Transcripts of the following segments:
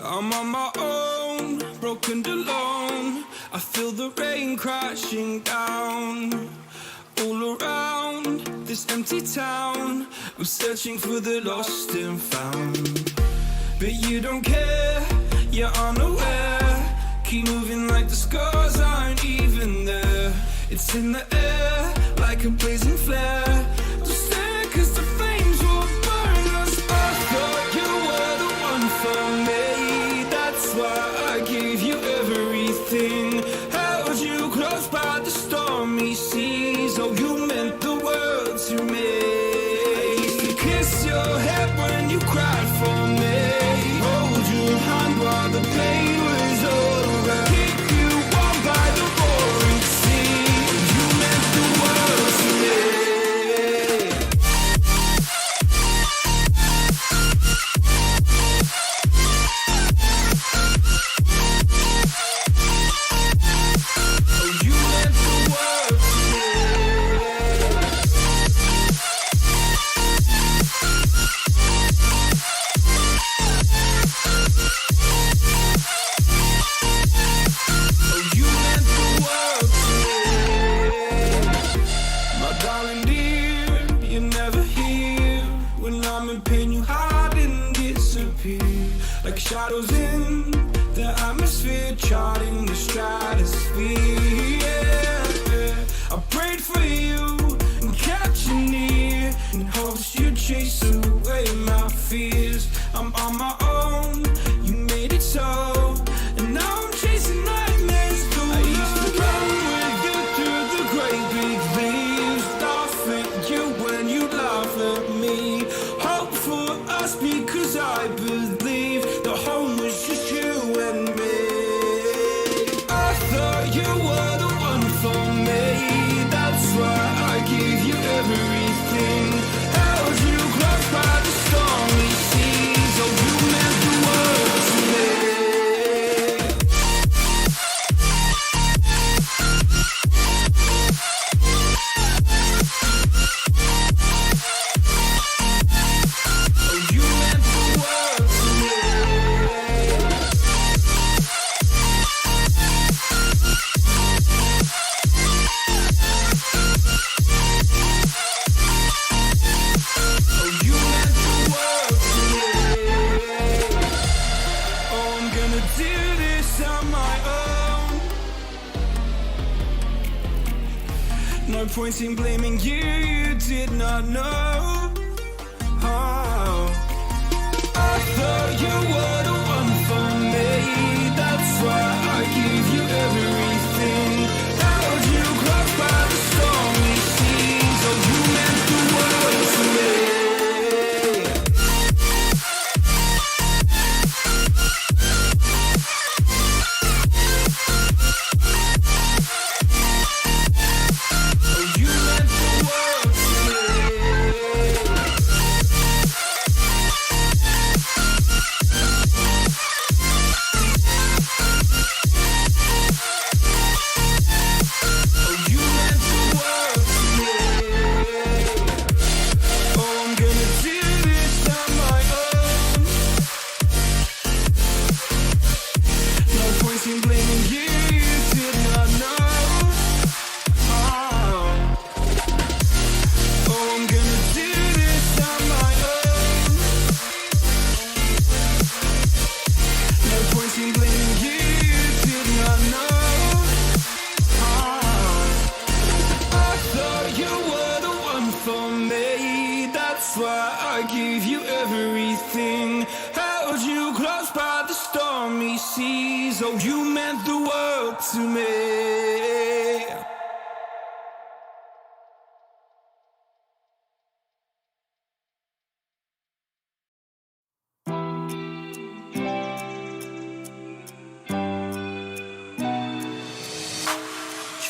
I'm on my own, broken alone. I feel the rain crashing down all around this empty town. I'm searching for the lost and found, but you don't care, you're unaware. Keep moving like the scars aren't even there. It's in the air like a blazing flare. Don't stare 'cause the flames will burn us. I thought you were the one for me. That's why I gave you everything. Held you close by the stormy seas. Oh, you meant the world to me. I used to kiss your head when you cried for me. Hold your hand while the pain was over. Keep you warm by the roaring sea. You meant the world to me. Like shadows in the atmosphere, charting the stratosphere. Yeah. I prayed for you and kept you near in hopes you'd chase away my fears. I'm on my own, you made it so, and now I'm chasing nightmares through. I used to run with you through the great big leaves, laugh at you when you laugh at me. Hope for us because I believe the home was just you and me. I thought you were the one for me. That's why I gave you everything. Held you close by the stormy seas. Oh, you meant the world to me. No point in blaming you, you did not know. Oh. I thought you were the one for me. That's why I gave you everything. Held you close by the stormy seas. Oh, you meant the world to me. Oh, you meant the world to me.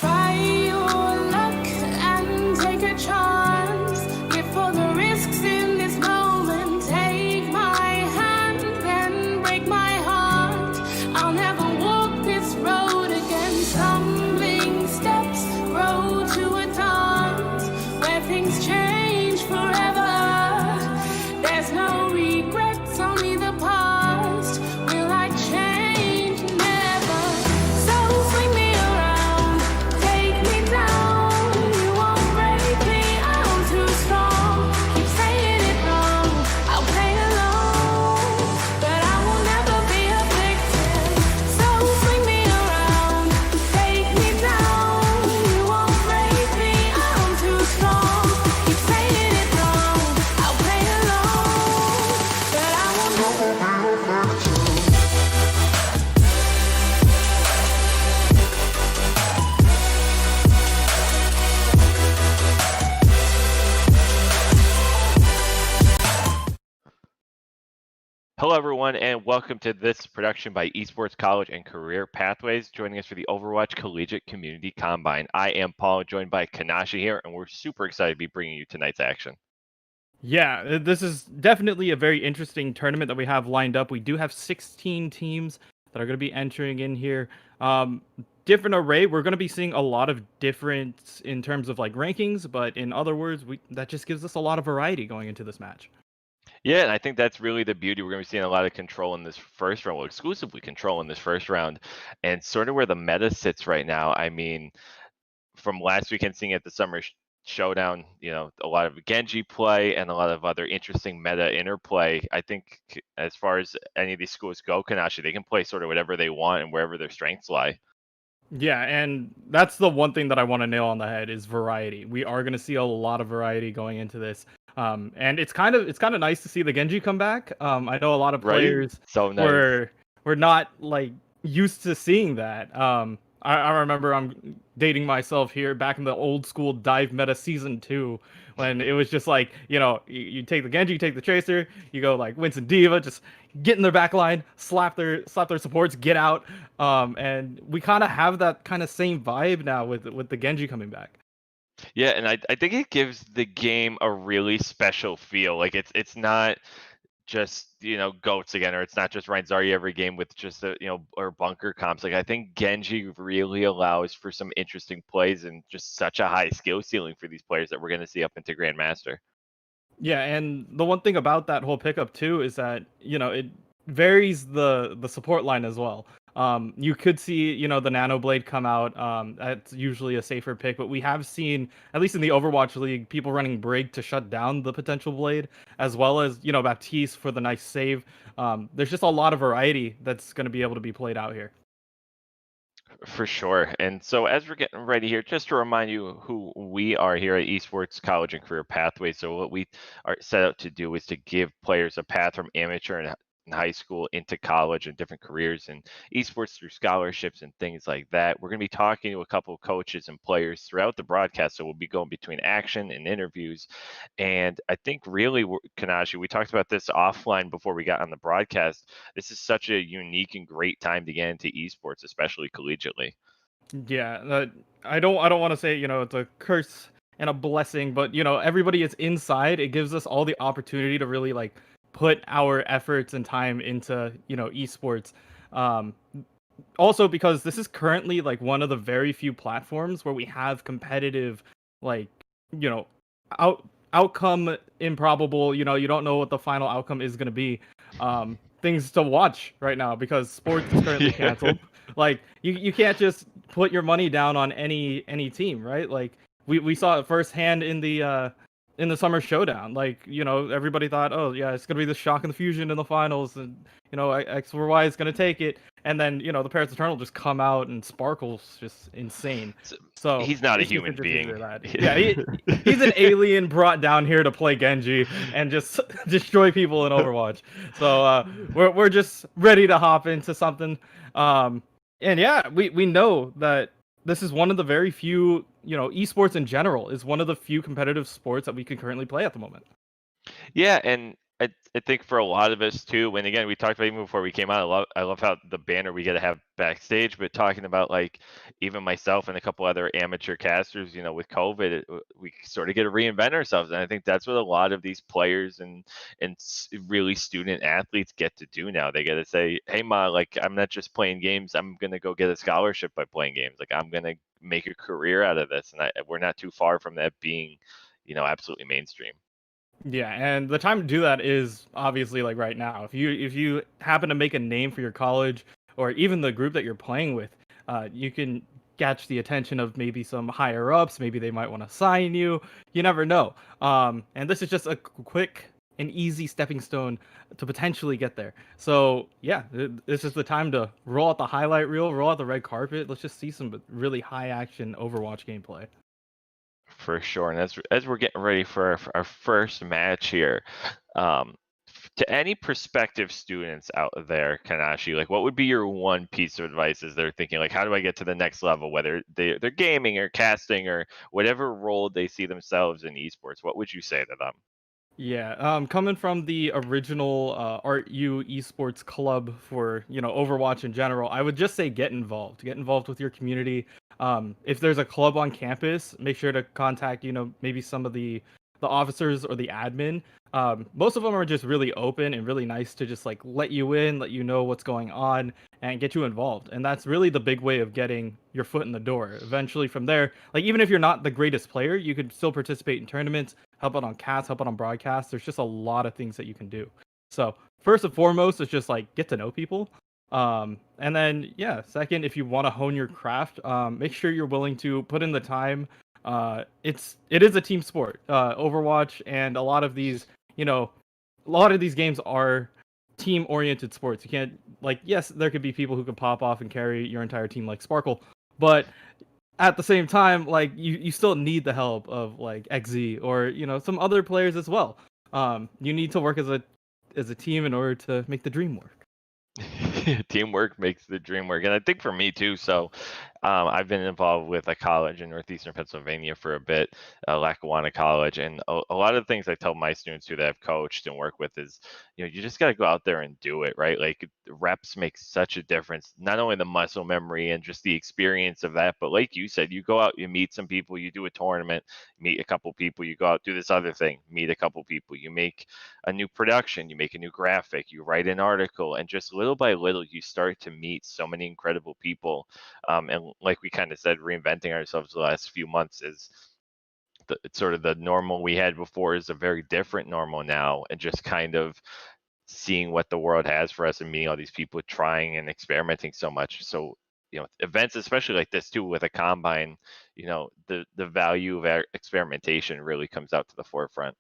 Try your luck and take a chance. Before the risks in this moment, take my hand and break my heart. I'll never walk this road again, stumbling Hello, everyone, and welcome to this production by Esports College and Career Pathways. Joining us for the Overwatch Collegiate Community Combine. I am Paul, joined by Kanashi here, and we're super excited to be bringing you tonight's action. Yeah, this is definitely a very interesting tournament that we have lined up. We do have 16 teams that are going to be entering in here. Different array. We're going to be seeing a lot of difference in terms of like rankings, but in other words, that just gives us a lot of variety going into this match. Yeah, and I think that's really the beauty. We're going to be seeing a lot of control in this first round, well, exclusively control in this first round, and sort of where the meta sits right now. I mean, from last weekend seeing at the summer showdown, a lot of Genji play and a lot of other interesting meta interplay. I think as far as any of these schools go, Kanashi, they can play sort of whatever they want and wherever their strengths lie. Yeah, and that's the one thing that I want to nail on the head is variety. We are going to see a lot of variety going into this. And it's kind of nice to see the Genji come back. I know a lot of Right? players So nice. were not like used to seeing that. I remember I'm dating myself here back in the old school dive meta season 2 when it was just like, you take the Genji, you take the Tracer, you go like Winston Diva, just get in their back line, slap their supports, get out. And we kind of have that kind of same vibe now with the Genji coming back. Yeah, and I think it gives the game a really special feel. Like it's not just goats again, or it's not just Ryan Zarya every game with just or bunker comps. Like I think Genji really allows for some interesting plays and just such a high skill ceiling for these players that we're going to see up into Grandmaster. Yeah, and the one thing about that whole pickup too is that it varies the support line as well. You could see the Nano Blade come out. That's usually a safer pick, but we have seen at least in the Overwatch League people running Brig to shut down the potential Blade, as well as Baptiste for the nice save. There's just a lot of variety that's going to be able to be played out here. For sure. And so, as we're getting ready here, just to remind you who we are here at Esports College and Career Pathways. So, what we are set out to do is to give players a path from amateur and high school into college and different careers and esports through scholarships and things like that. We're going to be talking to a couple of coaches and players throughout the broadcast. So, we'll be going between action and interviews. And I think really, Kanashi, we talked about this offline before we got on the broadcast. This is such a unique and great time to get into esports, especially collegiately. Yeah, I don't want to say it's a curse and a blessing, but everybody is inside. It gives us all the opportunity to really like put our efforts and time into esports. Um, Also because this is currently like one of the very few platforms where we have competitive, like you know out outcome improbable. You don't know what the final outcome is going to be. Things to watch right now because sports is currently Yeah. canceled. Like you can't just put your money down on any team, right? Like we saw it firsthand in the summer showdown. Like everybody thought, oh yeah, it's gonna be the shock and the fusion in the finals, and X or Y is gonna take it, and then the Paris Eternal just come out and sparkles just insane. So, So he's not a it's just human interesting to being. hear that. Yeah, he's an alien brought down here to play Genji and just destroy people in Overwatch. So we're just ready to hop into something. And yeah, we know that this is one of the very few, esports in general is one of the few competitive sports that we can currently play at the moment. Yeah, and I think for a lot of us too, when again we talked about even before we came out, I love how the banner we get to have backstage, but talking about like even myself and a couple other amateur casters, with COVID, we sort of get to reinvent ourselves, and I think that's what a lot of these players and really student athletes get to do now. They get to say, "Hey, ma, like I'm not just playing games. I'm gonna go get a scholarship by playing games. Like I'm gonna make a career out of this," and we're not too far from that being, absolutely mainstream. Yeah, and the time to do that is obviously like right now. If you happen to make a name for your college or even the group that you're playing with, you can catch the attention of maybe some higher ups. Maybe they might want to sign you. You never know. And this is just a quick and easy stepping stone to potentially get there. So yeah, this is the time to roll out the highlight reel, roll out the red carpet. Let's just see some really high action Overwatch gameplay. For sure. And as we're getting ready for our first match here, um, to any prospective students out there, Kanashi, like what would be your one piece of advice as they're thinking, like, how do I get to the next level, whether they're gaming or casting or whatever role they see themselves in esports? What would you say to them? Yeah, coming from the original Art U Esports club for Overwatch in general, I would just say get involved. Get involved with your community. If there's a club on campus, make sure to contact maybe some of the officers or the admin. Most of them are just really open and really nice to just like let you in, let you know what's going on, and get you involved. And that's really the big way of getting your foot in the door. Eventually, from there, like even if you're not the greatest player, you could still participate in tournaments, help out on cats, help out on broadcasts. There's just a lot of things that you can do. So first and foremost, it's just like get to know people. And then yeah, second, if you want to hone your craft, make sure you're willing to put in the time. It is a team sport. Overwatch and a lot of these games are team oriented sports. You can't like yes, there could be people who can pop off and carry your entire team like Sparkle, but at the same time, like you still need the help of like XZ or some other players as well. You need to work as a team in order to make the dream work. Teamwork makes the dream work, and I think for me too. So, I've been involved with a college in northeastern Pennsylvania for a bit, Lackawanna College, and a lot of the things I tell my students who that I've coached and work with is, you just got to go out there and do it, right? Like reps make such a difference. Not only the muscle memory and just the experience of that, but like you said, you go out, you meet some people, you do a tournament, meet a couple people, you go out do this other thing, meet a couple people, you make a new production, you make a new graphic, you write an article, and just little by little, you start to meet so many incredible people. And like we kind of said, reinventing ourselves the last few months is it's sort of the normal we had before is a very different normal now, and just kind of seeing what the world has for us and meeting all these people trying and experimenting so much. So, events, especially like this too, with a combine, the value of experimentation really comes out to the forefront.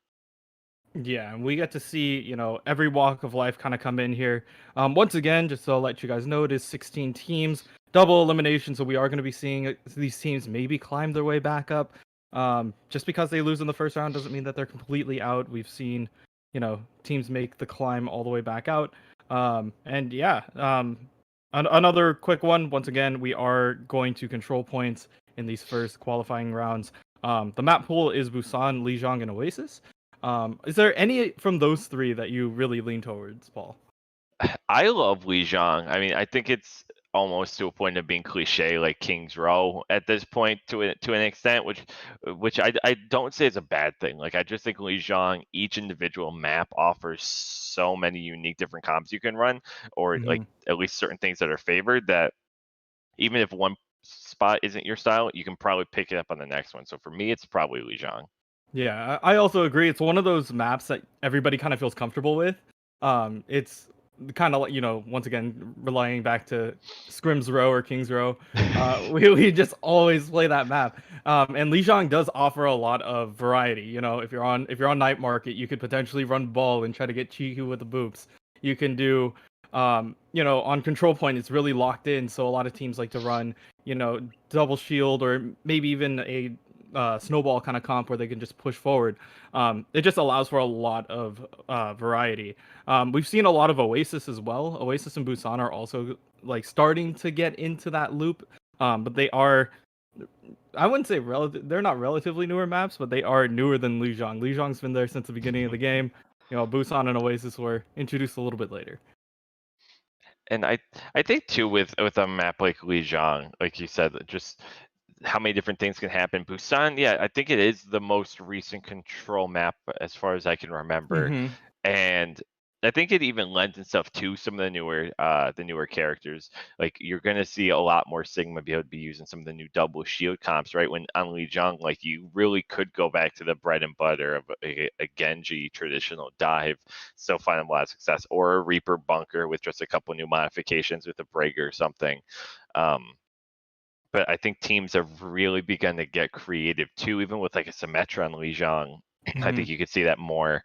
Yeah, and we get to see, every walk of life kind of come in here. Once again, just to let you guys know, it is 16 teams, double elimination, so we are going to be seeing these teams maybe climb their way back up. Just because they lose in the first round doesn't mean that they're completely out. We've seen, teams make the climb all the way back out. And yeah, another quick one. Once again, we are going to control points in these first qualifying rounds. The map pool is Busan, Lijiang, and Oasis. Is there any from those three that you really lean towards, Paul? I love Li Zhang. I mean, I think it's almost to a point of being cliche, like King's Row at this point to an extent, which I don't say is a bad thing. Like I just think Li Zhang, each individual map offers so many unique different comps you can run, or like Hmm. at least certain things that are favored that even if one spot isn't your style, you can probably pick it up on the next one. So for me, it's probably Li Zhang. Yeah, I also agree. It's one of those maps that everybody kind of feels comfortable with. It's kind of like, once again, relying back to Scrim's Row or King's Row. We just always play that map. And Lijiang does offer a lot of variety. If you're on Night Market, you could potentially run ball and try to get Chihu with the boops. You can do, on Control Point, it's really locked in, so a lot of teams like to run, double shield or maybe even a snowball kind of comp where they can just push forward. It just allows for a lot of variety. We've seen a lot of Oasis as well. Oasis and Busan are also like starting to get into that loop, but they are. I wouldn't say relative. They're not relatively newer maps, but they are newer than Lijiang. Lijiang's been there since the beginning of the game. Busan and Oasis were introduced a little bit later. And I think too with a map like Lijiang, like you said, just how many different things can happen. Busan, yeah, I think it is the most recent control map as far as I can remember, Hmm. and I think it even lends itself to some of the newer characters. Like you're gonna see a lot more Sigma be able to be using some of the new double shield comps, right? When on Lijiang, like you really could go back to the bread and butter of a Genji traditional dive, still find a lot of success, or a Reaper bunker with just a couple new modifications with a break or something. Um, but I think teams have really begun to get creative too, even with like a Symmetra on Lijiang. I Hmm. think you could see that more.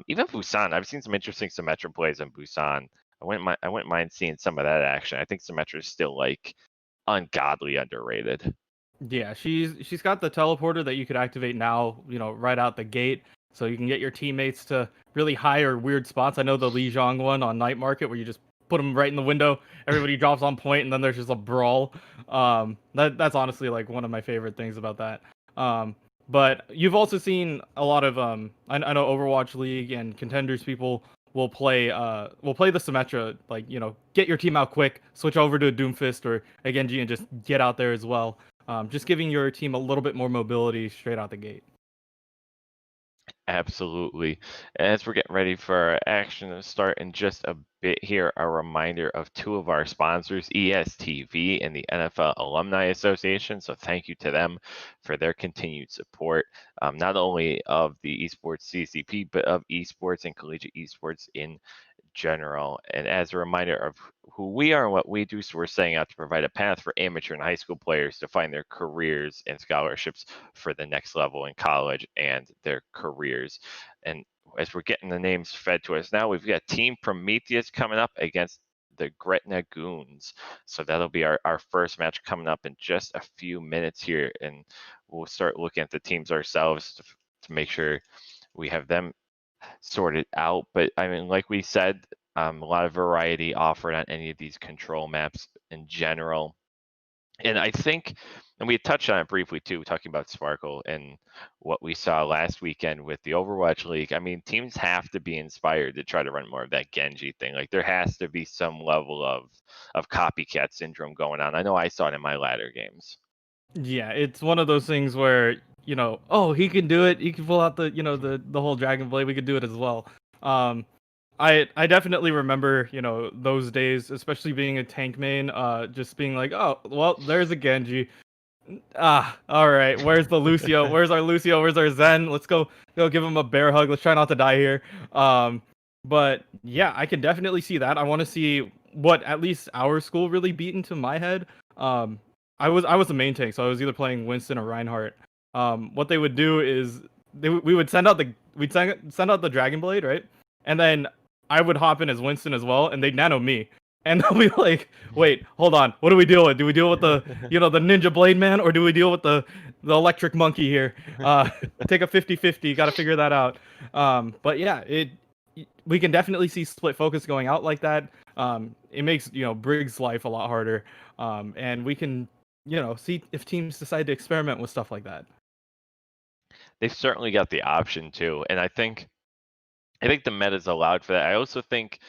Even Busan, I've seen some interesting Symmetra plays in Busan. I wouldn't mind seeing some of that action. I think Symmetra is still like ungodly underrated. Yeah, she's got the teleporter that you could activate now, right out the gate, so you can get your teammates to really high or weird spots. I know the Lijiang one on Night Market where you just put them right in the window, everybody drops on point, and then there's just a brawl. That's honestly like one of my favorite things about that. Um, But you've also seen a lot of I know Overwatch League and contenders people will play the Symmetra, like, get your team out quick, switch over to a Doomfist or a Genji and just get out there as well. Just giving your team a little bit more mobility straight out the gate. Absolutely. As we're getting ready for our action to start in just a bit here, a reminder of two of our sponsors, ESTV and the NFL Alumni Association. So thank you to them for their continued support, not only of the Esports CCP, but of esports and collegiate esports in general. And as a reminder of who we are and what we do, so we're setting out to provide a path for amateur and high school players to find their careers and scholarships for the next level in college and their careers. And as we're getting the names fed to us now, we've got Team Prometheus coming up against the Gretna Goons. So that'll be our first match coming up in just a few minutes here. And we'll start looking at the teams ourselves to make sure we have them sorted out. But I mean, like we said, a lot of variety offered on any of these control maps in general. And I think, and we touched on it briefly too, talking about Sparkle and what we saw last weekend with the Overwatch League. I mean, teams have to be inspired to try to run more of that Genji thing. Like there has to be some level of copycat syndrome going on. I know I saw it in my ladder games. Yeah, it's one of those things where, oh, he can do it. He can pull out the whole Dragon Blade. We could do it as well. I definitely remember, those days, especially being a tank main, just being like, oh, well, there's a Genji. All right. Where's the Lucio? Where's our Lucio? Where's our Zen? Let's go give him a bear hug. Let's try not to die here. But yeah, I can definitely see that. I want to see what at least our school really beat into my head. I was a main tank, so I was either playing Winston or Reinhardt. What they would do is we would send out the Dragon Blade, right? And then I would hop in as Winston as well, and they'd nano me. And they'll be like, wait, hold on, what do we deal with? Do we deal with the the Ninja Blade Man, or do we deal with the electric monkey here? Take a 50-50, gotta figure that out. But yeah, we can definitely see split focus going out like that. It makes Briggs' life a lot harder. And we can see if teams decide to experiment with stuff like that. They've certainly got the option too. And I think the meta's allowed for that. I also think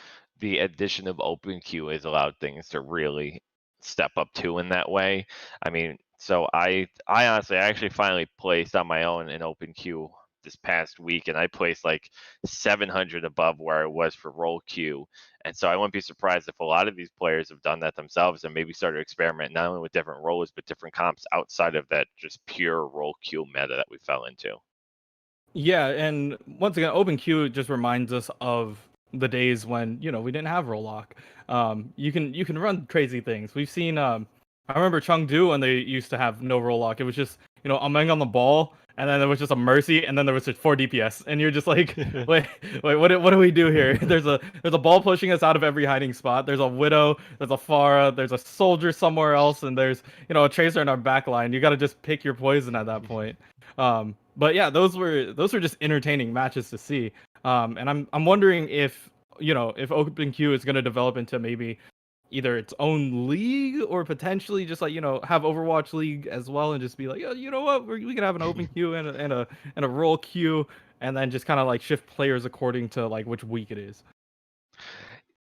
the addition of open queue has allowed things to really step up too in that way. I mean, so I honestly, I actually finally placed on my own an open queue this past week, and I placed like 700 above where I was for roll queue. And so I wouldn't be surprised if a lot of these players have done that themselves and maybe started experimenting not only with different roles but different comps outside of that just pure roll queue meta that we fell into. Yeah, and once again, OpenQ just reminds us of the days when we didn't have roll lock. You can run crazy things. We've seen. I remember Chengdu when they used to have no roll lock. It was just a Meng on the ball, and then there was just a Mercy, and then there was just 4 DPS, and you're just like, wait, what do we do here? There's a ball pushing us out of every hiding spot. There's a Widow, there's a Pharah, there's a soldier somewhere else, and there's a Tracer in our back line. You got to just pick your poison at that point. But yeah, those were just entertaining matches to see. And I'm wondering if if OpenQ is going to develop into maybe either its own league or potentially just like have Overwatch League as well, and just be like, oh, you know what, we can have an open queue and a roll queue, and then just kind of like shift players according to like which week it is.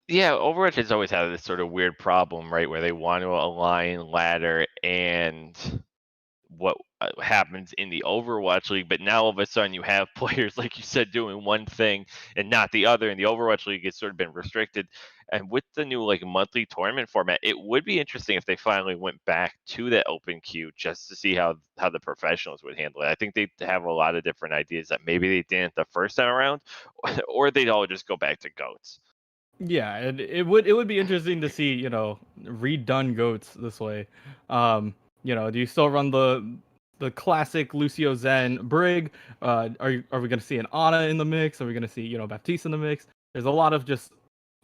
Yeah, Overwatch has always had this sort of weird problem, right, where they want to align ladder and what happens in the Overwatch League, but now all of a sudden you have players, like you said, doing one thing and not the other, and the Overwatch League has sort of been restricted. And with the new like monthly tournament format, it would be interesting if they finally went back to that open queue just to see how the professionals would handle it. I think they have a lot of different ideas that maybe they didn't the first time around, or they'd all just go back to goats. Yeah, and it would be interesting to see redone goats this way. Do you still run the classic Lucio Zen Brig? Are we going to see an Ana in the mix? Are we going to see Baptiste in the mix? There's a lot of just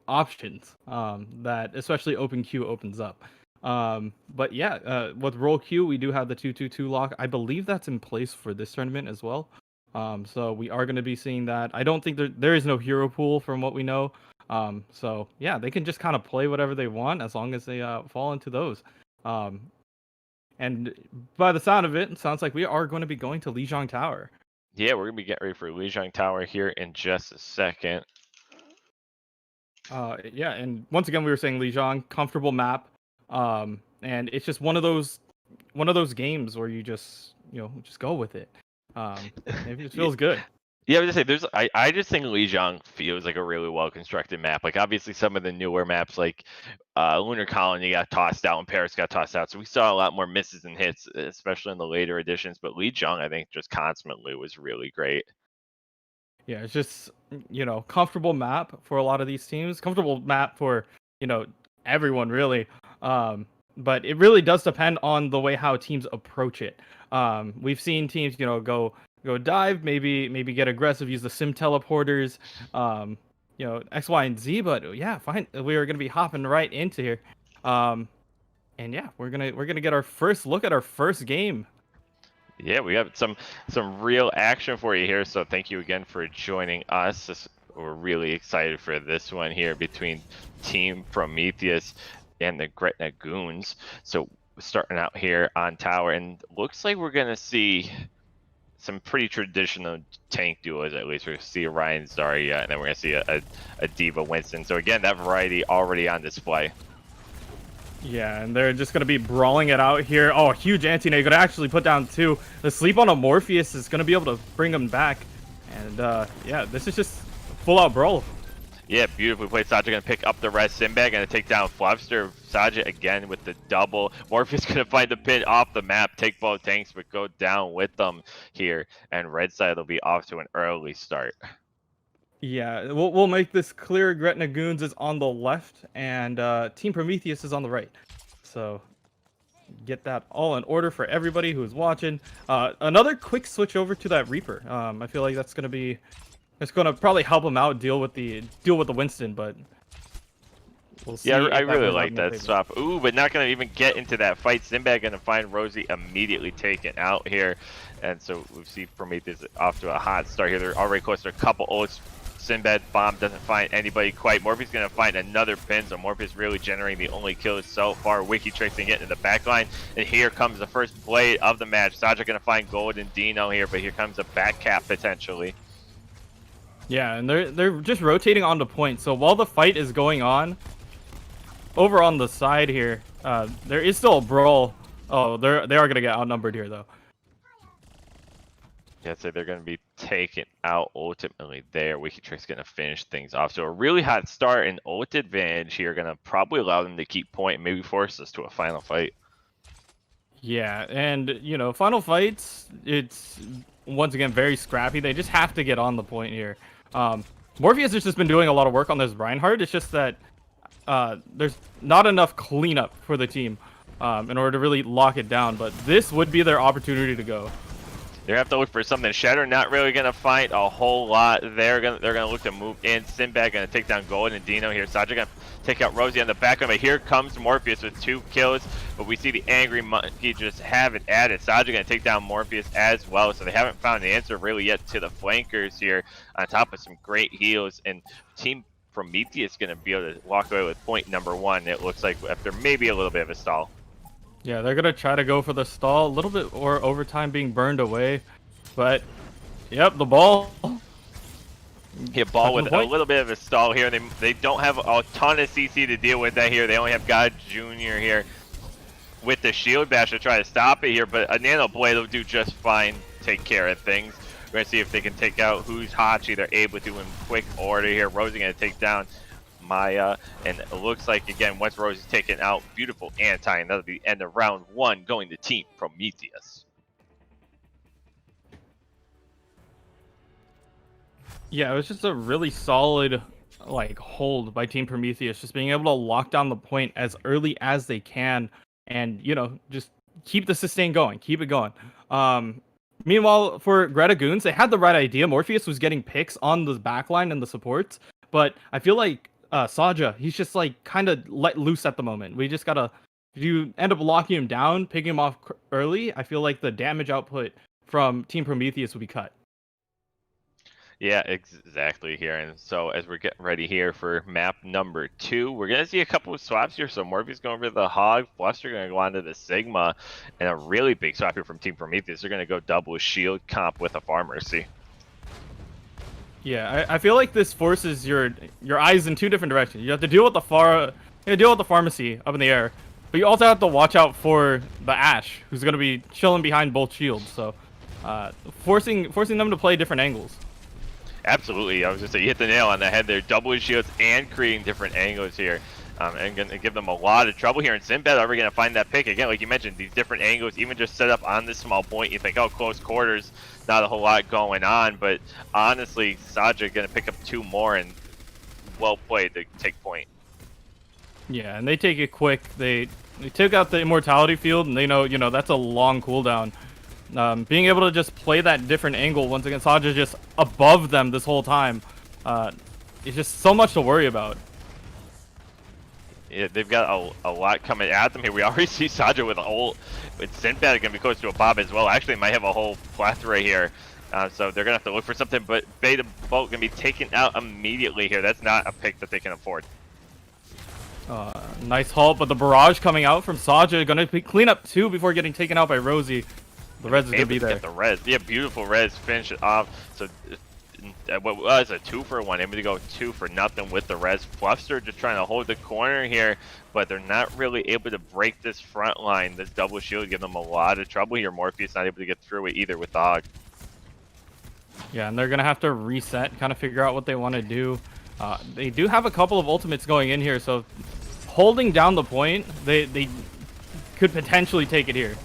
options that especially open queue opens up. But yeah, with roll queue we do have the 2-2-2 lock. I believe that's in place for this tournament as well. So we are going to be seeing that. I don't think there is no hero pool from what we know. So yeah, they can just kind of play whatever they want as long as they fall into those. And by the sound of it, it sounds like we are going to be going to Lijiang Tower. Yeah, we're gonna be getting ready for Lijiang Tower here in just a second. Yeah, and once again, we were saying Lijiang, comfortable map, and it's just one of those games where you just just go with it. It just feels good. Yeah, I was just say I just think Lijiang feels like a really well constructed map. Like obviously some of the newer maps like Lunar Colony got tossed out and Paris got tossed out. So we saw a lot more misses and hits, especially in the later editions. But Lijiang, I think, just constantly was really great. Yeah, it's just comfortable map for a lot of these teams. Comfortable map for you know everyone really. Um, but it really does depend on the way how teams approach it. We've seen teams go dive, maybe get aggressive, use the sim teleporters, X, Y, and Z. But yeah, fine. We are gonna be hopping right into here. Um, and yeah, we're gonna get our first look at our first game. Yeah, we have some real action for you here. So thank you again for joining us. We're really excited for this one here between Team Prometheus and the Gretna Goons. So starting out here on tower, and looks like we're gonna see some pretty traditional tank duos. At least we're gonna see a Ryan Zarya, and then we're gonna see a Diva Winston. So again, that variety already on display. Yeah, and they're just going to be brawling it out here. Oh, huge anti-nade. Going to actually put down 2. The sleep on a Morpheus is going to be able to bring him back. And, yeah, this is just full-out brawl. Yeah, beautifully played. Saja gonna pick up the res Simbag, gonna take down Fluffster. Saja again with the double. Morpheus gonna find the pin off the map, take both tanks, but go down with them here. And red side will be off to an early start. Yeah, we'll make this clear. Gretna Goons is on the left, and Team Prometheus is on the right. So get that all in order for everybody who is watching. Another quick switch over to that Reaper. I feel like that's gonna be probably help him out deal with the Winston, but we'll see. Yeah, if I that really goes out like in that favor. swap. Ooh, but not gonna even get into that fight. Simbag gonna find Rosie immediately taken out here. And so we see Prometheus off to a hot start here. They're already close to a couple ults. Sinbad bomb doesn't find anybody quite. Morpheus gonna find another pin, so Morpheus really generating the only kills so far. Wiki Tricks gonna get into the back line, and here comes the first blade of the match. Saja gonna find Gold and Dino here, but here comes a back cap potentially. Yeah, and they're just rotating on the point. So while the fight is going on, over on the side here, there is still a brawl. Oh, they are gonna get outnumbered here though. Yeah, so they're going to be taken out ultimately there. Wikitrix going to finish things off. So a really hot start and ult advantage here going to probably allow them to keep point and maybe force us to a final fight. Yeah, and final fights, it's once again very scrappy. They just have to get on the point here. Morpheus has just been doing a lot of work on this Reinhardt. It's just that there's not enough cleanup for the team in order to really lock it down. But this would be their opportunity to go. They have to look for something. Shatter not really going to find a whole lot. They're gonna look to move in. Sinbad going to take down Gold and Dino here. Saja going to take out Rosie on the back of it. Here comes Morpheus with 2 kills, but we see the Angry Monkey just have it at it. Saja going to take down Morpheus as well, so they haven't found the answer really yet to the flankers here, on top of some great heals. And Team Prometheus going to be able to walk away with point number 1, it looks like, after maybe a little bit of a stall. Yeah, they're gonna try to go for the stall a little bit, or overtime being burned away, but yep, the ball. Yeah, ball with a little bit of a stall here. They don't have a ton of CC to deal with that here. They only have God Jr. here with the shield bash to try to stop it here, but a Nano Blade will do just fine, take care of things. We're gonna see if they can take out who's Hachi. They're able to in quick order here. Rosie gonna take down Maya, and it looks like again once Rosie's taken out, beautiful anti, and that'll be the end of round 1 going to Team Prometheus. Yeah, it was just a really solid hold by Team Prometheus, just being able to lock down the point as early as they can, and just keep the sustain going, keep it going. Meanwhile, for Greta Goons, they had the right idea. Morpheus was getting picks on the backline and the supports, but I feel like Saja, he's just kind of let loose at the moment. We just gotta, if you end up locking him down, picking him off early, I feel like the damage output from Team Prometheus will be cut. Yeah, exactly here. And so as we're getting ready here for map number 2, we're gonna see a couple of swaps here. So Morpheus going over the Hog, Fluster gonna go onto the Sigma, and a really big swap here from Team Prometheus. They're gonna go double shield comp with a Pharmacy. Yeah, I feel like this forces your eyes in two different directions. You have to deal with the pharmacy up in the air, but you also have to watch out for the Ashe, who's gonna be chilling behind both shields. So, forcing them to play different angles. Absolutely, I was gonna say you hit the nail on the head there. Double shields and creating different angles here, and gonna give them a lot of trouble here. And Sinbad are gonna find that pick again, like you mentioned, these different angles, even just set up on this small point. You think, oh, close quarters, not a whole lot going on, but honestly, Saja gonna pick up 2 more, and well played to take point. Yeah, and they take it quick. They took out the immortality field, and they know that's a long cooldown. Being able to just play that different angle once again, Saja just above them this whole time. It's just so much to worry about. Yeah, they've got a lot coming at them here. We already see Saja with a whole, with Sinbad gonna be close to a Bob as well. Actually, might have a whole plethora here. So they're gonna have to look for something, but Beta Bolt gonna be taken out immediately here. That's not a pick that they can afford. Nice halt, but the barrage coming out from Saja gonna clean up 2 before getting taken out by Rosie. The res is gonna be there. Get the res. Yeah, beautiful res. Finish it off. So what was a 2-for-1? Able to go 2 for nothing with the res. Fluster just trying to hold the corner here, but they're not really able to break this front line. This double shield give them a lot of trouble here. Morpheus not able to get through it either with the Hog. Yeah, and they're gonna have to reset, kind of figure out what they want to do. They do have a couple of ultimates going in here, so holding down the point, they could potentially take it here.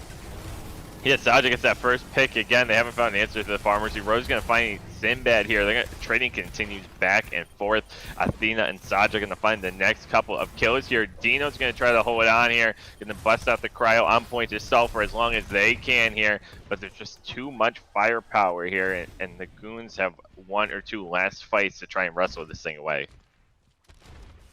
Yeah, Saja gets that first pick again. They haven't found an answer to the Pharmacy. Rose gonna find Sinbad here. Trading continues back and forth. Athena and Saja gonna find the next couple of kills here. Dino's gonna try to hold it on here. Gonna bust out the cryo on point to sell for as long as they can here. But there's just too much firepower here, and the goons have 1 or 2 last fights to try and wrestle this thing away.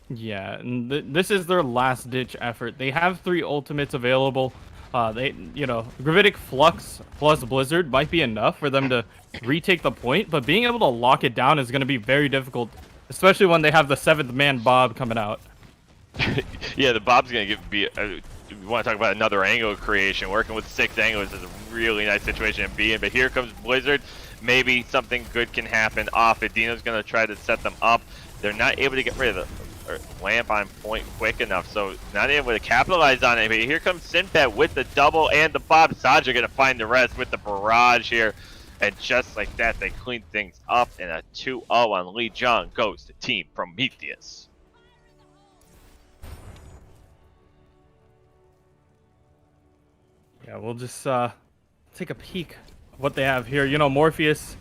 Yeah, and this is their last ditch effort. They have 3 ultimates available. Gravitic Flux plus Blizzard might be enough for them to retake the point, but being able to lock it down is going to be very difficult, especially when they have the 7th man Bob coming out. Yeah, the Bob's going to be... we want to talk about another angle creation. Working with 6 angles is a really nice situation to be in, but here comes Blizzard. Maybe something good can happen off it. Dino's going to try to set them up. They're not able to get rid of the lamp on point quick enough, so not able to capitalize on it. But here comes Sinbad with the double and the Bob. Saja gonna find the rest with the barrage here, and just like that, they clean things up, and a 2-0 on Lee Jong goes to Team Prometheus. Yeah, we'll just take a peek of what they have here. Morpheus,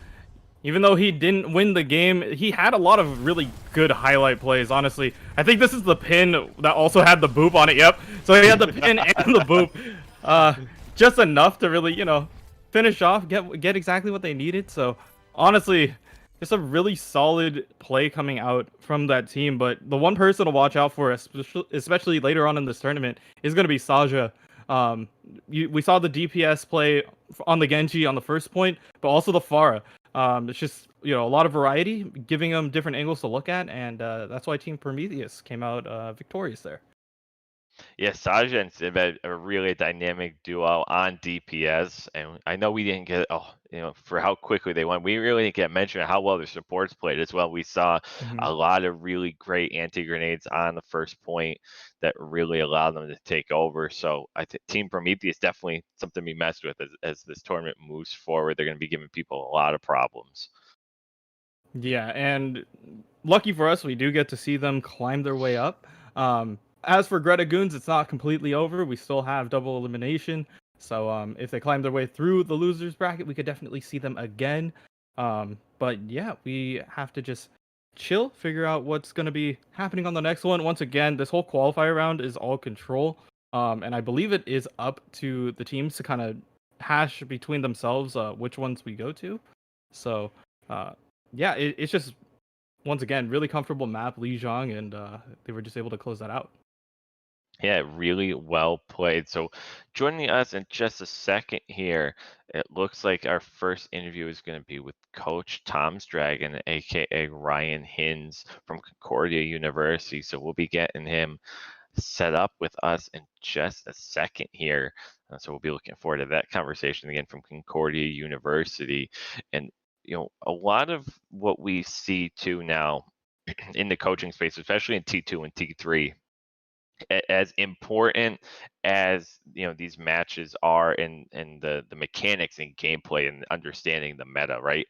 even though he didn't win the game, he had a lot of really good highlight plays, honestly. I think this is the pin that also had the boop on it, yep. So he had the pin and the boop. Just enough to really, finish off, get exactly what they needed. So, honestly, just a really solid play coming out from that team. But the one person to watch out for, especially later on in this tournament, is going to be Saja. We saw the DPS play on the Genji on the first point, but also the Pharah. It's just, a lot of variety, giving them different angles to look at, and that's why Team Prometheus came out victorious there. Yeah, Saja and Sinbad are really a dynamic duo on DPS, and I know we didn't get for how quickly they won. We really didn't get mentioned how well their supports played as well. We saw a lot of really great anti-grenades on the first point that really allowed them to take over. So I think Team Prometheus definitely something to be messed with as this tournament moves forward. They're going to be giving people a lot of problems. Yeah, and lucky for us, we do get to see them climb their way up. As for Greta Goons, it's not completely over. We still have double elimination. So if they climb their way through the losers bracket, we could definitely see them again. But yeah, we have to just chill, figure out what's going to be happening on the next one. Once again, this whole qualifier round is all control. And I believe it is up to the teams to kind of hash between themselves which ones we go to. So yeah, it's just, once again, really comfortable map, Lijiang, and they were just able to close that out. Yeah, really well played. So, joining us in just a second here, it looks like our first interview is going to be with Coach Tom's Dragon, aka Ryan Hins from Concordia University. So, we'll be getting him set up with us in just a second here. So, we'll be looking forward to that conversation again from Concordia University. And, a lot of what we see too now in the coaching space, especially in T2 and T3, as important as these matches are and the mechanics and gameplay and understanding the meta, right?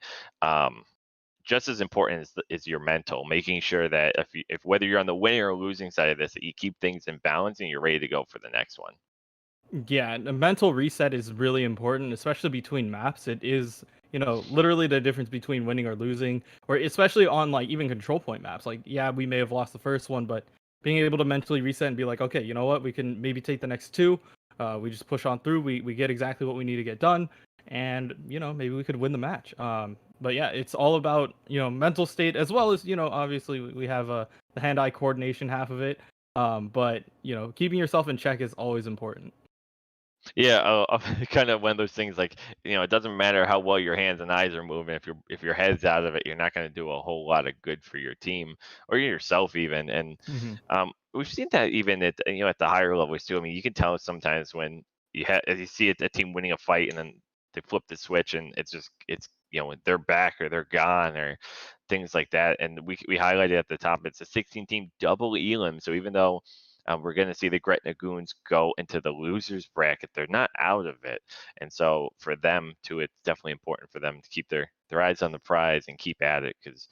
Just as important is your mental, making sure that if whether you're on the winning or losing side of this, that you keep things in balance and you're ready to go for the next one. Yeah, and a mental reset is really important, especially between maps. It is, literally the difference between winning or losing, or especially on like even control point maps. Like, yeah, we may have lost the first one, but being able to mentally reset and be like, okay, you know what, we can maybe take the next two. We just push on through. We get exactly what we need to get done, and maybe we could win the match. But yeah, it's all about mental state as well as obviously we have the hand-eye coordination half of it. But keeping yourself in check is always important. Yeah, kind of one of those things like it doesn't matter how well your hands and eyes are moving if your head's out of it, you're not going to do a whole lot of good for your team or yourself even. And Mhm. we've seen that even at at the higher levels too. I mean, you can tell sometimes when you see a team winning a fight and then they flip the switch and it's they're back or they're gone or things like that. And we highlighted at the top it's a 16 team double elim. So even though we're going to see the Gretna Goons go into the losers bracket. They're not out of it, and so for them too, it's definitely important for them to keep their eyes on the prize and keep at it because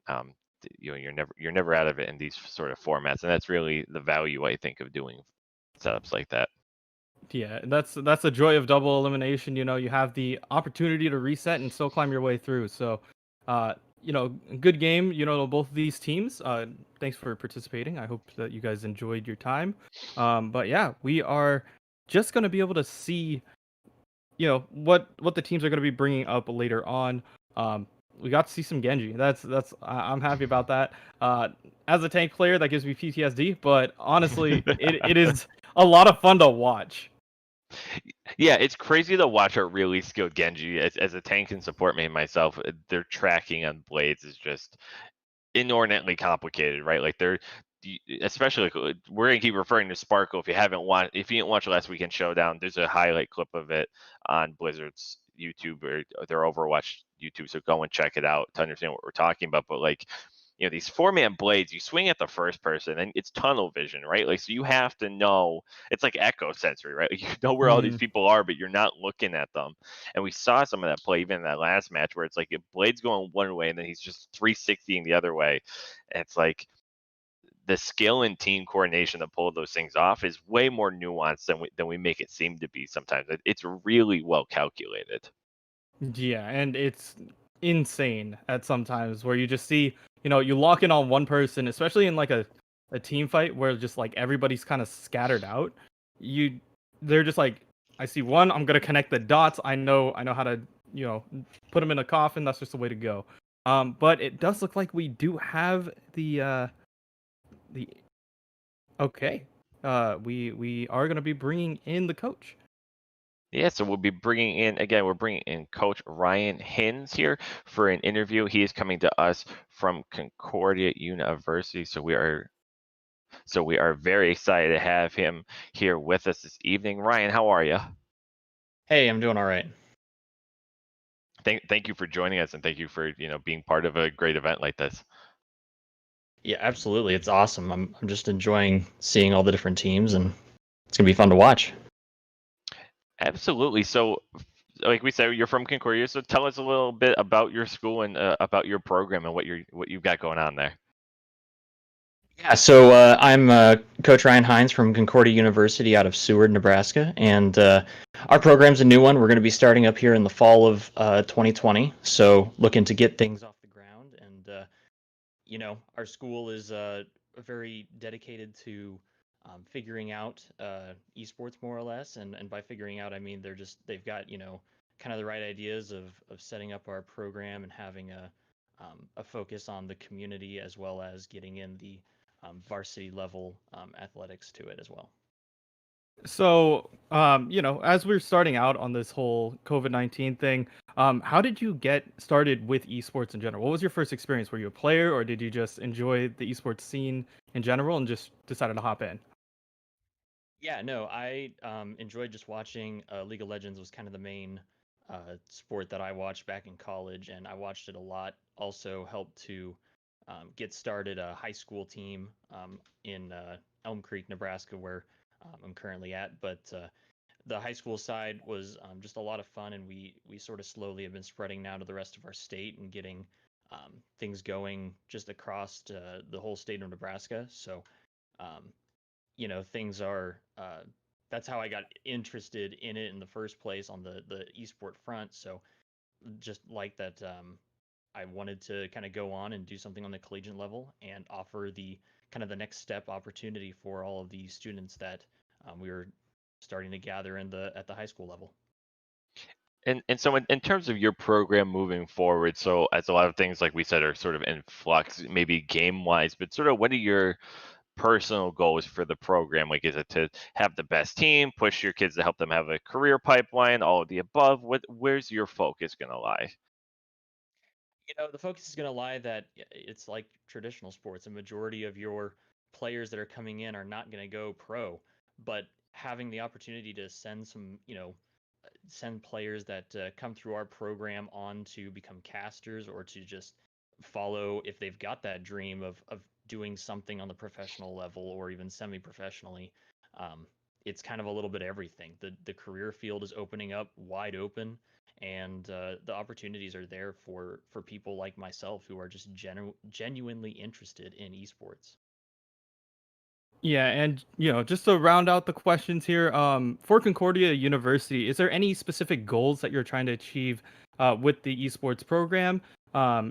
um, you're never out of it in these sort of formats, and that's really the value I think of doing setups like that. Yeah, that's the joy of double elimination. You have the opportunity to reset and still climb your way through. So, uh, good game. Both of these teams. Thanks for participating. I hope that you guys enjoyed your time. But yeah, we are just gonna be able to see what the teams are going to be bringing up later on. Um, we got to see some Genji. I'm happy about that. As a tank player, that gives me PTSD, but honestly, it is a lot of fun to watch. Yeah, it's crazy to watch a really skilled Genji as a tank and support main myself. Their tracking on blades is just inordinately complicated, right? Like especially like we're gonna keep referring to Sparkle. If you didn't watch last weekend showdown, there's a highlight clip of it on Blizzard's YouTube or their Overwatch YouTube. So go and check it out to understand what we're talking about. But like these 4-man blades, you swing at the first person and it's tunnel vision, right? Like so you have to know it's like echo sensory, right? Like you know where all these Mhm. people are, but you're not looking at them. And we saw some of that play even in that last match where it's like if Blade's going one way and then he's just 360ing the other way. And it's like the skill and team coordination to pull those things off is way more nuanced than we make it seem to be sometimes. It's really well calculated. Yeah, and it's insane at sometimes where you just see, you lock in on one person, especially in like a team fight where just like everybody's kind of scattered out. You they're just like, I see one, I'm gonna connect the dots. I know how to, you know, put them in a coffin. That's just the way to go. But it does look like we do have the okay. We are gonna be bringing in the coach. Yeah, so we're bringing in Coach Ryan Hins here for an interview. He is coming to us from Concordia University, so we are very excited to have him here with us this evening. Ryan, how are you? Hey, I'm doing all right. Thank you for joining us, and thank you for being part of a great event like this. Yeah, absolutely. It's awesome. I'm just enjoying seeing all the different teams, and it's gonna be fun to watch. Absolutely. So, like we said, you're from Concordia, so tell us a little bit about your school and about your program and what you've got going on there. Yeah, so I'm Coach Ryan Hines from Concordia University out of Seward, Nebraska, and our program's a new one. We're going to be starting up here in the fall of 2020, so looking to get things off the ground. And our school is very dedicated to figuring out esports more or less, and by figuring out, I mean they've got kind of the right ideas of setting up our program and having a focus on the community as well as getting in the varsity level athletics to it as well. So, as we're starting out on this whole COVID-19 thing, how did you get started with esports in general? What was your first experience? Were you a player, or did you just enjoy the esports scene in general and just decided to hop in? Yeah, no, I enjoyed just watching. League of Legends was kind of the main sport that I watched back in college, and I watched it a lot. Also helped to get started a high school team in Elm Creek, Nebraska, where I'm currently at. But the high school side was just a lot of fun, and we sort of slowly have been spreading now to the rest of our state and getting things going just across the whole state of Nebraska. So um, things are that's how I got interested in it in the first place on the esport front. So just like that, I wanted to kind of go on and do something on the collegiate level and offer the kind of the next step opportunity for all of the students that we were starting to gather at the high school level. And so in terms of your program moving forward, so as a lot of things like we said are sort of in flux, maybe game wise, but sort of what are your personal goals for the program? Like, is it to have the best team, push your kids to help them have a career pipeline, all of the above? Where's your focus going to lie? The focus is going to lie that it's like traditional sports. A majority of your players that are coming in are not going to go pro, but having the opportunity to send players that come through our program on to become casters or to just follow if they've got that dream of doing something on the professional level or even semi-professionally. It's kind of a little bit of everything. The career field is opening up wide open, and the opportunities are there for people like myself who are just genuinely interested in esports. Yeah, and just to round out the questions here, for Concordia University, is there any specific goals that you're trying to achieve with the esports program?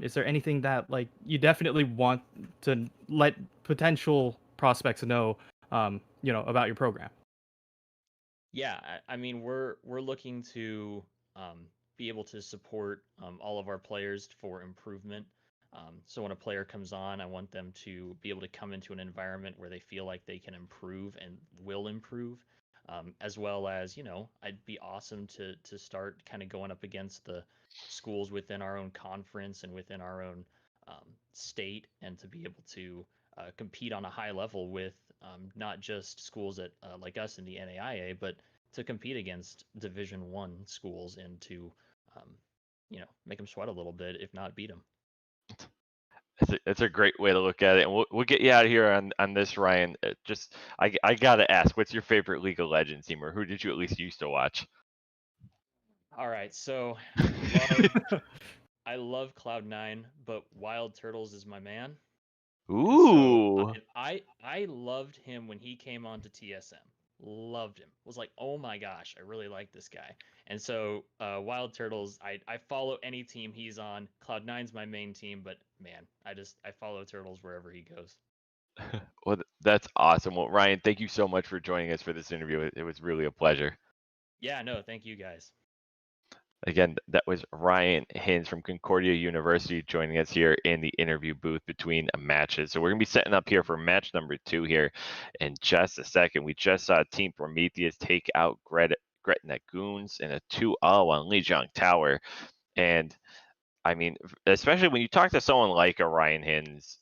Is there anything that like you definitely want to let potential prospects know, about your program? Yeah, I mean we're looking to be able to support all of our players for improvement. So when a player comes on, I want them to be able to come into an environment where they feel like they can improve and will improve, as well as I'd be awesome to start kind of going up against the schools within our own conference and within our own state, and to be able to compete on a high level with not just schools that like us in the NAIA, but to compete against Division 1 schools and to um, make them sweat a little bit, if not beat them. That's a great way to look at it. And we'll get you out of here on this, Ryan. I gotta ask, what's your favorite League of Legends team, or who did you at least used to watch? All right, so I love Cloud9, but Wild Turtles is my man. And so Ooh. I loved him when he came on to TSM. Loved him. Was like, oh my gosh, I really like this guy. And so Wild Turtles, I follow any team he's on. Cloud9's my main team, but man, I follow Turtles wherever he goes. Well, that's awesome. Well, Ryan, thank you so much for joining us for this interview. It was really a pleasure. Yeah, no, thank you guys. Again, that was Ryan Hins from Concordia University joining us here in the interview booth between matches. So we're going to be setting up here for match number 2 here in just a second. We just saw Team Prometheus take out Gretna Goons in a 2-0 on Lijiang Tower. And I mean, especially when you talk to someone like a Ryan Hins,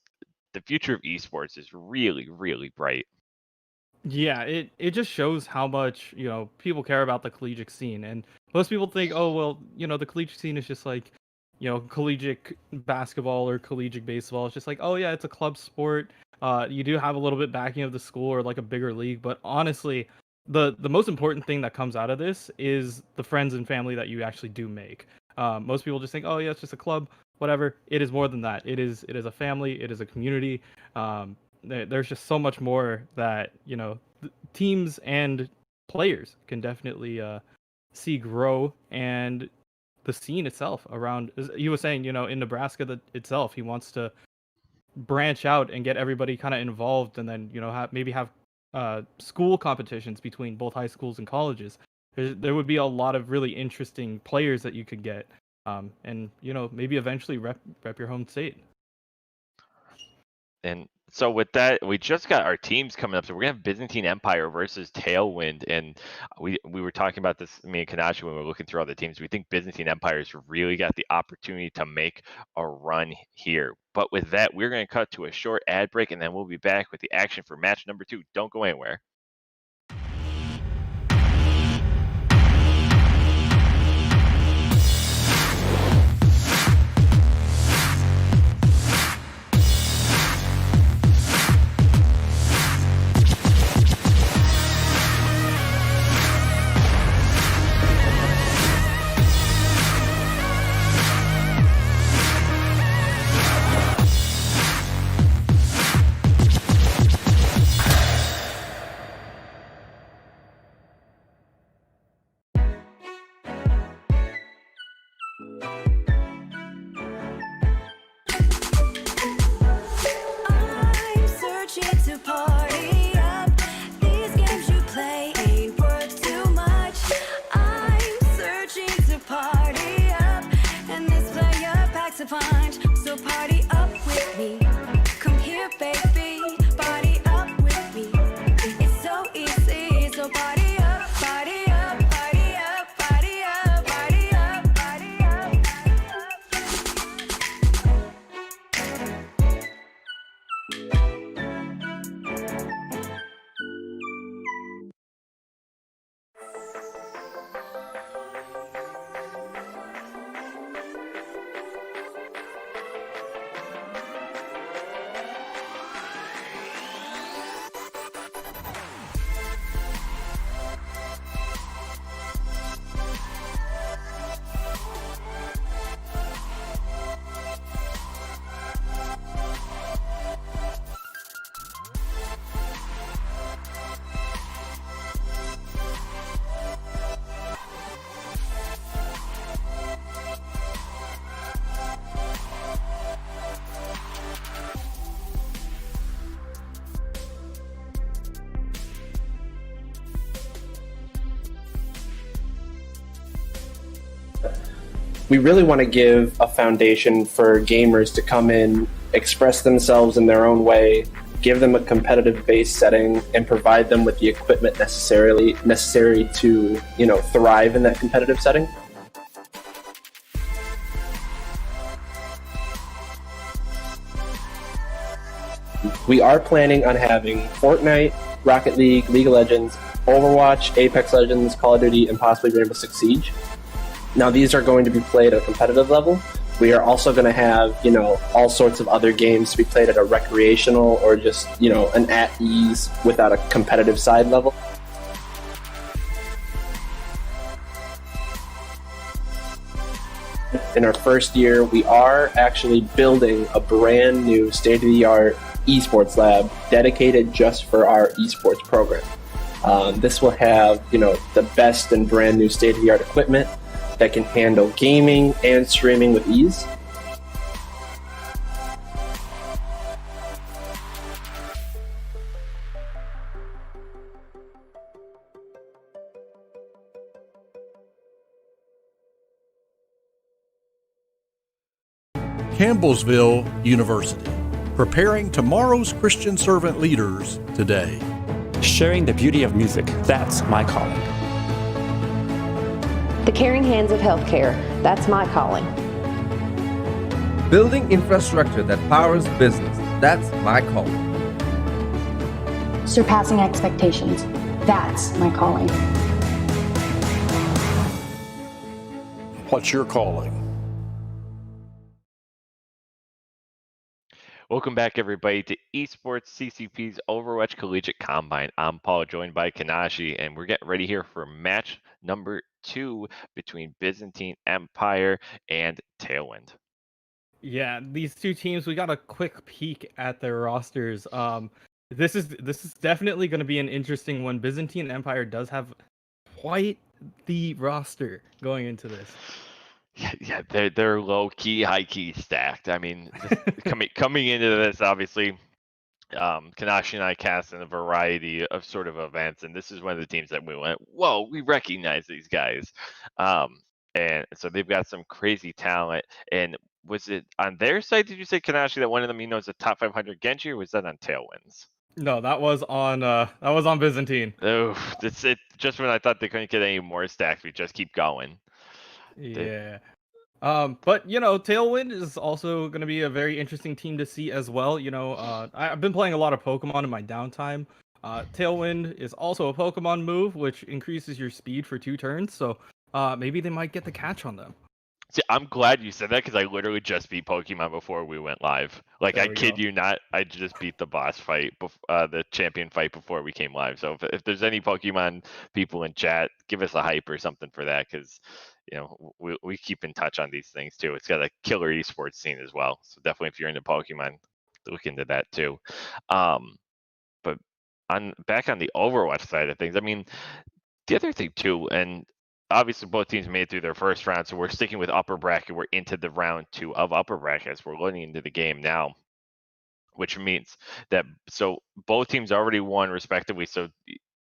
the future of esports is really, really bright. Yeah, it just shows how much, people care about the collegiate scene. And most people think, oh, well, the collegiate scene is just like, collegiate basketball or collegiate baseball. It's just like, oh yeah, it's a club sport. You do have a little bit backing of the school or like a bigger league, but honestly, the most important thing that comes out of this is the friends and family that you actually do make. Most people just think, oh yeah, it's just a club, whatever. It is more than that. It is a family. It is a community. There's just so much more that teams and players can definitely see grow, and the scene itself around, as he was saying, in Nebraska that itself, he wants to branch out and get everybody kind of involved, and then maybe have school competitions between both high schools and colleges. There would be a lot of really interesting players that you could get, and maybe eventually rep your home state. And So with that, we just got our teams coming up. So we're gonna have Byzantine Empire versus Tailwind, and we were talking about this, me and Kanashi, when we were looking through all the teams. We think Byzantine Empire's really got the opportunity to make a run here. But with that, we're gonna cut to a short ad break, and then we'll be back with the action for match number 2. Don't go anywhere. I'm searching to party up. These games you play ain't worth too much. I'm searching to party up, and this player packs a punch. So party up with me. Come here, baby. Party up with me. It's so easy. So party up, party up, party up, party up, party up, party up, party up. We really want to give a foundation for gamers to come in, express themselves in their own way, give them a competitive base setting, and provide them with the equipment necessary to, thrive in that competitive setting. We are planning on having Fortnite, Rocket League, League of Legends, Overwatch, Apex Legends, Call of Duty, and possibly Rainbow Six Siege. Now, these are going to be played at a competitive level. We are also going to have, all sorts of other games to be played at a recreational or just, an at ease without a competitive side level. In our first year, we are actually building a brand new state-of-the-art esports lab dedicated just for our esports program. This will have, the best and brand new state-of-the-art equipment that can handle gaming and streaming with ease. Campbellsville University, preparing tomorrow's Christian servant leaders today. Sharing the beauty of music, that's my calling. The caring hands of healthcare, that's my calling. Building infrastructure that powers business, that's my calling. Surpassing expectations, that's my calling. What's your calling? Welcome back, everybody, to Esports CCP's Overwatch Collegiate Combine. I'm Paul, joined by Kanashi, and we're getting ready here for match number 2 between Byzantine Empire and Tailwind. Yeah, these two teams, we got a quick peek at their rosters. This is definitely going to be an interesting one. Byzantine Empire does have quite the roster going into this. Yeah, they're low key, high key stacked. I mean, coming into this, obviously, Kanashi and I cast in a variety of sort of events, and this is one of the teams that we went, whoa, we recognize these guys. And so they've got some crazy talent. And was it on their side? Did you say Kanashi that one of them, is a top 500 Genji, or was that on Tailwinds? No, that was on Byzantine. Oh, that's it. Just when I thought they couldn't get any more stacks, we just keep going. Yeah. But Tailwind is also going to be a very interesting team to see as well. I've been playing a lot of Pokemon in my downtime. Tailwind is also a Pokemon move which increases your speed for 2 turns, so maybe they might get the catch on them. See, I'm glad you said that because I literally just beat Pokemon before we went live. Like, There I we kid go. you not, I just beat the boss fight, the champion fight before we came live. So if there's any Pokemon people in chat, give us a hype or something for that because, we keep in touch on these things too. It's got a killer esports scene as well. So definitely if you're into Pokemon, look into that too. But back on the Overwatch side of things, I mean, the other thing too, and obviously both teams made it through their first round, so we're sticking with upper bracket. We're into the round 2 of upper brackets. We're leading into the game now, which means that both teams already won respectively. So,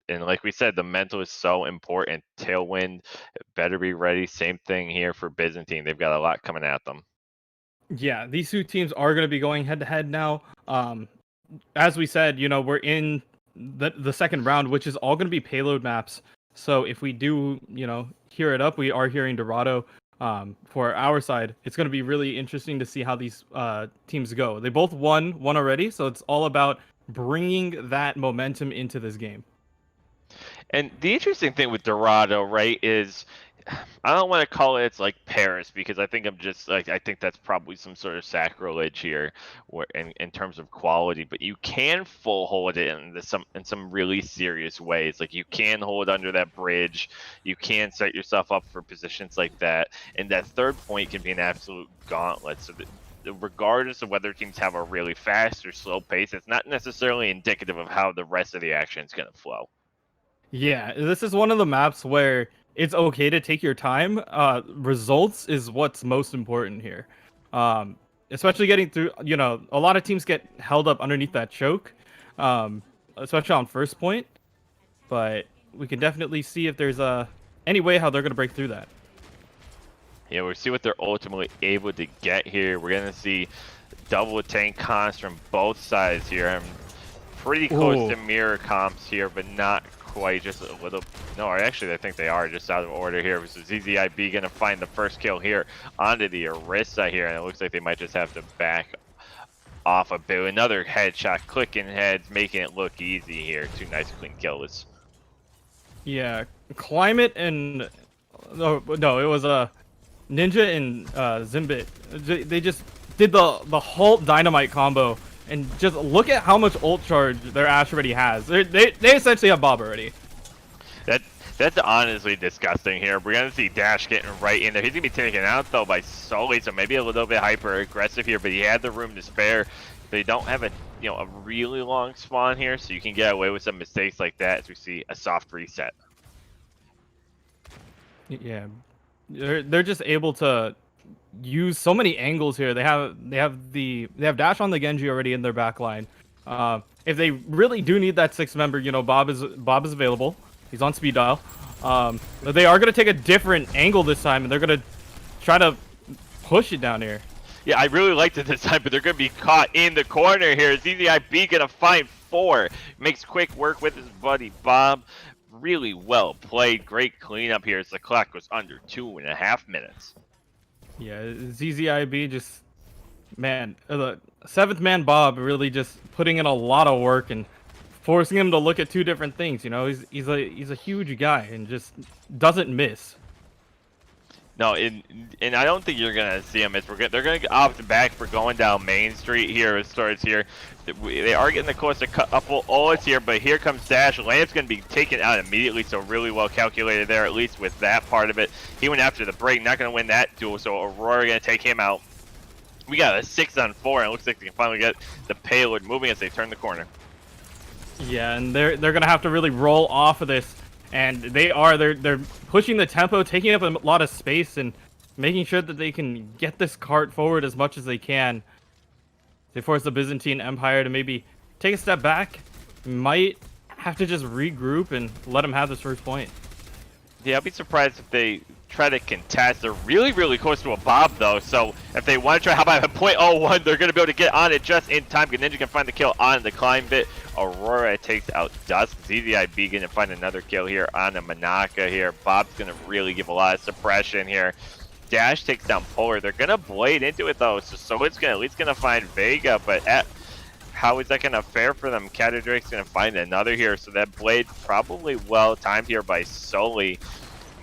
and like we said, the mental is so important. Tailwind better be ready. Same thing here for Byzantine. They've got a lot coming at them. Yeah, these 2 teams are going to be going head to head now. As we said, we're in the second round, which is all going to be payload maps. So if we do, hear it up, we are hearing Dorado. For our side, it's going to be really interesting to see how these teams go. They both won already, so it's all about bringing that momentum into this game. And the interesting thing with Dorado, right, is I don't want to call it like Paris because I think I think that's probably some sort of sacrilege here, in terms of quality. But you can full hold it in some really serious ways. Like you can hold under that bridge, you can set yourself up for positions like that, and that third point can be an absolute gauntlet. So regardless of whether teams have a really fast or slow pace, it's not necessarily indicative of how the rest of the action is going to flow. Yeah, this is one of the maps where it's okay to take your time. Results is what's most important here. Especially getting through, a lot of teams get held up underneath that choke, especially on first point. But we can definitely see if there's any way how they're going to break through that. Yeah, we'll see what they're ultimately able to get here. We're going to see double tank comps from both sides here. I'm pretty close to mirror comps here, but not quite, just a little. No, actually I think they are just out of order here. So ZZIB gonna find the first kill here onto the Orisa here, and it looks like they might just have to back off a bit. Another headshot, clicking heads, making it look easy here. 2 nice clean kills. Yeah, Climate and no, it was Ninja and Zimbit. They just did the whole dynamite combo. And just look at how much ult charge their Ashe already has. They essentially have Bob already. That's honestly disgusting here. We're going to see Dash getting right in there. He's going to be taken out, though, by Sully, so maybe a little bit hyper-aggressive here, but he had the room to spare. They don't have a really long spawn here, so you can get away with some mistakes like that as we see a soft reset. Yeah. They're just able to use so many angles here. They have Dash on the Genji already in their backline. If they really do need that 6th member, Bob is available. He's on speed dial. But they are gonna take a different angle this time, and they're gonna try to push it down here. Yeah, I really liked it this time, but they're gonna be caught in the corner here. ZZIB gonna find 4. Makes quick work with his buddy Bob. Really well played. Great cleanup here as the clock goes under 2.5 minutes. Yeah, ZZIB just, man, the 7th man Bob really just putting in a lot of work and forcing him to look at 2 different things. He's a huge guy and just doesn't miss. No, and I don't think you're gonna see them. They're gonna opt back for going down Main Street here. It starts here. They are getting the close to couple ults here, but here comes Dash. Lamp's gonna be taken out immediately, so really well calculated there, at least with that part of it. He went after the break, not gonna win that duel, so Aurora gonna take him out. We got a 6-on-4, and it looks like they can finally get the payload moving as they turn the corner. Yeah, and they're gonna have to really roll off of this. And they're pushing the tempo, taking up a lot of space, and making sure that they can get this cart forward as much as they can. They force the Byzantine Empire to maybe take a step back. Might have to just regroup and let them have this first point. Yeah, I'll be surprised if they try to contest. They're really close to a Bob, though, so if they want to try, how about a .01, they're going to be able to get on it just in time. Ninja can find the kill on the climb bit. Aurora takes out Dusk. ZZIB going to find another kill here on the Manaka here. Bob's going to really give a lot of suppression here. Dash takes down Polar. They're going to blade into it, though, so it's at least going to find Vega, but how is that going to fare for them? Catadrake's going to find another here, so that blade probably well timed here by Sully.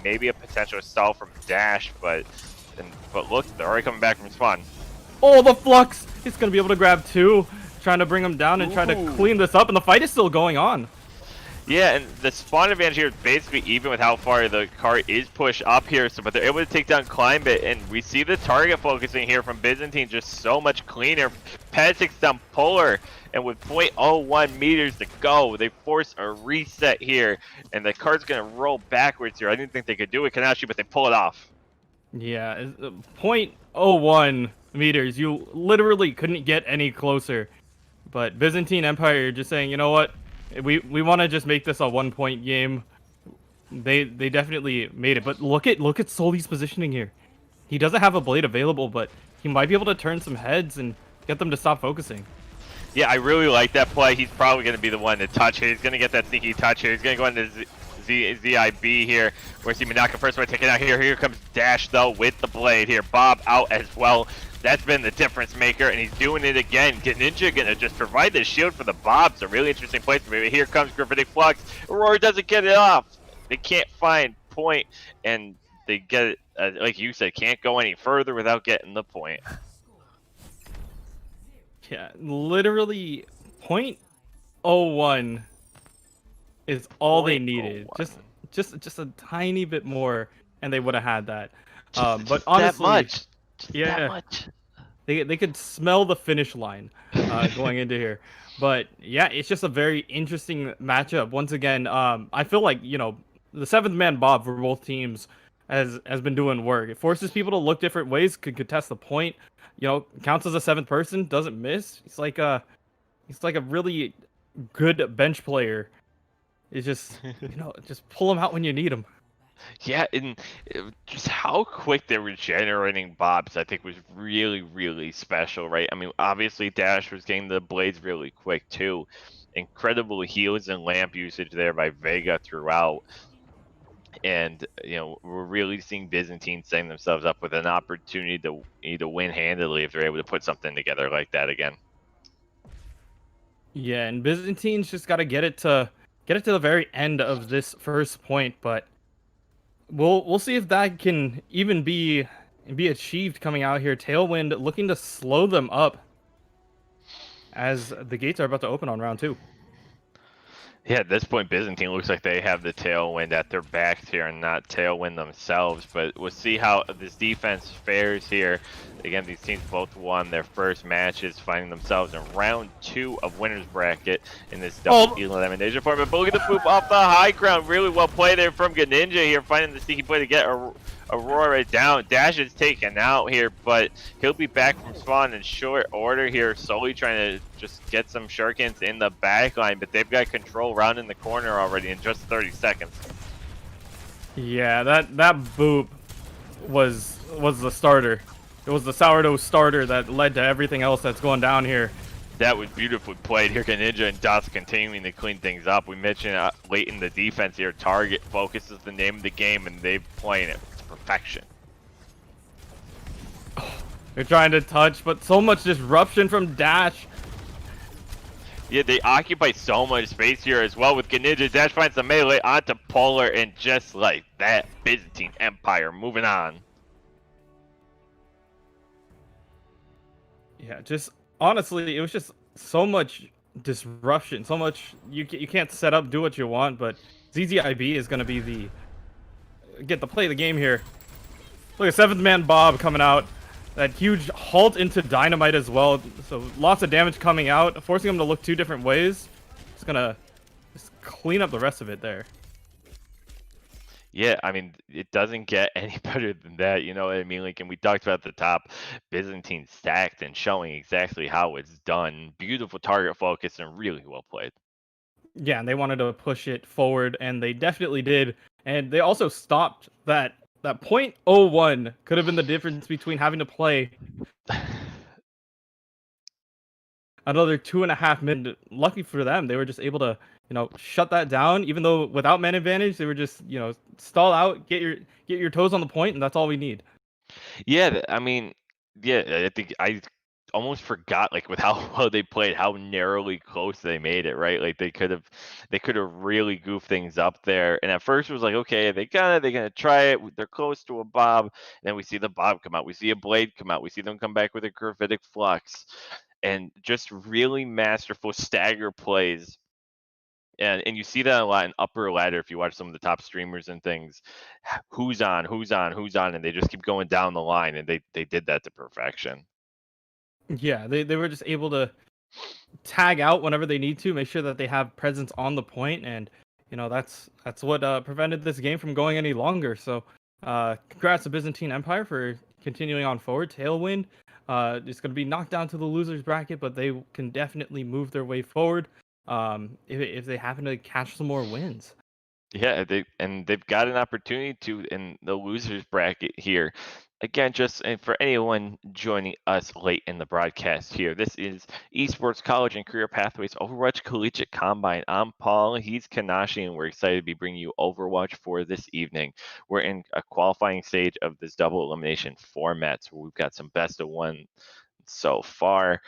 Maybe a potential stall from Dash, but look, they're already coming back from spawn. Oh, the Flux! He's going to be able to grab 2, trying to bring him down and try to clean this up, and the fight is still going on. Yeah, and the spawn advantage here is basically even with how far the cart is pushed up here, but they're able to take down Climb It, and we see the target focusing here from Byzantine just so much cleaner. Pad takes down Polar, and with .01 meters to go, they force a reset here, and the cart's going to roll backwards here. I didn't think they could do it, Kanashi, but they pull it off. Yeah, .01 meters. You literally couldn't get any closer. But Byzantine Empire just saying, you know what? We want to just make this a 1-point game. They definitely made it. But look at Sully's positioning here. He doesn't have a blade available, but he might be able to turn some heads and get them to stop focusing. Yeah, I really like that play. He's probably going to be the one to touch here. He's going to get that sneaky touch here. He's going to go into ZIB here. We're see Manaka first one taken out here. Here comes Dash, though, with the blade here. Bob out as well. That's been the difference maker, and he's doing it again. Ninja gonna just provide the shield for the Bobs. A really interesting place for me. Here comes Graphitic Flux. Aurora doesn't get it off. They can't find point, and they get it, like you said, can't go any further without getting the point. Yeah, literally .01 is all they needed. Just a tiny bit more, and they would have had that. But honestly, that much. Yeah, that much. They could smell the finish line going into here. But yeah, it's just a very interesting matchup. Once again, I feel like, you know, the 7th man Bob for both teams has been doing work. It forces people to look different ways, could contest the point. You know, counts as a 7th person, doesn't miss. He's like a really good bench player. It's just, you know, just pull him out when you need him. Yeah, and just how quick they're regenerating Bobs, I think, was really special, right? I mean, obviously Dash was getting the blades really quick too. Incredible heals and lamp usage there by Vega throughout. And, you know, we're really seeing Byzantine setting themselves up with an opportunity to either win handily if they're able to put something together like that again. Yeah, and Byzantine's just got to get it to the very end of this first point, but we'll see if that can even be achieved coming out here. Tailwind looking to slow them up as the gates are about to open on round 2. Yeah, at this point, Byzantine looks like they have the Tailwind at their backs here and not Tailwind themselves. But we'll see how this defense fares here. Again, these teams both won their first matches, finding themselves in round 2 of winner's bracket in this double elimination format. But look at the boop off the high ground. Really well played there from Ninja here, finding the sneaky play to get Aurora down. Dash is taken out here, but he'll be back from spawn in short order here. Solely trying to just get some shurikens in the back line, but they've got control round in the corner already in just 30 seconds. Yeah, that boop was the starter. It was the sourdough starter that led to everything else that's going down here. That was beautifully played here. Ninja and Dots continuing to clean things up. We mentioned late in the defense here, target focus is the name of the game, and they're playing it to perfection. They're trying to touch, but so much disruption from Dash. Yeah, they occupy so much space here as well with Ninja. Dash finds the melee onto Polar, and just like that, Byzantine Empire moving on. Yeah, just honestly, it was just so much disruption, so much you can't set up, do what you want, but ZZIB is going to be get the play of the game here. Look at 7th man Bob coming out. That huge halt into Dynamite as well. So lots of damage coming out, forcing him to look 2 different ways. Just gonna clean up the rest of it there. Yeah, I mean, it doesn't get any better than that, you know what I mean? Like, and we talked about at the top, Byzantine stacked and showing exactly how it's done. Beautiful target focus and really well played. Yeah, and they wanted to push it forward, and they definitely did. And they also stopped that that .01 could have been the difference between having to play another 2.5 minutes. Lucky for them, they were just able to, shut that down. Even though without man advantage, they were just, stall out, get your toes on the point, and that's all we need. Yeah, I mean, yeah, I think I almost forgot like with how well they played, how narrowly close they made it, right? Like they could have really goofed things up there. And at first it was like, okay, they're gonna try it. They're close to a bob. And then we see the bob come out. We see a blade come out. We see them come back with a gravitic flux. And just really masterful stagger plays. And you see that a lot in upper ladder if you watch some of the top streamers and things. Who's on, who's on, who's on, and they just keep going down the line, and they did that to perfection. Yeah, they were just able to tag out whenever they need to, make sure that they have presence on the point, and that's what prevented this game from going any longer. So, congrats to Byzantine Empire for continuing on forward. Tailwind, it's going to be knocked down to the losers bracket, but they can definitely move their way forward. If they happen to catch some more wins. Yeah, they've got an opportunity to in the losers bracket here. Again, just for anyone joining us late in the broadcast here, this is Esports College and Career Pathways Overwatch Collegiate Combine. I'm Paul, he's Kanashi, and we're excited to be bringing you Overwatch for this evening. We're in a qualifying stage of this double elimination format, so we've got some best of one so far.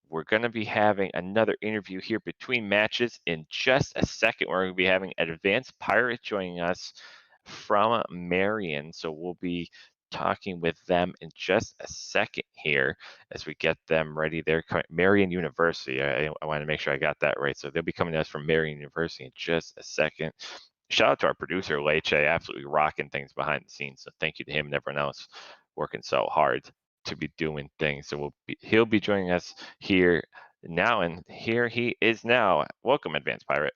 We're going to be having another interview here between matches in just a second. We're going to be having an Advanced Pirate joining us from Marion. So we'll be talking with them in just a second here as we get them ready. They're Marion University. I want to make sure I got that right. So they'll be coming to us from Marion University in just a second. Shout out to our producer, Leche, absolutely rocking things behind the scenes. So thank you to him and everyone else working so hard to be doing things. So he'll be joining us here now, and here he is now. Welcome, Advanced Pirate.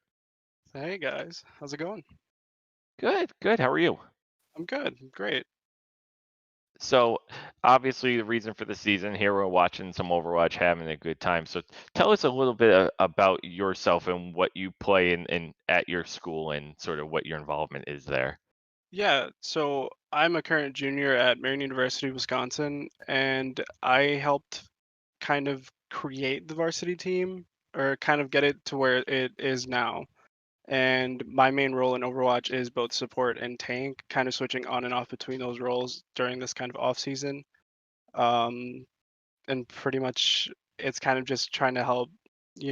Hey guys, how's it going? Good, good. How are you? I'm good, great. So obviously the reason for the season here, we're watching some Overwatch, having a good time. So tell us a little bit about yourself and what you play in at your school and sort of what your involvement is there. Yeah, so I'm a current junior at Marion University, Wisconsin, and I helped kind of create the varsity team or kind of get it to where it is now. And my main role in Overwatch is both support and tank, kind of switching on and off between those roles during this kind of off season. Um, and pretty much it's kind of just trying to help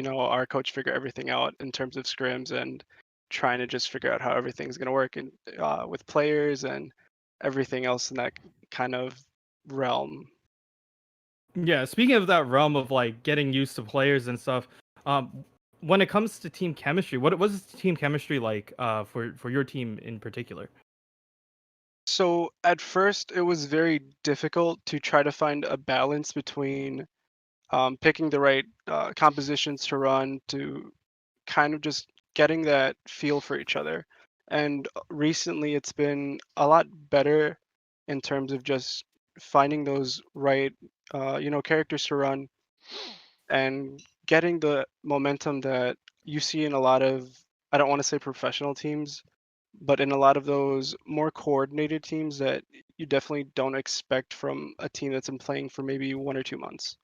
our coach figure everything out in terms of scrims and trying to just figure out how everything's going to work and with players and everything else in that kind of realm. Yeah, speaking of that realm of like getting used to players and stuff, when it comes to team chemistry, what was team chemistry like for your team in particular? So at first it was very difficult to try to find a balance between picking the right compositions to run to kind of just getting that feel for each other. And recently, it's been a lot better in terms of just finding those right, characters to run and getting the momentum that you see in a lot of, I don't want to say professional teams, but in a lot of those more coordinated teams that you definitely don't expect from a team that's been playing for maybe 1 or 2 months.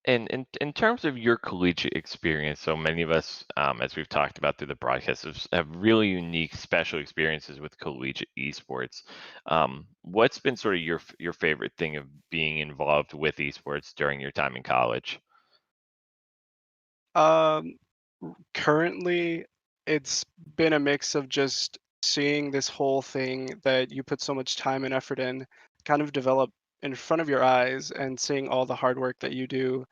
And in terms of your collegiate experience, so many of us, as we've talked about through the broadcast, have really unique, special experiences with collegiate esports. What's been sort of your favorite thing of being involved with esports during your time in college? Um, Currently, it's been a mix of just seeing this whole thing that you put so much time and effort in kind of develop in front of your eyes and seeing all the hard work that you do,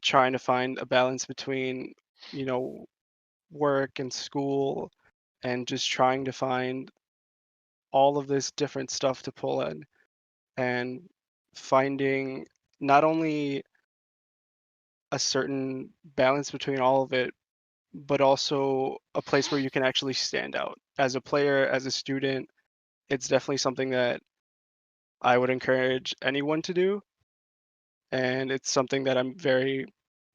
trying to find a balance between, you know, work and school and just trying to find all of this different stuff to pull in and finding not only a certain balance between all of it, but also a place where you can actually stand out as a player, as a student. It's definitely something that I would encourage anyone to do, and it's something that I'm very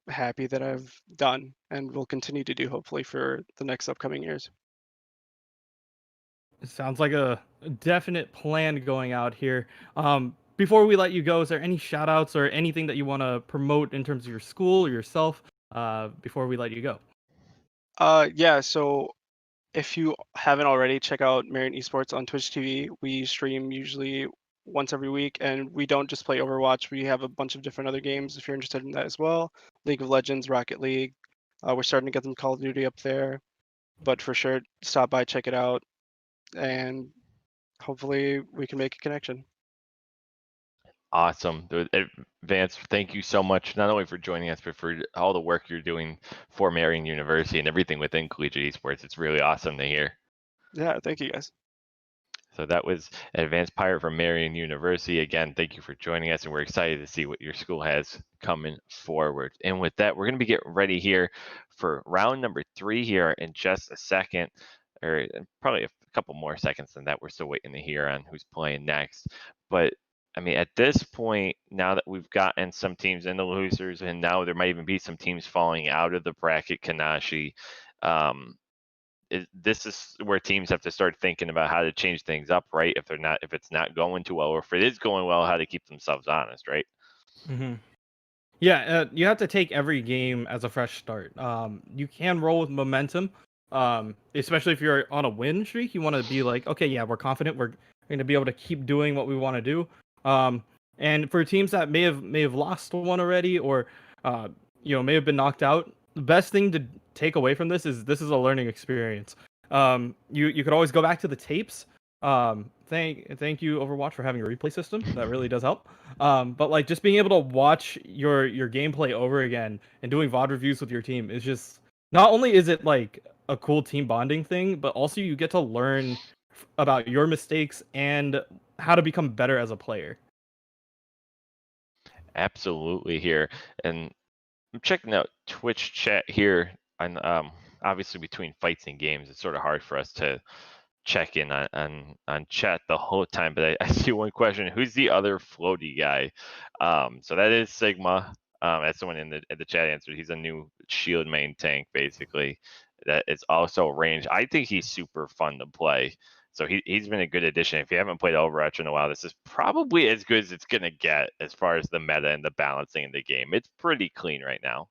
happy that I've done and will continue to do hopefully for the next upcoming years. It sounds like a definite plan going out here. Before we let you go, is there any shout outs or anything that you want to promote in terms of your school or yourself before we let you go? Yeah, so if you haven't already, check out Marion Esports on Twitch TV. We stream usually once every week, and we don't just play Overwatch. We have a bunch of different other games if you're interested in that as well. League of Legends, Rocket League. We're starting to get some Call of Duty up there, but for sure, stop by, check it out, and hopefully we can make a connection. Awesome. Vance, thank you so much, not only for joining us, but for all the work you're doing for Marion University and everything within Collegiate Esports. It's really awesome to hear. Yeah, thank you guys. So that was Advanced Pirate from Marion University. Again, thank you for joining us, and we're excited to see what your school has coming forward. And with that, we're going to be getting ready here for round number 3 here in just a second, or probably a couple more seconds than that. We're still waiting to hear on who's playing next. But I mean, at this point, now that we've gotten some teams in the losers, and now there might even be some teams falling out of the bracket, Kanashi, this is where teams have to start thinking about how to change things up, right? If it's not going too well, or if it is going well, how to keep themselves honest, right? Mm-hmm. Yeah, you have to take every game as a fresh start. You can roll with momentum, especially if you're on a win streak. You want to be like, okay, yeah, we're confident. We're going to be able to keep doing what we want to do. And for teams that may have lost one already, or may have been knocked out, the best thing to take away from this is a learning experience. You could always go back to the tapes. Thank you, Overwatch, for having a replay system. That really does help. But like just being able to watch your gameplay over again and doing VOD reviews with your team is just, not only is it like a cool team bonding thing, but also you get to learn about your mistakes and how to become better as a player. Absolutely here. And I'm checking out Twitch chat here, and obviously between fights and games, it's sort of hard for us to check in on chat the whole time. But I see one question: who's the other floaty guy? So that is Sigma. As someone in the chat answered, he's a new shield main tank, basically. That is also range. I think he's super fun to play. So he's been a good addition. If you haven't played Overwatch in a while, this is probably as good as it's going to get as far as the meta and the balancing in the game. It's pretty clean right now.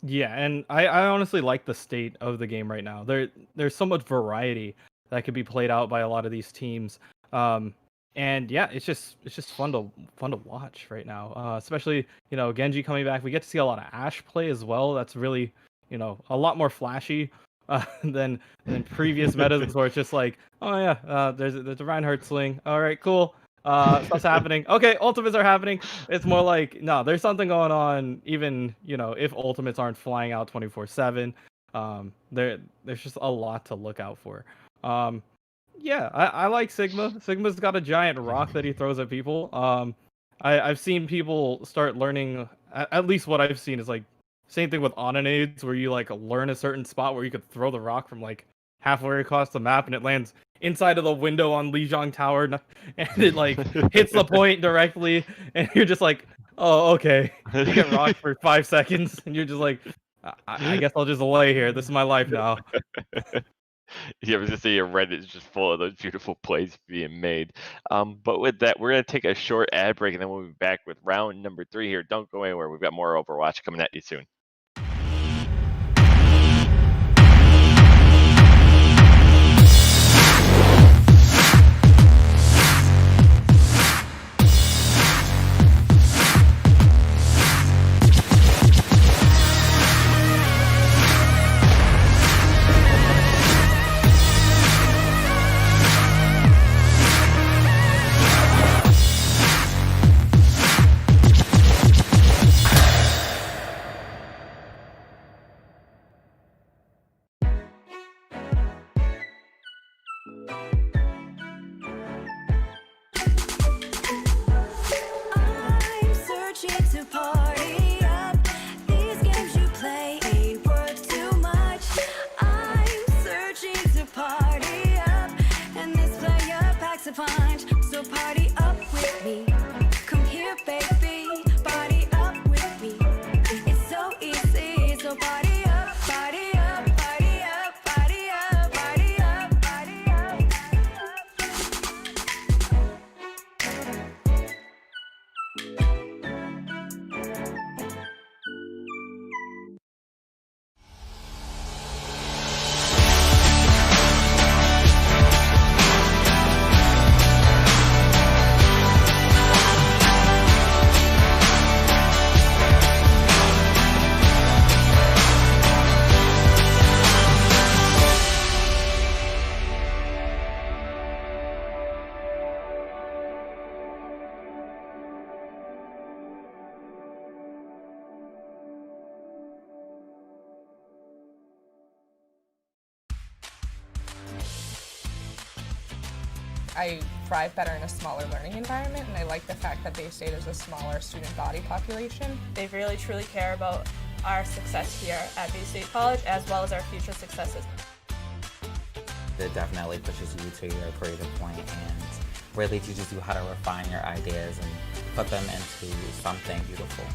Yeah, and I honestly like the state of the game right now. There's so much variety that could be played out by a lot of these teams. And yeah, it's just fun to watch right now. Especially, Genji coming back. We get to see a lot of Ashe play as well. That's really, a lot more flashy than previous metas where it's just like, oh yeah, there's a Reinhardt sling. All right, cool. Stuff's happening. Okay, ultimates are happening. It's more like, no, there's something going on. Even if ultimates aren't flying out 24/7, there's just a lot to look out for. Yeah, I like Sigma. Sigma's got a giant rock that he throws at people. I've seen people start learning. At least what I've seen is like same thing with Ononades, where you like learn a certain spot where you could throw the rock from like halfway across the map and it lands inside of the window on Lijiang Tower, and it like hits the point directly, and you're just like, oh, okay. You get rocked for 5 seconds, and you're just like, I guess I'll just lay here. This is my life now. Yeah, I was just saying, Reddit is just full of those beautiful plays being made. But with that, we're going to take a short ad break, and then we'll be back with round number 3 here. Don't go anywhere. We've got more Overwatch coming at you soon. I'm searching to party up. These games you play ain't worth too much. I'm searching to party up, and this player packs a punch. So party up with me. Come here, baby. Party up with me. It's so easy. So party up, party up, party up, party up, party up, party up. I thrive better in a smaller learning environment, and I like the fact that Bay State is a smaller student body population. They really truly care about our success here at Bay State College as well as our future successes. It definitely pushes you to your creative point and really teaches you how to refine your ideas and put them into something beautiful.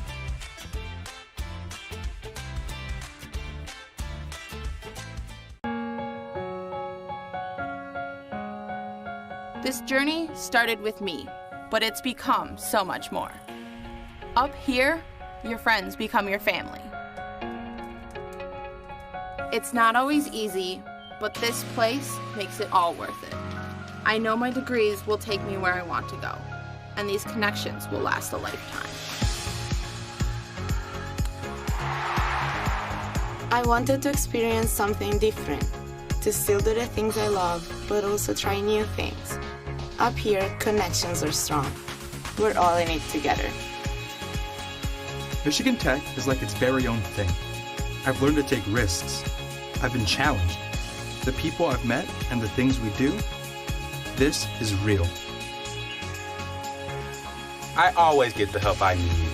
This journey started with me, but it's become so much more. Up here, your friends become your family. It's not always easy, but this place makes it all worth it. I know my degrees will take me where I want to go, and these connections will last a lifetime. I wanted to experience something different, to still do the things I love, but also try new things. Up here, connections are strong. We're all in it together. Michigan Tech is like its very own thing. I've learned to take risks. I've been challenged. The people I've met and the things we do, this is real. I always get the help I need,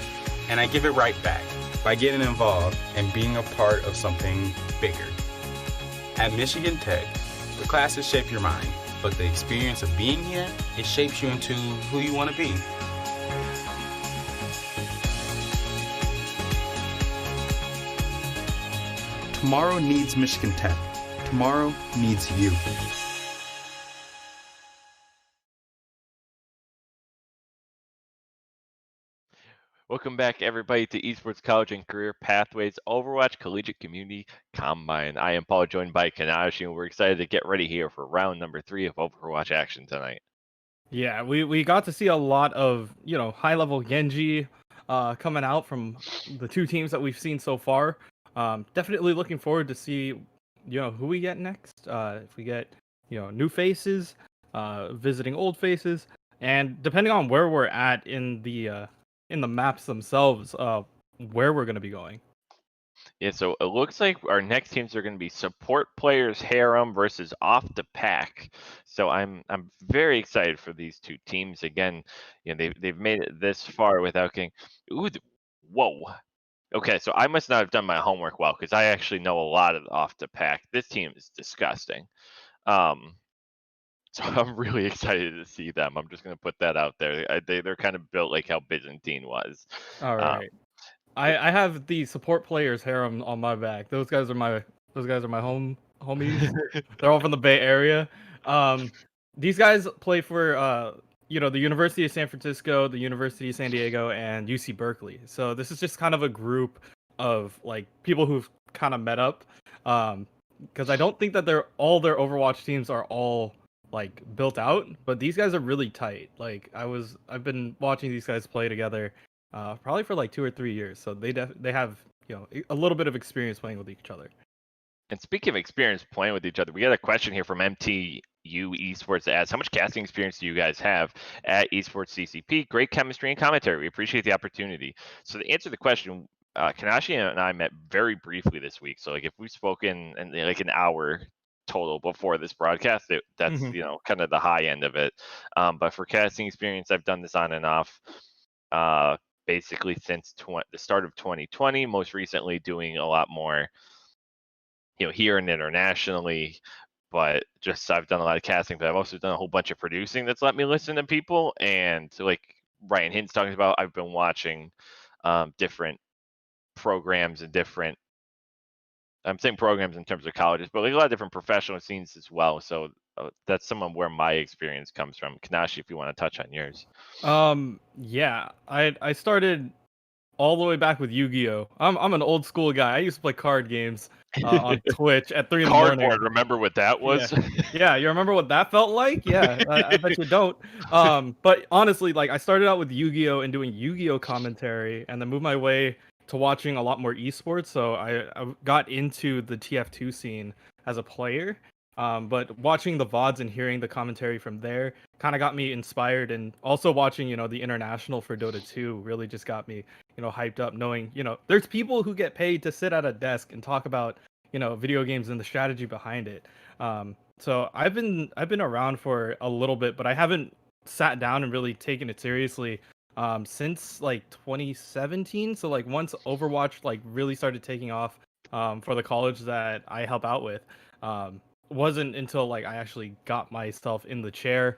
and I give it right back by getting involved and being a part of something bigger. At Michigan Tech, the classes shape your mind, but the experience of being here, it shapes you into who you want to be. Tomorrow needs Michigan Tech. Tomorrow needs you. Welcome back, everybody, to Esports College and Career Pathways Overwatch Collegiate Community Combine. I am Paul, joined by Kanashi, and we're excited to get ready here for round number 3 of Overwatch action tonight. Yeah, we got to see a lot of, high-level Genji coming out from the two teams that we've seen so far. Definitely looking forward to see, who we get next. If we get, new faces, visiting old faces, and depending on where we're at in the maps themselves, where we're going to be going. Yeah, so it looks like our next teams are going to be support players Harem versus Off the Pack. So I'm very excited for these two teams. Again, they've made it this far without getting. Whoa. Okay, so I must not have done my homework well, because I actually know a lot of Off the Pack. This team is disgusting. So I'm really excited to see them. I'm just going to put that out there. They're kind of built like how Byzantine was. All right. I have the support players harem on my back. Those guys are my homies. They're all from the Bay Area. These guys play for the University of San Francisco, the University of San Diego, and UC Berkeley. So this is just kind of a group of like people who've kind of met up. Because I don't think that all their Overwatch teams are all like built out, but these guys are really tight. Like I've been watching these guys play together probably for like 2 or 3 years, so they have a little bit of experience playing with each other. And speaking of experience playing with each other, we got a question here from MTU Esports that asks, how much casting experience do you guys have at Esports CCP? Great chemistry and commentary. We appreciate the opportunity. So to answer the question, Kanashi and I met very briefly this week. So like if we've spoken in like an hour total before this broadcast, that's kind of the high end of it. But for casting experience, I've done this on and off basically since the start of 2020. Most recently doing a lot more here and internationally, but just I've done a lot of casting, but I've also done a whole bunch of producing that's let me listen to people. And like Ryan Hint's talking about, I've been watching different programs and different, I'm saying programs in terms of colleges, but like a lot of different professional scenes as well. So that's some of where my experience comes from. Kanashi, if you want to touch on yours. Yeah, I started all the way back with Yu-Gi-Oh. I'm an old school guy. I used to play card games on Twitch at 3 in the morning. Cardboard, remember what that was? Yeah, you remember what that felt like? Yeah, I bet you don't. But honestly, like I started out with Yu-Gi-Oh and doing Yu-Gi-Oh commentary, and then moved my way to watching a lot more esports. So I got into the TF2 scene as a player. But watching the VODs and hearing the commentary from there kind of got me inspired, and also watching, the international for Dota 2 really just got me, hyped up, knowing, there's people who get paid to sit at a desk and talk about, video games and the strategy behind it. So I've been around for a little bit, but I haven't sat down and really taken it seriously since like 2017. So like once Overwatch like really started taking off for the college that I help out with, wasn't until like I actually got myself in the chair,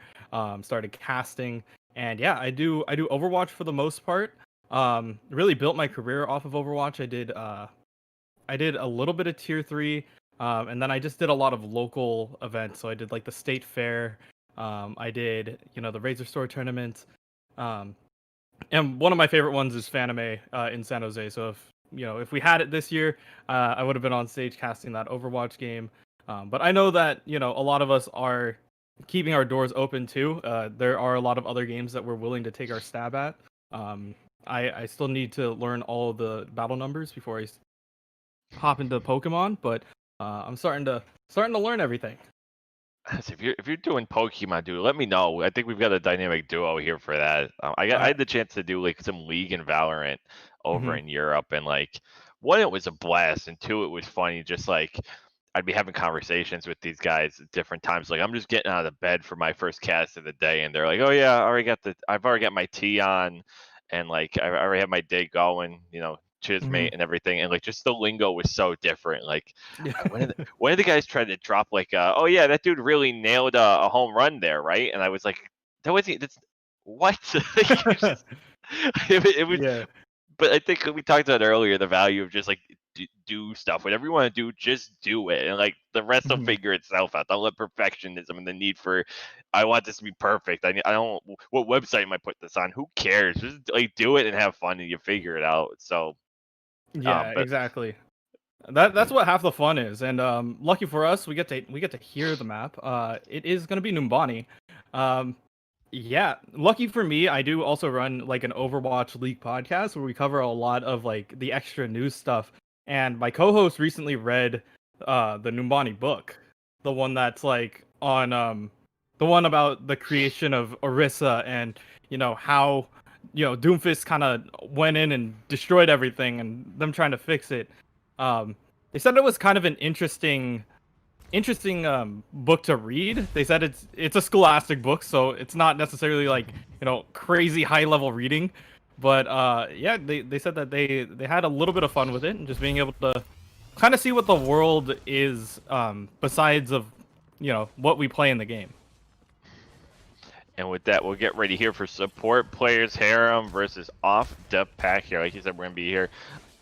started casting, and yeah, I do Overwatch for the most part. Really built my career off of Overwatch. I did a little bit of tier 3, and then I just did a lot of local events. So I did like the state fair. I did, the Razor Store tournament. Um, and one of my favorite ones is Fanime in San Jose. So if we had it this year, I would have been on stage casting that Overwatch game. But I know that, a lot of us are keeping our doors open too. There are a lot of other games that we're willing to take our stab at. I still need to learn all of the battle numbers before I hop into Pokemon, but I'm starting to learn everything. If you're doing Pokemon, dude, let me know. I think we've got a dynamic duo here for that. I had the chance to do like some League and Valorant over in Europe, and like one, it was a blast, and two, it was funny. Just like I'd be having conversations with these guys at different times. Like I'm just getting out of bed for my first cast of the day, and they're like, "Oh yeah, I've already got my tea on, and like I already have my day going." Cheers, mate, and everything, and like just the lingo was so different. Like one of the guys tried to drop like, "Oh yeah, that dude really nailed a home run there, right?" And I was like, "That wasn't. That's what." It was. Yeah. But I think we talked about earlier the value of just like do stuff. Whatever you want to do, just do it, and like the rest will figure itself out. Don't let perfectionism and the need for, I want this to be perfect. I don't. What website am I put this on? Who cares? Just like do it and have fun, and you figure it out. So. Yeah, exactly. That's what half the fun is, and lucky for us, we get to hear the map. It is gonna be Numbani. Yeah, lucky for me, I do also run like an Overwatch League podcast where we cover a lot of like the extra news stuff. And my co-host recently read the Numbani book, the one that's like on the one about the creation of Orisa and how Doomfist kind of went in and destroyed everything and them trying to fix it. They said it was kind of an interesting book to read. They said it's a scholastic book, so it's not necessarily like crazy high level reading, but yeah, they said that they had a little bit of fun with it and just being able to kind of see what the world is besides of what we play in the game. And with that, we'll get ready here for support players Harem versus Off the Pack here. Like you said, we're going to be here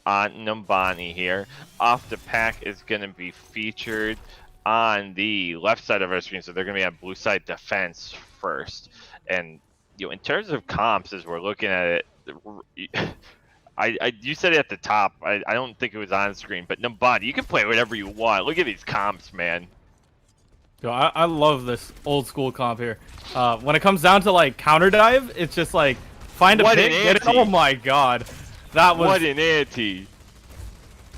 on Numbani here. Off the Pack is going to be featured on the left side of our screen, so they're going to be on blue side defense first. And in terms of comps, as we're looking at it, you said it at the top. I don't think it was on screen, but Numbani, you can play whatever you want. Look at these comps, man. Yo, I love this old school comp here. When it comes down to like counter dive, it's just like find a pick, get it. Oh my god, that was what an anti.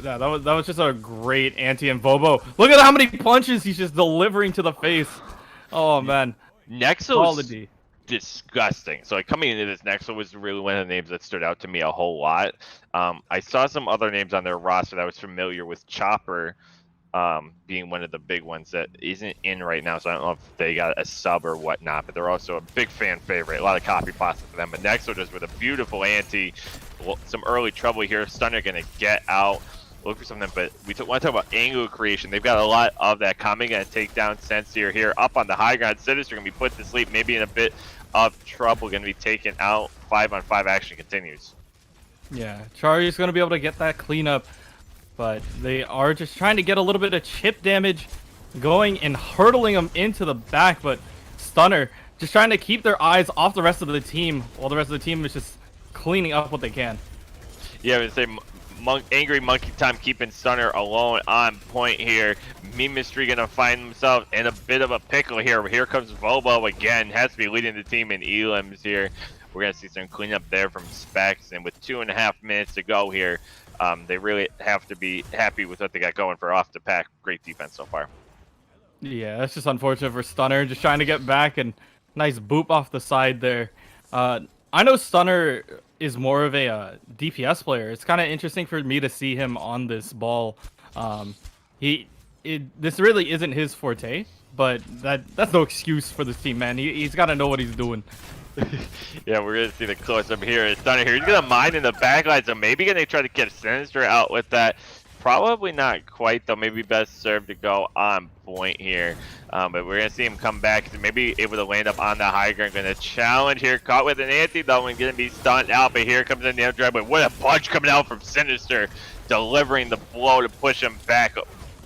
Yeah, that was just a great anti. And Bobo, look at how many punches he's just delivering to the face. Oh man, Nexo's disgusting. So like coming into this, Nexo was really one of the names that stood out to me a whole lot. I saw some other names on their roster that I was familiar with. Chopper. Being one of the big ones that isn't in right now, so I don't know if they got a sub or whatnot, but they're also a big fan favorite. A lot of copy pasta for them. But Nexo just with a beautiful anti, some early trouble here. Stunner gonna get out, look for something, but we want to talk about angle creation. They've got a lot of that coming. Gonna take down Sensier here up on the high ground. Sinister gonna be put to sleep, maybe in a bit of trouble. Gonna be taken out. 5-on-5 action continues. Yeah, Charlie's gonna be able to get that cleanup. But they are just trying to get a little bit of chip damage going and hurtling them into the back. But Stunner just trying to keep their eyes off the rest of the team while the rest of the team is just cleaning up what they can. Yeah, I would say Angry Monkey Time keeping Stunner alone on point here. Me Mystery gonna find himself in a bit of a pickle here. Here comes Bobo again. Has to be leading the team in elims here. We're gonna see some cleanup there from Specs, and with 2.5 minutes to go here, they really have to be happy with what they got going for Off the Pack. Great defense so far. Yeah, that's just unfortunate for Stunner. Just trying to get back, and nice boop off the side there. I know Stunner is more of a DPS player. It's kind of interesting for me to see him on this ball. He this really isn't his forte, but that's no excuse for this team, man. He's got to know what he's doing. Yeah, we're gonna see the close up here. It's Stunner here. He's gonna mine in the backline, so maybe gonna try to get Sinister out with that. Probably not quite though. Maybe best served to go on point here. But we're gonna see him come back. So maybe able to land up on the high ground. Gonna challenge here. Caught with an anti though, and gonna be stunned out. But here comes the nail drive. But what a punch coming out from Sinister, delivering the blow to push him back.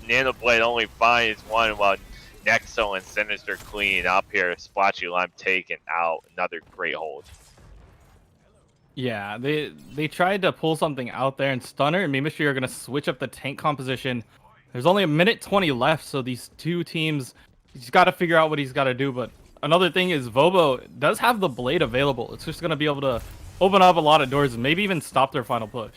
Nano Blade only finds one while Nexo and Sinister clean up here. Splotchy Lime taken out. Another great hold. Yeah, they tried to pull something out there, and Stunner and Mimistry are going to switch up the tank composition. There's only 1:20 left, so these two teams, he's got to figure out what he's got to do. But another thing is Vobo does have the blade available. It's just going to be able to open up a lot of doors and maybe even stop their final push.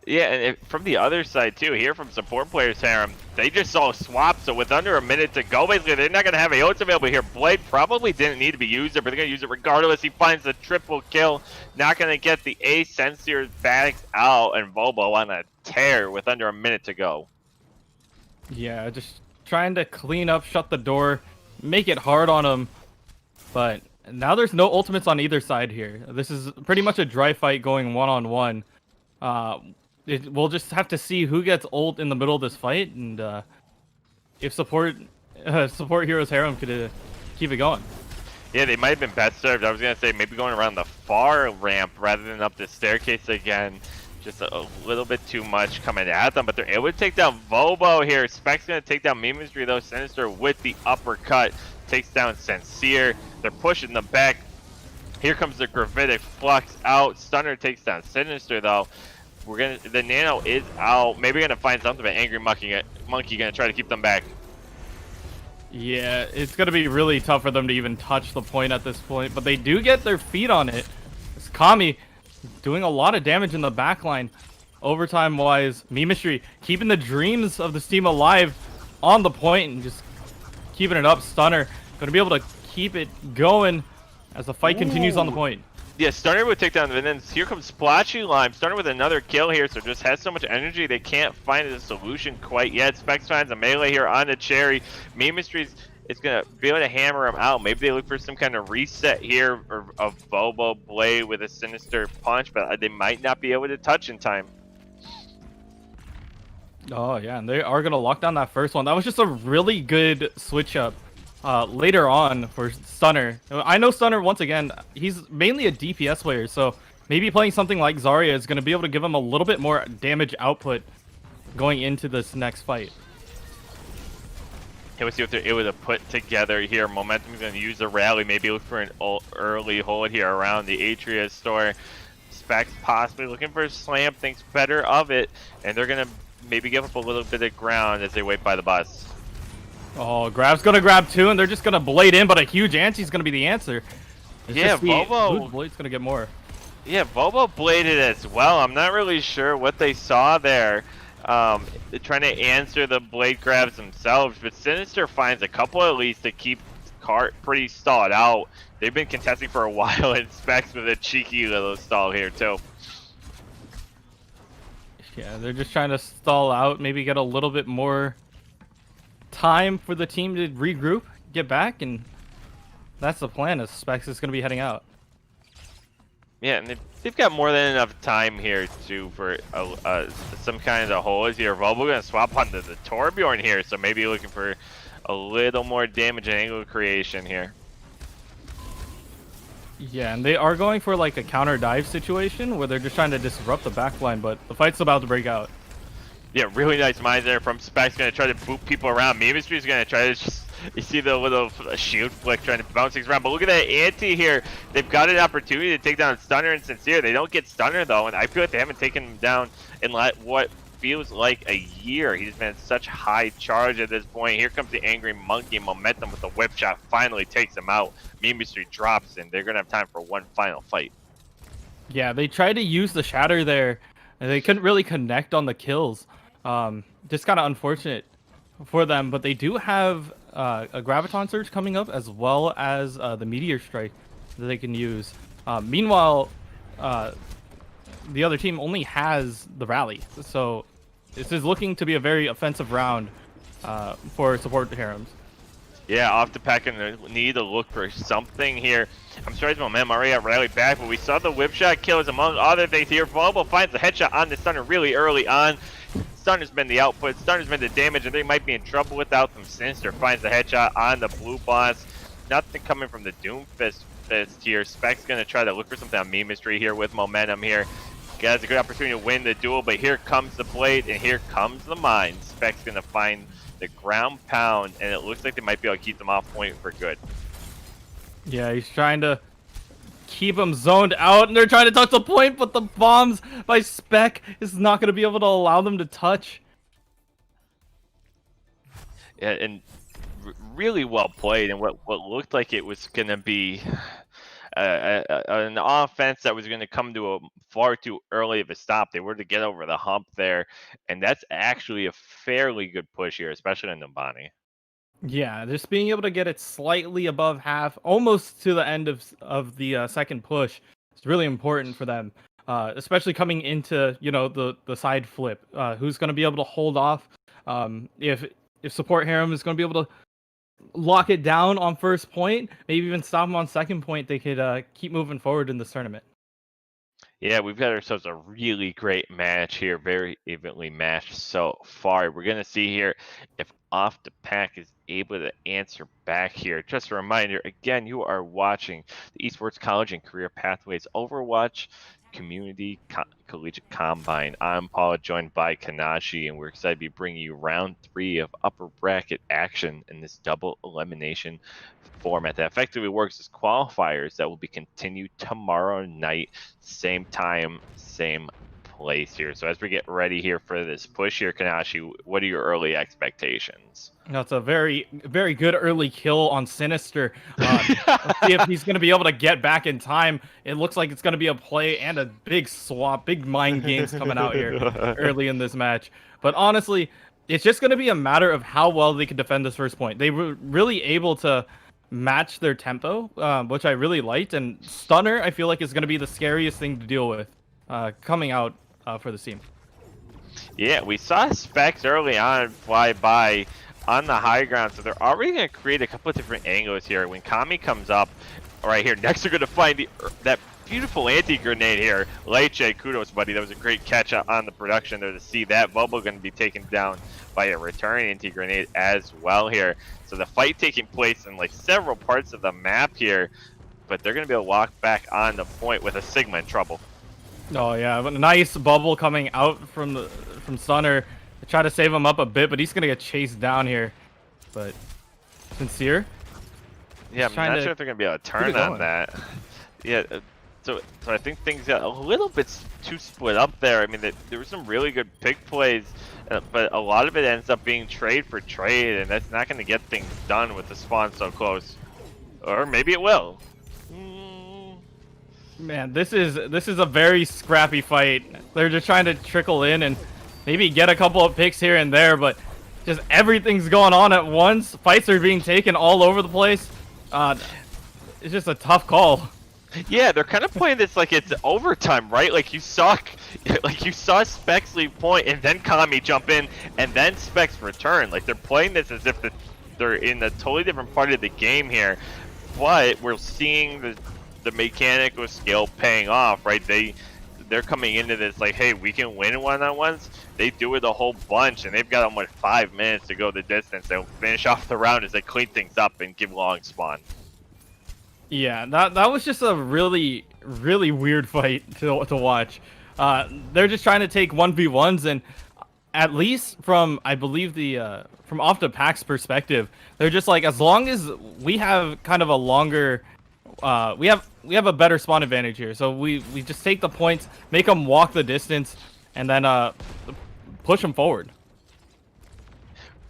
Yeah, and from the other side too, here from support players, Harem, they just saw a swap, so with under a minute to go, basically they're not going to have AOs available here. Blade probably didn't need to be used, but they're going to use it regardless. He finds the triple kill, not going to get the A Sensier back out, and Vobo on a tear with under a minute to go. Yeah, just trying to clean up, shut the door, make it hard on him, but now there's no ultimates on either side here. This is pretty much a dry fight going one-on-one. We'll just have to see who gets ult in the middle of this fight, and if support heroes Harem could keep it going. Yeah, they might have been best served. I was going to say maybe going around the far ramp rather than up the staircase again. Just a little bit too much coming at them, but they're able to take down Vobo here. Spec's going to take down Mimistry though. Sinister with the uppercut takes down Sincere. They're pushing them back. Here comes the Gravitic Flux out. Stunner takes down Sinister though. The Nano is out. Maybe gonna find something, but Angry Monkey gonna try to keep them back. Yeah, it's gonna be really tough for them to even touch the point at this point, but they do get their feet on it. It's Kami doing a lot of damage in the backline. Overtime wise, Mimistry keeping the dreams of this team alive on the point and just keeping it up. Stunner gonna be able to keep it going as the fight continues on the point. Yeah, Stunner would take down the Venons. Here comes Splotchy Lime. Stunner with another kill here, so just has so much energy they can't find a solution quite yet. Specs finds a melee here on the Cherry. Mimistry is going to be able to hammer him out. Maybe they look for some kind of reset here of Vobo Blade with a Sinister punch, but they might not be able to touch in time. Oh, yeah, and they are going to lock down that first one. That was just a really good switch up. Later on for Stunner. I know Stunner, once again, he's mainly a DPS player, so maybe playing something like Zarya is going to be able to give him a little bit more damage output going into this next fight. Here we see what they're able to put together here. Momentum is going to use the rally, maybe look for an early hold here around the Atria store. Specs possibly looking for a slam, thinks better of it, and they're going to maybe give up a little bit of ground as they wait by the bus. Oh, Grab's gonna grab two, and they're just gonna blade in, but a huge anti-is gonna be the answer. Yeah, Vobo. Blade's gonna get more. Yeah, Vobo bladed as well. I'm not really sure what they saw there. They're trying to answer the blade grabs themselves, but Sinister finds a couple at least to keep Cart pretty stalled out. They've been contesting for a while, and Specs with a cheeky little stall here too. Yeah, they're just trying to stall out, maybe get a little bit more time for the team to regroup, get back, and that's the plan. As Specs is going to be heading out. Yeah, and they've got more than enough time here too for some kind of hold here. Vobo going to swap onto the Torbjorn here, so maybe looking for a little more damage and angle creation here. Yeah, and they are going for like a counter dive situation where they're just trying to disrupt the backline, but the fight's about to break out. Yeah, really nice mines there from Specs. Going to try to boot people around. Mimistry is going to try to just, you see the little shield flick trying to bounce things around. But look at that anti here. They've got an opportunity to take down Stunner and Sincere. They don't get Stunner though, and I feel like they haven't taken him down in what feels like a year. He's been at such high charge at this point. Here comes the Angry Monkey. Momentum with the whip shot finally takes him out. Mimistry drops, and they're going to have time for one final fight. Yeah, they tried to use the Shatter there, and they couldn't really connect on the kills. Just kind of unfortunate for them, but they do have a Graviton Surge coming up, as well as the Meteor Strike that they can use. Meanwhile, the other team only has the Rally, so this is looking to be a very offensive round for support harems. Yeah, off the pack and need to look for something here. I'm sorry, his momentum already got rallied back, but we saw the whip shot kills among other things here. Volvo finds the headshot on the stunner really early on. Stunner's been the output, Stunner's been the damage, and they might be in trouble without them. Sinister finds the headshot on the blue boss. Nothing coming from the Doomfist here. Spec's gonna try to look for something on Me Mystery here with momentum here. Has a good opportunity to win the duel, but here comes the blade and here comes the mine. Spec's gonna find the ground pound, and it looks like they might be able to keep them off point for good. Yeah, he's trying to keep them zoned out, and they're trying to touch the point, but the bombs by Spec is not going to be able to allow them to touch. Yeah, and really well played, and what looked like it was going to be an offense that was going to come to a far too early of a stop. They were to get over the hump there, and that's actually a fairly good push here, especially in Nambani. Yeah, just being able to get it slightly above half, almost to the end of the second push, is really important for them, especially coming into the side flip. Who's going to be able to hold off? If support harem is going to be able to lock it down on first point, maybe even stop them on second point, they could keep moving forward in this tournament. Yeah, we've got ourselves a really great match here, very evenly matched so far. We're going to see here if Off the Pack is able to answer back here. Just a reminder, again, you are watching the Esports College and Career Pathways Overwatch Community Collegiate Combine. I'm Paul, joined by Kanashi, and we're excited to be bringing you round 3 of upper bracket action in this double elimination format that effectively works as qualifiers that will be continued tomorrow night, same time, same place here. So as we get ready here for this push here, Kanashi, what are your early expectations? That's a very, very good early kill on Sinister. Let's see if he's going to be able to get back in time. It looks like it's going to be a play and a big swap, big mind games coming out here early in this match. But honestly, it's just going to be a matter of how well they can defend this first point. They were really able to match their tempo, which I really liked. And Stunner, I feel like, is going to be the scariest thing to deal with coming out for the team. Yeah, we saw Specs early on fly by on the high ground, so they're already going to create a couple of different angles here. When Kami comes up right here, next they're going to find that beautiful anti-grenade here. Leche, kudos, buddy. That was a great catch on the production there to see that. Bubble going to be taken down by a return anti-grenade as well here. So the fight taking place in like several parts of the map here, but they're going to be able to walk back on the point with a Sigma in trouble. Oh yeah, but a nice bubble coming out from Stunner to try to save him up a bit, but he's gonna get chased down here. But Sincere, yeah, I'm not sure if they're gonna be able to turn on that. Yeah, so I think things got a little bit too split up there. I mean, there were some really good pick plays, but a lot of it ends up being trade for trade, and that's not gonna get things done with the spawn so close. Or maybe it will. Man, this is a very scrappy fight. They're just trying to trickle in and maybe get a couple of picks here and there, but just everything's going on at once. Fights are being taken all over the place. It's just a tough call. Yeah, they're kind of playing this like it's overtime, right? Like you saw Specs leave point and then Kami jump in and then Specs return. Like they're playing this as if they're in a totally different part of the game here. But we're seeing the mechanical skill paying off, right? They're coming into this like, hey, we can win one-on-ones. They do it a whole bunch, and they've got almost 5 minutes to go the distance. They'll finish off the round as they clean things up and give long spawn. Yeah, that was just a really, really weird fight to watch. They're just trying to take 1v1s, and at least from, I believe, from Off the Pack's perspective, they're just like, as long as we have kind of a longer we have a better spawn advantage here, so we just take the points, make them walk the distance, and then push them forward.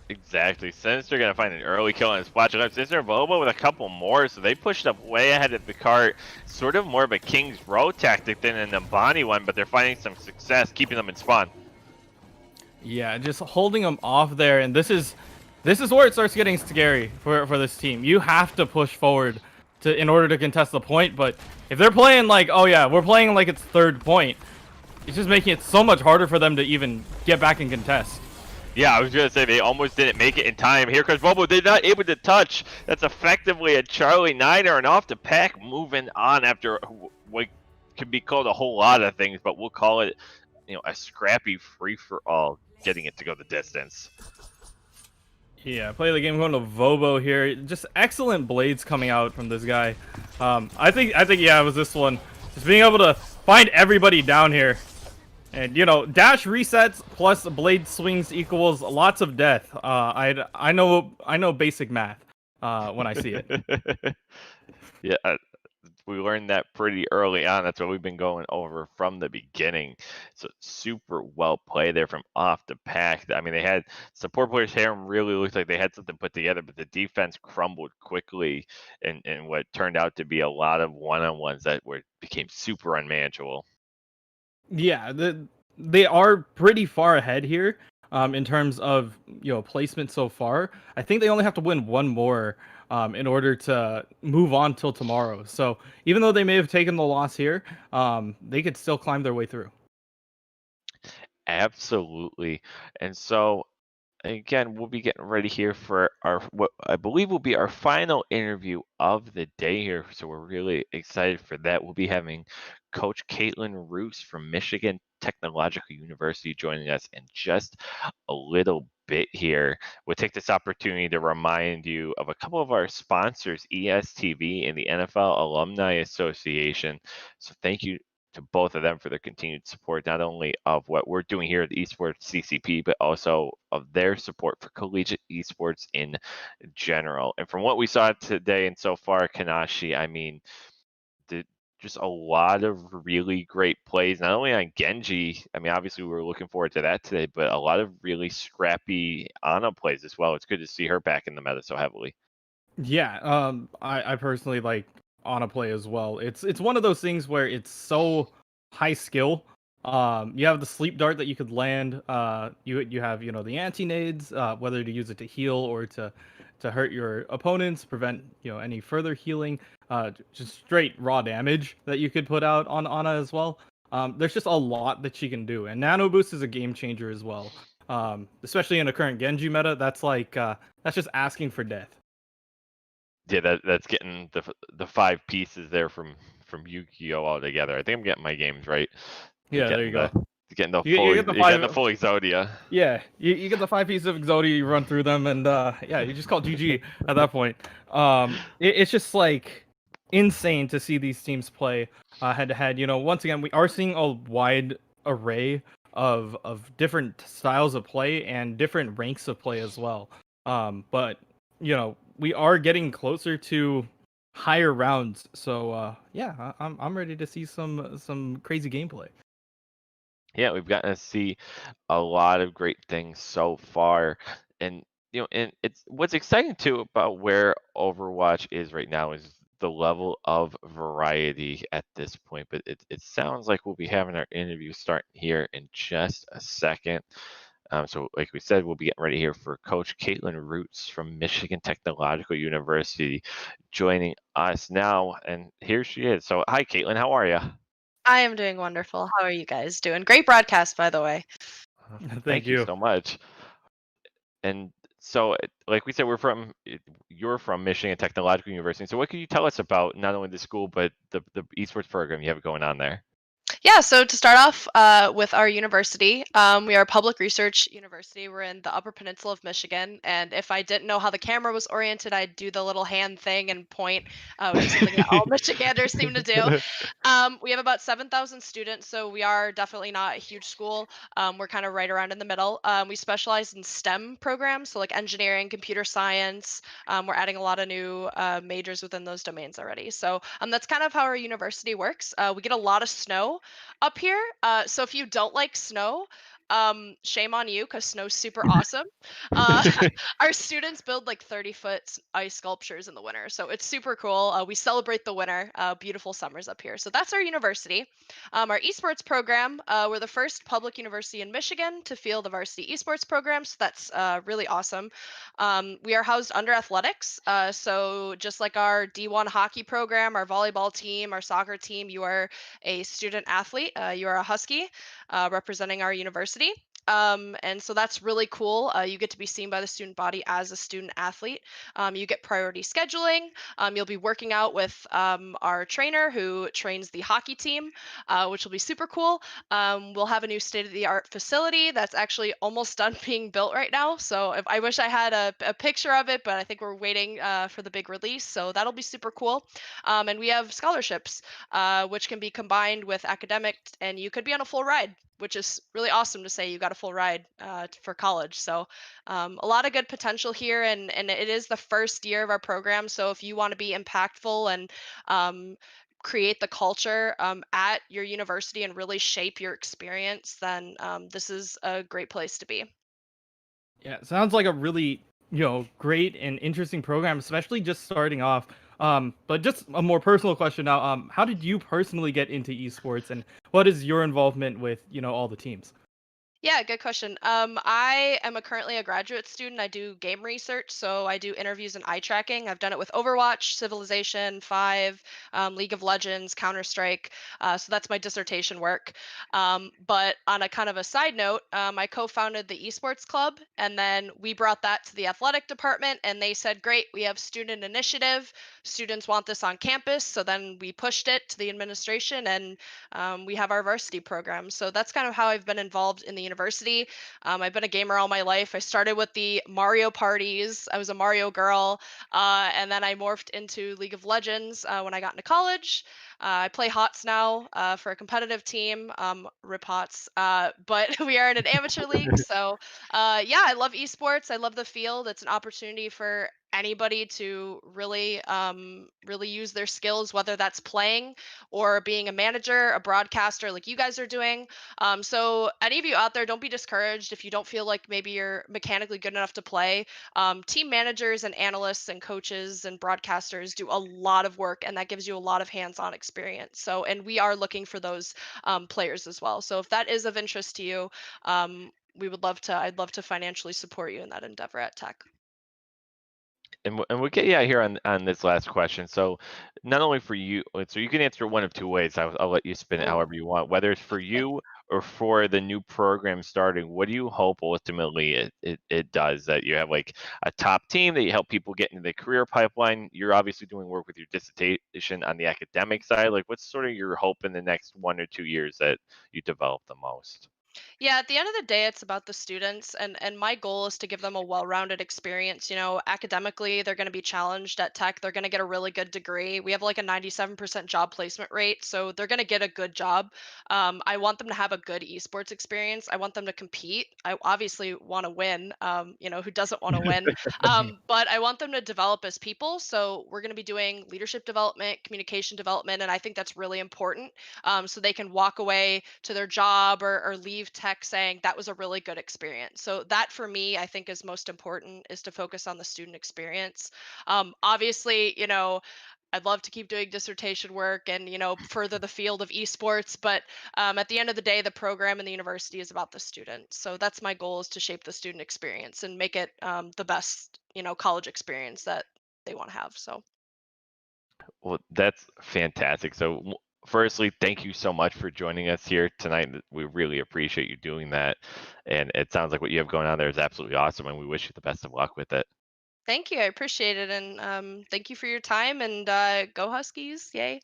Exactly. Sinister gonna find an early kill and splash it up. Sinister and Bobo with a couple more, so they pushed up way ahead of the cart. Sort of more of a King's Row tactic than an Nambani one, but they're finding some success keeping them in spawn. Yeah, just holding them off there, and this is where it starts getting scary for this team. You have to push forward in order to contest the point, but if they're playing like, oh yeah, we're playing like it's third point, it's just making it so much harder for them to even get back and contest. Yeah, I was gonna say they almost didn't make it in time. Here comes Bobo. They're not able to touch. That's effectively a Charlie Niner, and off the pack, moving on after what could be called a whole lot of things, but we'll call it, a scrappy free for all, getting it to go the distance. Yeah, play the game going to Vobo here. Just excellent blades coming out from this guy. I think yeah, it was this one. Just being able to find everybody down here. And dash resets plus blade swings equals lots of death. I know basic math when I see it. Yeah, we learned that pretty early on. That's what we've been going over from the beginning. So super well played there from off the pack. I mean, they had support players here and really looked like they had something put together, but the defense crumbled quickly in what turned out to be a lot of one-on-ones that became super unmanageable. Yeah, they are pretty far ahead here in terms of placement so far. I think they only have to win one more in order to move on till tomorrow. So even though they may have taken the loss here, they could still climb their way through. Absolutely. And so again, we'll be getting ready here for what I believe will be our final interview of the day here. So we're really excited for that. We'll be having Coach Caitlin Roos from Michigan Technological University joining us in just a little bit here. We'll take this opportunity to remind you of a couple of our sponsors, ESTV and the NFL Alumni Association. So thank you to both of them for their continued support, not only of what we're doing here at the Esports CCP, but also of their support for collegiate esports in general. And from what we saw today and so far, Kanashi, I mean, just a lot of really great plays, not only on Genji. I mean, obviously we were looking forward to that today, but a lot of really scrappy Ana plays as well. It's good to see her back in the meta so heavily. Yeah, I personally like Ana play as well. It's one of those things where it's so high skill. You have the sleep dart that you could land. You have the anti-nades, whether to use it to heal or to hurt your opponents, prevent any further healing. Just straight raw damage that you could put out on Ana as well. There's just a lot that she can do, and Nano Boost is a game changer as well. Especially in a current Genji meta, that's that's just asking for death. Yeah, that's getting the 5 pieces there from Yu-Gi-Oh all together. I think I'm getting my games right. Yeah, there you go. Getting the You get the full Exodia. Yeah, you get the 5 pieces of Exodia, you run through them, and yeah, you just call GG at that point. It's just insane to see these teams play head to head. Once again, we are seeing a wide array of different styles of play and different ranks of play as well. But we are getting closer to higher rounds, so yeah, I'm ready to see some crazy gameplay. Yeah, we've gotten to see a lot of great things so far, and and it's what's exciting too about where Overwatch is right now is the level of variety at this point. But it sounds like we'll be having our interview starting here in just a second. So like we said, we'll be getting ready here for Coach Caitlin Roots from Michigan Technological University joining us now. And here she is. So hi, Caitlin, how are you? I am doing wonderful. How are you guys doing? Great broadcast, by the way. Thank you so much. And so, like we said, you're from Michigan Technological University. So what can you tell us about not only the school, but the esports program you have going on there? Yeah, so to start off with our university, we are a public research university. We're in the Upper Peninsula of Michigan, and if I didn't know how the camera was oriented, I'd do the little hand thing and point, which is something that all Michiganders seem to do. We have about 7,000 students, so we are definitely not a huge school. We're kind of right around in the middle. We specialize in STEM programs, so like engineering, computer science. We're adding a lot of new majors within those domains already. So that's kind of how our university works. We get a lot of snow up here. So if you don't like snow, shame on you because snow's super awesome. Our students build like 30-foot ice sculptures in the winter, so it's super cool. We celebrate the winter. Beautiful summers up here. So that's our university. Our esports program, we're the first public university in Michigan to field the varsity esports program, so that's really awesome. We are housed under athletics, so just like our D1 hockey program, our volleyball team, our soccer team, you are a student athlete. You are a Husky representing our university. and so that's really cool. You get to be seen by the student body as a student athlete. You get priority scheduling. You'll be working out with our trainer who trains the hockey team, which will be super cool. We'll have a new state-of-the-art facility that's actually almost done being built right now. So if I wish I had a picture of it, but I think we're waiting for the big release. So that'll be super cool. And we have scholarships, which can be combined with academics, and you could be on a full ride, which is really awesome to say you got a full ride for college. So a lot of good potential here, and it is the first year of our program. So if you want to be impactful and create the culture at your university and really shape your experience, then this is a great place to be. Yeah, it sounds like a really, great and interesting program, especially just starting off. But just a more personal question now. How did you personally get into esports, and what is your involvement with, all the teams? Yeah, good question. I am currently a graduate student. I do game research, so I do interviews and eye tracking. I've done it with Overwatch, Civilization 5, League of Legends, Counter Strike. So that's my dissertation work. But on a kind of a side note, I co-founded the Esports Club, and then we brought that to the athletic department, and they said, "Great, we have student initiative. Students want this on campus." So then we pushed it to the administration, and we have our varsity program. So that's kind of how I've been involved in the university. I've been a gamer all my life. I started with the Mario parties. I was a Mario girl, and then I morphed into League of Legends when I got into college. I play HOTS now for a competitive team, Rip HOTS, but we are in an amateur league. So yeah, I love esports. I love the field. It's an opportunity for anybody to really use their skills, whether that's playing or being a manager, a broadcaster like you guys are doing. So any of you out there, don't be discouraged if you don't feel like maybe you're mechanically good enough to play. Team managers and analysts and coaches and broadcasters do a lot of work, and that gives you a lot of hands-on experience. So, and we are looking for those players as well. So if that is of interest to you, I'd love to financially support you in that endeavor at Tech. And we'll get you out here on this last question. So, not only for you, so you can answer one of two ways. I'll let you spin it however you want. Whether it's for you or for the new program starting, what do you hope ultimately it does? That you have like a top team, that you help people get into the career pipeline. You're obviously doing work with your dissertation on the academic side. Like, what's sort of your hope in the next 1 or 2 years that you develop the most? Yeah, at the end of the day, it's about the students, and my goal is to give them a well-rounded experience. You know, academically, they're going to be challenged at Tech. They're going to get a really good degree. We have like a 97% job placement rate, so they're going to get a good job. I want them to have a good esports experience. I want them to compete. I obviously want to win. Who doesn't want to win? But I want them to develop as people. So we're going to be doing leadership development, communication development, and I think that's really important. So they can walk away to their job or leave Tech saying that was a really good experience. So that for me, I think is most important, is to focus on the student experience. Obviously, I'd love to keep doing dissertation work and further the field of esports, but at the end of the day, the program and the university is about the student. So that's my goal, is to shape the student experience and make it the best college experience that they want to have. So Well, that's fantastic. So, firstly, thank you so much for joining us here tonight. We really appreciate you doing that. And it sounds like what you have going on there is absolutely awesome, and we wish you the best of luck with it. thank you, I appreciate it, and thank you for your time, and go Huskies, yay.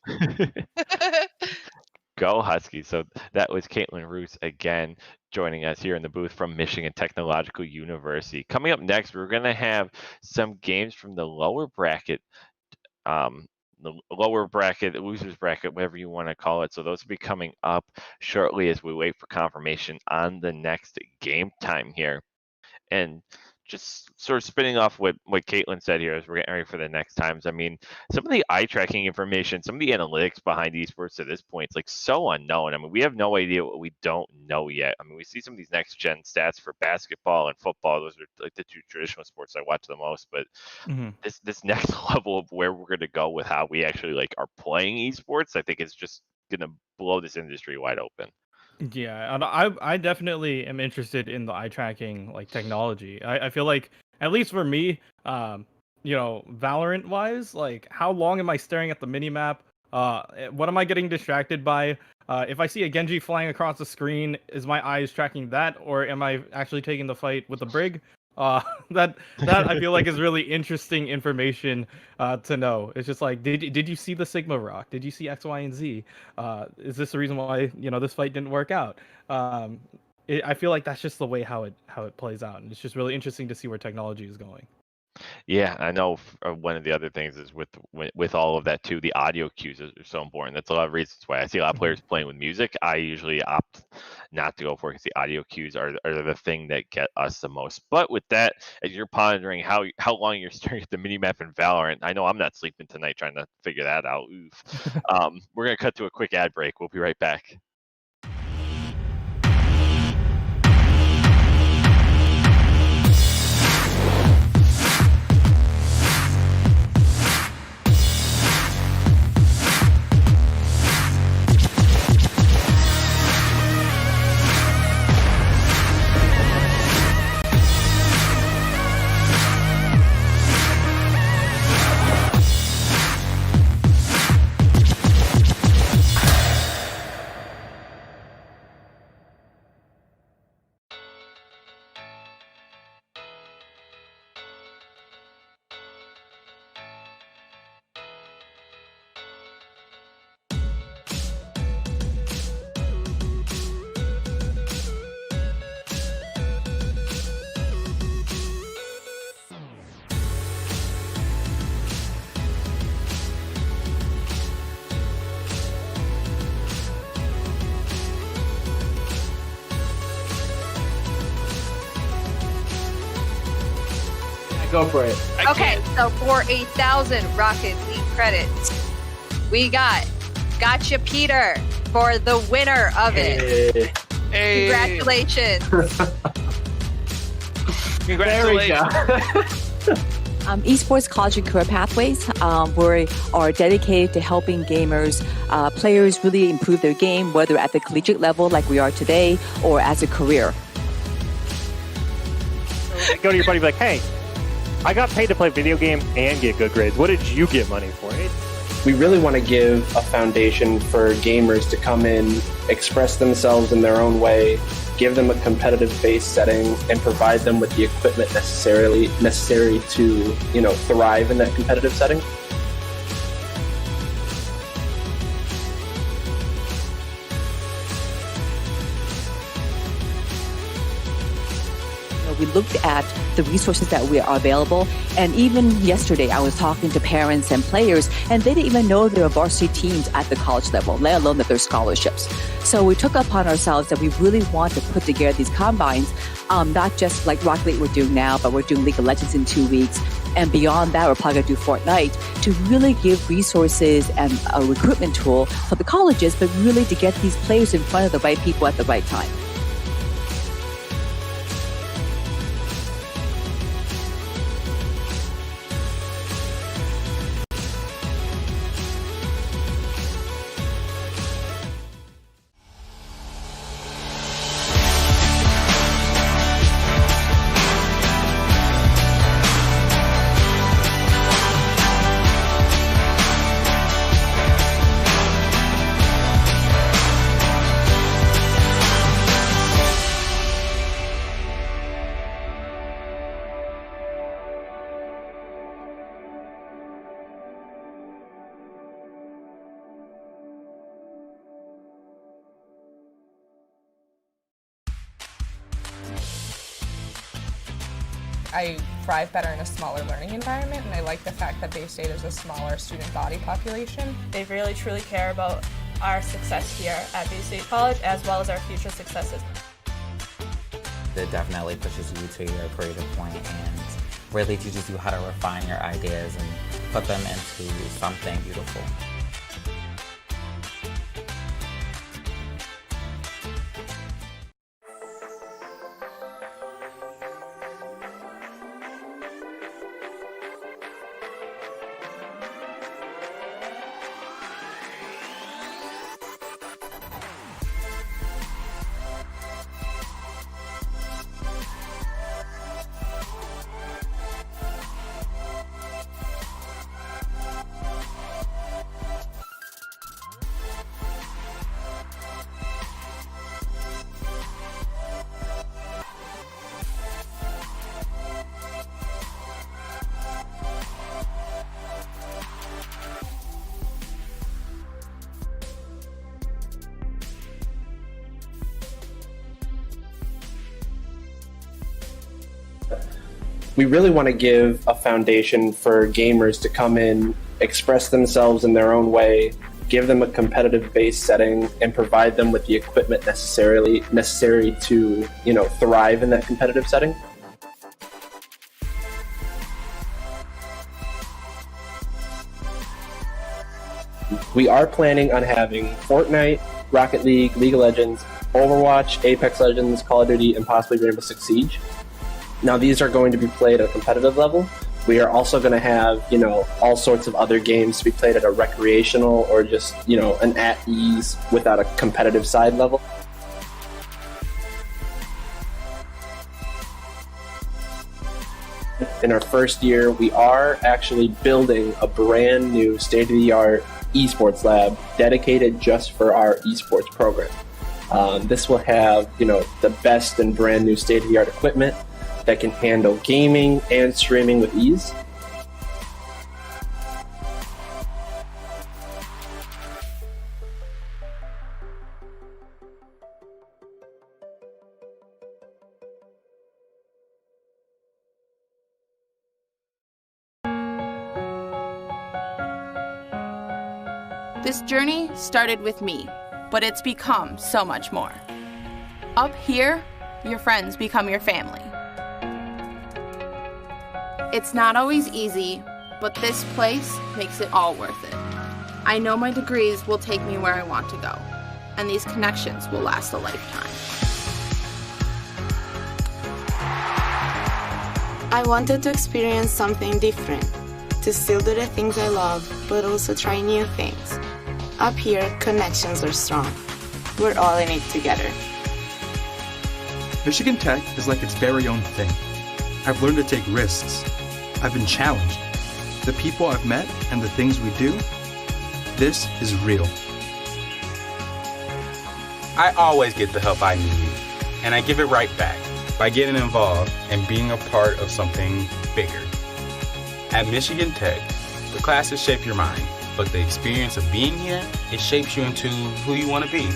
Go Huskies. So that was Caitlin Roos again joining us here in the booth from Michigan Technological University. Coming up next, we're going to have some games from the lower bracket, the losers bracket, whatever you want to call it. So those will be coming up shortly as we wait for confirmation on the next game time here. And just sort of spinning off what Caitlin said here as we're getting ready for the next times. I mean, some of the eye tracking information, some of the analytics behind esports at this point, it's like so unknown. I mean, we have no idea what we don't know yet. I mean, we see some of these next gen stats for basketball and football. Those are like the two traditional sports I watch the most. But this next level of where we're going to go with how we actually like are playing esports, I think is just going to blow this industry wide open. Yeah, and I definitely am interested in the eye tracking like technology. I feel like, at least for me, Valorant wise, like how long am I staring at the mini map? What am I getting distracted by? If I see a Genji flying across the screen, is my eyes tracking that, or am I actually taking the fight with the Brig? That I feel like is really interesting information to know. It's just like, did you see the Sigma rock? Did you see X, Y, and Z? Is this the reason why this fight didn't work out? I feel like that's just the way how it plays out, and it's just really interesting to see where technology is going. Yeah, I know. One of the other things is with all of that too, the audio cues are so important. That's a lot of reasons why I see a lot of players playing with music. I usually opt not to go for it because the audio cues are the thing that get us the most. But with that, as you're pondering how long you're staring at the minimap in Valorant, I know I'm not sleeping tonight trying to figure that out. Oof. We're gonna cut to a quick ad break. We'll be right back. Go for it. Okay, so for 1,000 Rocket League credits, we got Gotcha Peter for the winner of it. Hey. Congratulations. Congratulations. Esports Collegiate Career Pathways, we are dedicated to helping gamers, players really improve their game, whether at the collegiate level like we are today or as a career. So go to your buddy and be like, hey, I got paid to play video game and get good grades. What did you get money for? We really want to give a foundation for gamers to come in, express themselves in their own way, give them a competitive base setting, and provide them with the equipment necessary to, thrive in that competitive setting. We looked at the resources that are available, and even yesterday I was talking to parents and players, and they didn't even know there were varsity teams at the college level, let alone that there's scholarships. So we took upon ourselves that we really want to put together these combines, not just like Rocket League we're doing now, but we're doing League of Legends in 2 weeks, and beyond that we're probably going to do Fortnite, to really give resources and a recruitment tool for the colleges, but really to get these players in front of the right people at the right time. I thrive better in a smaller learning environment, and I like the fact that Bay State is a smaller student body population. They really truly care about our success here at Bay State College as well as our future successes. It definitely pushes you to your creative point and really teaches you how to refine your ideas and put them into something beautiful. We really want to give a foundation for gamers to come in, express themselves in their own way, give them a competitive base setting, and provide them with the equipment necessary to, thrive in that competitive setting. We are planning on having Fortnite, Rocket League, League of Legends, Overwatch, Apex Legends, Call of Duty, and possibly Rainbow Six Siege. Now, these are going to be played at a competitive level. We are also going to have, all sorts of other games to be played at a recreational or just, an at ease without a competitive side level. In our first year, we are actually building a brand new state-of-the-art esports lab dedicated just for our esports program. This will have, the best and brand new state-of-the-art equipment that can handle gaming and streaming with ease. This journey started with me, but it's become so much more. Up here, your friends become your family. It's not always easy, but this place makes it all worth it. I know my degrees will take me where I want to go, and these connections will last a lifetime. I wanted to experience something different, to still do the things I love, but also try new things. Up here, connections are strong. We're all in it together. Michigan Tech is like its very own thing. I've learned to take risks. I've been challenged. The people I've met and the things we do, this is real. I always get the help I need, and I give it right back by getting involved and being a part of something bigger. At Michigan Tech, the classes shape your mind, but the experience of being here, it shapes you into who you want to be.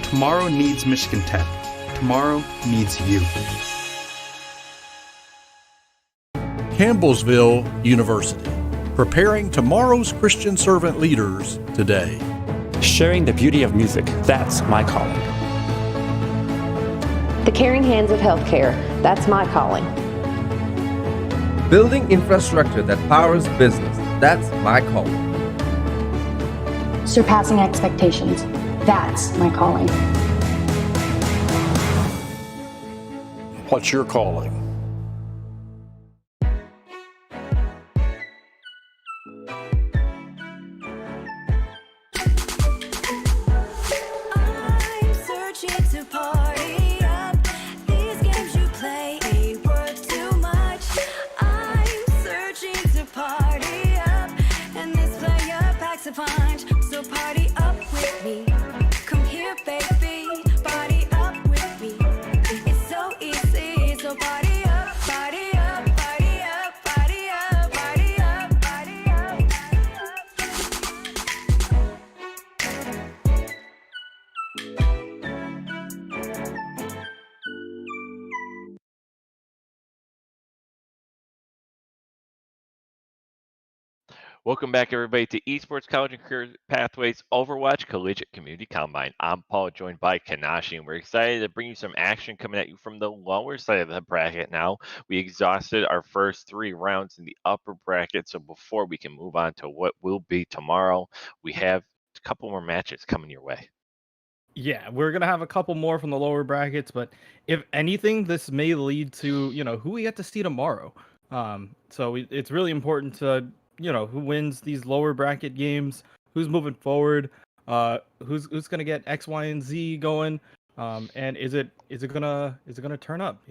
Tomorrow needs Michigan Tech. Tomorrow needs you. Campbellsville University, preparing tomorrow's Christian servant leaders today. Sharing the beauty of music, that's my calling. The caring hands of healthcare, that's my calling. Building infrastructure that powers business, that's my calling. Surpassing expectations, that's my calling. What's your calling? I'm searching to party up. These games you play ain't worth too much. I'm searching to party up, and this player packs a punch. So party up with me. Come here, baby. Party up with me. It's so easy. So party up, party up, party up, party up, party up, party up, Welcome back, everybody, to Esports College and Career Pathways Overwatch Collegiate Community Combine. I'm Paul, joined by Kanashi, and we're excited to bring you some action coming at you from the lower side of the bracket now. We exhausted our first 3 rounds in the upper bracket, so before we can move on to what will be tomorrow, we have a couple more matches coming your way. Yeah, we're gonna have a couple more from the lower brackets, but if anything, this may lead to who we get to see tomorrow. So it's really important to who wins these lower bracket games, who's moving forward, who's gonna get X, Y, and Z going, and is it gonna turn up?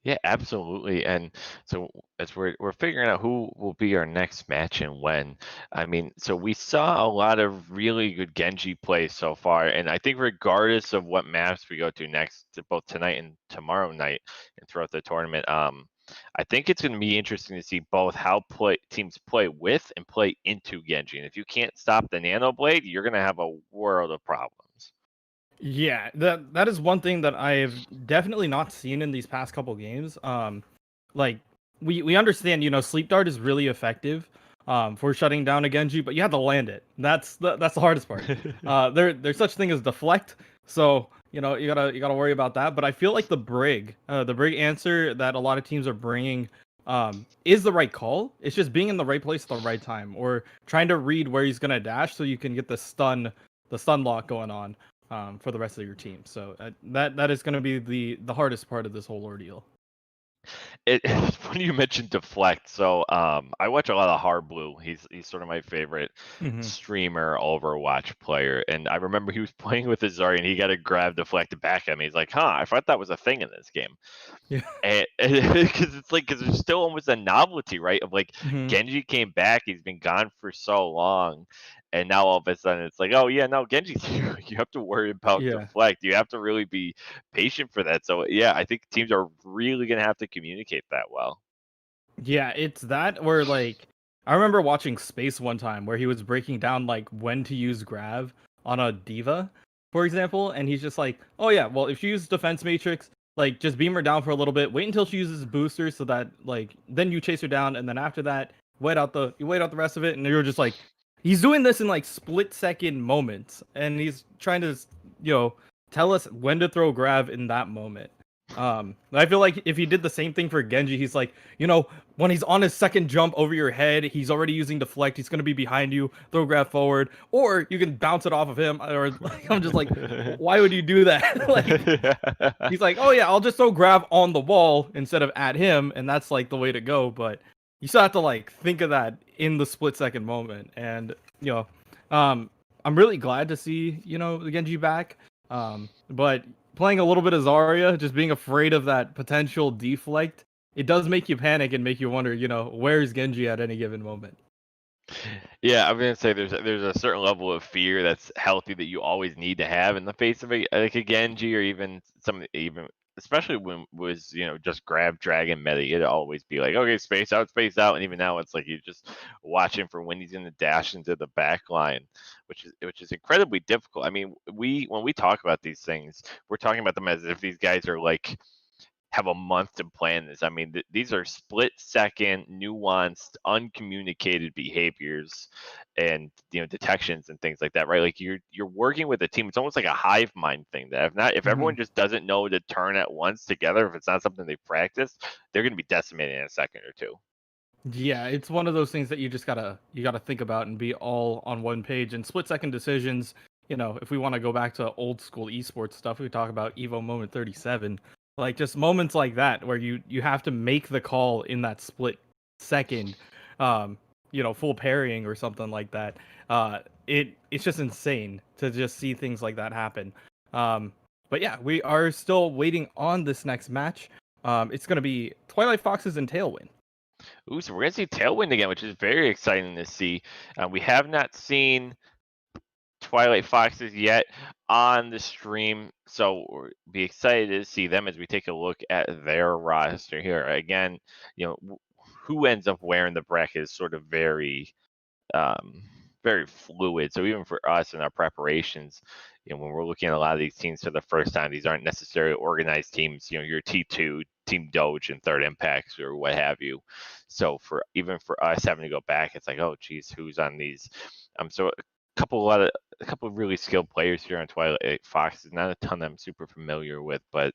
Yeah, absolutely. And so as we're figuring out who will be our next match and when, I mean, so we saw a lot of really good Genji plays so far, and I think regardless of what maps we go to next, both tonight and tomorrow night and throughout the tournament, I think it's going to be interesting to see both how teams play with and play into Genji. And if you can't stop the Nano Blade, you're going to have a world of problems. Yeah, that is one thing that I've definitely not seen in these past couple games. Like we understand, Sleep Dart is really effective for shutting down a Genji, but you have to land it. That's the hardest part. There's such thing as deflect, so you gotta worry about that. But I feel like the brig answer that a lot of teams are bringing is the right call. It's just being in the right place at the right time, or trying to read where he's gonna dash so you can get the stun lock going on for the rest of your team. So that is going to be the hardest part of this whole ordeal. It's funny you mentioned deflect. So I watch a lot of Hard Blue. He's sort of my favorite streamer, Overwatch player. And I remember he was playing with Azari and he got a grab deflected back at me. He's like, "Huh, I thought that was a thing in this game." Yeah. Because there's still almost a novelty, right? Of like Genji came back, he's been gone for so long, and now all of a sudden it's like, oh yeah, no, Genji's here. You have to worry about Yeah. deflect. You have to really be patient for that. So yeah, I think teams are really gonna have to communicate that well. Yeah, it's that where like I remember watching Space one time where he was breaking down like when to use Grav on a diva, for example, and he's just like, "Oh yeah, well if you use Defense Matrix, like just beam her down for a little bit, wait until she uses booster so that like then you chase her down, and then after that, you wait out the rest of it," and you're just like, he's doing this in like split-second moments, and he's trying to tell us when to throw Grav in that moment. I feel like if he did the same thing for Genji, he's like, when he's on his second jump over your head, he's already using deflect. He's gonna be behind you. Throw grab forward, or you can bounce it off of him. Or like, I'm just like, why would you do that? Like, he's like, oh yeah, I'll just throw grab on the wall instead of at him, and that's like the way to go. But you still have to like think of that in the split-second moment. And I'm really glad to see the Genji back. But playing a little bit of Zarya, just being afraid of that potential deflect, it does make you panic and make you wonder, where's Genji at any given moment. Yeah, I'm gonna say there's a certain level of fear that's healthy that you always need to have in the face of like a Genji or even especially when was just grab dragon meta. It'd always be like, okay, space out, and even now it's like you're just watching for when he's gonna dash into the back line, which is incredibly difficult. I mean, when we talk about these things, we're talking about them as if these guys are like have a month to plan this. I mean, these are split second, nuanced, uncommunicated behaviors, and detections and things like that, right? Like you're working with a team. It's almost like a hive mind thing. That if everyone just doesn't know to turn at once together, if it's not something they practice, they're going to be decimated in a second or two. Yeah, it's one of those things that you just gotta think about and be all on one page. And split-second decisions. If we want to go back to old school esports stuff, we talk about Evo Moment 37. Like just moments like that where you have to make the call in that split second, full parrying or something like that. It's just insane to just see things like that happen. But yeah, we are still waiting on this next match. It's gonna be Twilight Foxes and Tailwind. Ooh, so we're gonna see Tailwind again, which is very exciting to see. We have not seen Twilight Foxes yet on the stream, so we'll be excited to see them as we take a look at their roster here. Again, who ends up wearing the bracket is sort of very very fluid. So even for us in our preparations, when we're looking at a lot of these teams for the first time, these aren't necessarily organized teams. Your T2, Team Doge, and Third Impacts or what have you. So even for us having to go back, it's like, oh geez, who's on these? So a couple of really skilled players here on Twilight Foxes. Not a ton that I'm super familiar with, but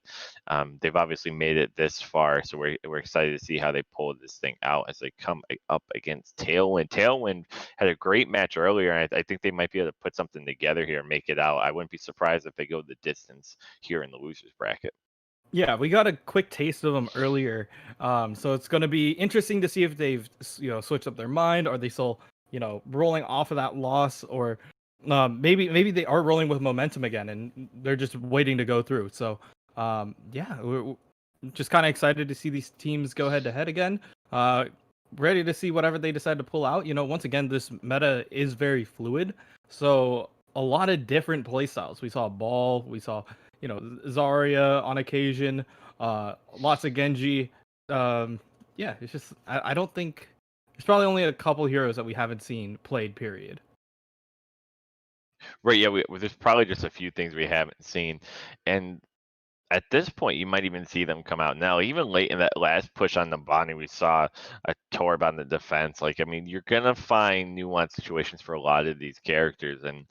they've obviously made it this far. So we're excited to see how they pull this thing out as they come up against Tailwind. Tailwind had a great match earlier, and I think they might be able to put something together here and make it out. I wouldn't be surprised if they go the distance here in the losers bracket. Yeah, we got a quick taste of them earlier, so it's going to be interesting to see if they've switched up their mind. Are they still rolling off of that loss, or maybe they are rolling with momentum again and they're just waiting to go through. So yeah, we're just kind of excited to see these teams go head to head again. Ready to see whatever they decide to pull out. Once again, this meta is very fluid, so a lot of different playstyles. We saw Ball, we saw Zarya on occasion, lots of Genji. Yeah, it's just I don't think there's probably only a couple heroes that we haven't seen played, period. Right, yeah, there's probably just a few things we haven't seen, and at this point, you might even see them come out now. Even late in that last push on the Bonnie, we saw a Torb on the defense. Like, I mean, you're gonna find nuanced situations for a lot of these characters, and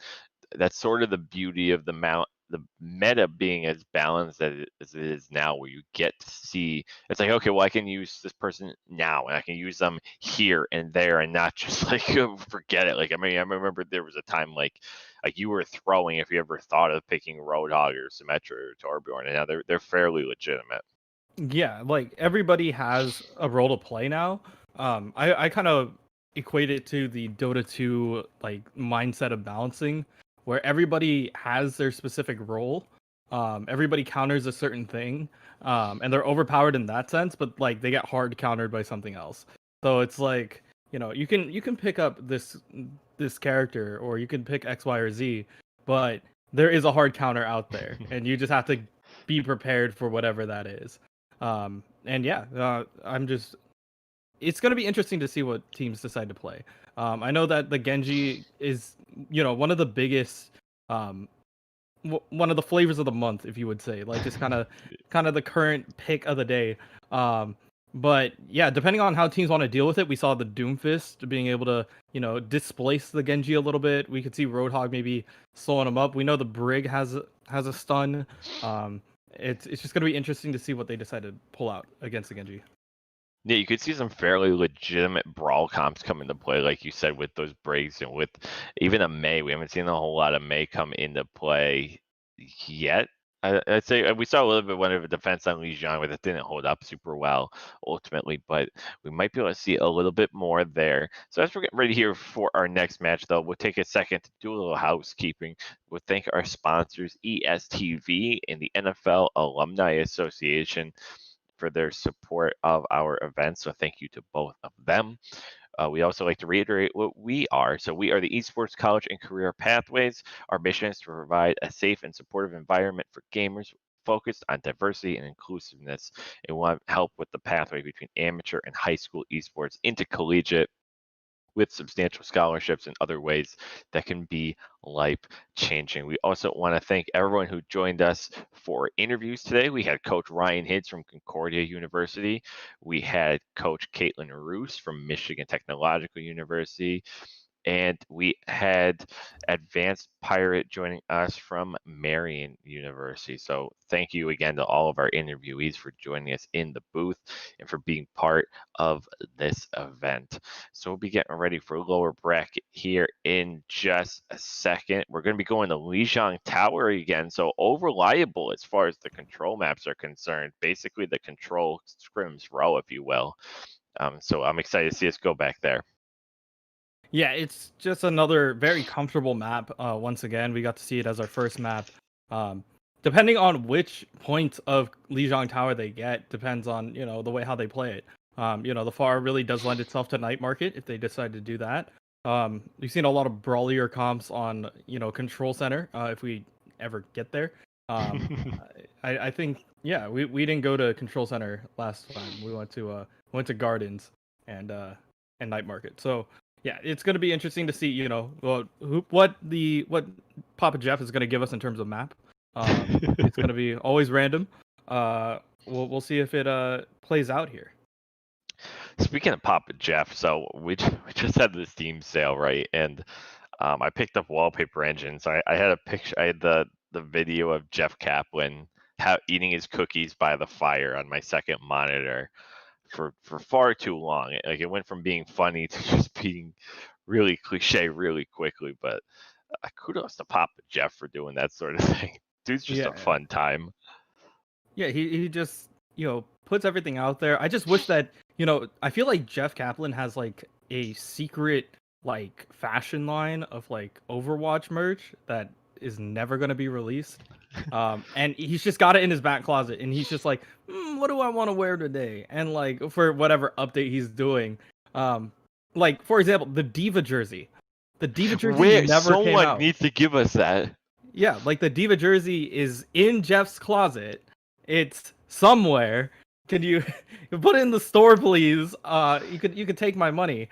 that's sort of the beauty of the meta being as balanced as it is now, where you get to see it's like, okay, well, I can use this person now, and I can use them here and there, and not just like forget it. Like, I mean, I remember there was a time like you were throwing if you ever thought of picking Roadhog or Symmetra or Torbjorn, and now they're fairly legitimate. Yeah, like everybody has a role to play now. I kind of equate it to the Dota 2 like mindset of balancing, where everybody has their specific role. Everybody counters a certain thing, and they're overpowered in that sense, but like they get hard countered by something else. So it's like, you can pick up this character, or you can pick X, Y, or Z, but there is a hard counter out there, and you just have to be prepared for whatever that is. And yeah, it's going to be interesting to see what teams decide to play. I know that the Genji is, one of the biggest, one of the flavors of the month, if you would say, like just kind of the current pick of the day. But yeah, depending on how teams want to deal with it, we saw the Doomfist being able to, displace the Genji a little bit. We could see Roadhog maybe slowing him up. We know the Brig has a stun. It's just going to be interesting to see what they decide to pull out against the Genji. Yeah, you could see some fairly legitimate brawl comps come into play, like you said, with those breaks and with even a Mei. We haven't seen a whole lot of Mei come into play yet. I'd say we saw a little bit one of a defense on Li Jiang, but it didn't hold up super well ultimately. But we might be able to see a little bit more there. So as we're getting ready here for our next match, though, we'll take a second to do a little housekeeping. We'll thank our sponsors, ESTV and the NFL Alumni Association, for their support of our events. So thank you to both of them. We also like to reiterate what we are. So we are the Esports College and Career Pathways. Our mission is to provide a safe and supportive environment for gamers focused on diversity and inclusiveness, and we want help with the pathway between amateur and high school esports into collegiate, with substantial scholarships and other ways that can be life-changing. We also want to thank everyone who joined us for interviews today. We had Coach Ryan Hids from Concordia University. We had Coach Caitlin Roos from Michigan Technological University. And we had Advanced Pirate joining us from Marian University. So thank you again to all of our interviewees for joining us in the booth and for being part of this event. So we'll be getting ready for lower bracket here in just a second. We're going to be going to Lijiang Tower again. So over-reliable as far as the control maps are concerned. Basically the control scrims row, if you will. So I'm excited to see us go back there. Yeah, it's just another very comfortable map. Once again, we got to see it as our first map. Depending on which point of Lijiang Tower they get, depends on, the way how they play it. The FAR really does lend itself to Night Market if they decide to do that. We've seen a lot of brawlier comps on, Control Center, if we ever get there. I think, yeah, we didn't go to Control Center last time. We went to Gardens and Night Market. So yeah, it's going to be interesting to see, what Papa Jeff is going to give us in terms of map. It's going to be always random. We'll see if it plays out here. Speaking of Papa Jeff, so we just had the Steam sale, right? And I picked up Wallpaper Engine. So I had a picture. I had the video of Jeff Kaplan eating his cookies by the fire on my second monitor for far too long. Like, it went from being funny to just being really cliche really quickly. But kudos to Papa Jeff for doing that sort of thing. Dude's just a fun time. Yeah, he just, puts everything out there. I just wish that, I feel like Jeff Kaplan has like a secret like fashion line of like Overwatch merch that is never going to be released. And he's just got it in his back closet, and he's just like, what do I want to wear today? And like for whatever update he's doing, like for example, the Diva jersey. The Diva jersey never came out. Someone needs to give us that. Yeah, like the Diva jersey is in Jeff's closet. It's somewhere. Can you put it in the store, please? You could take my money.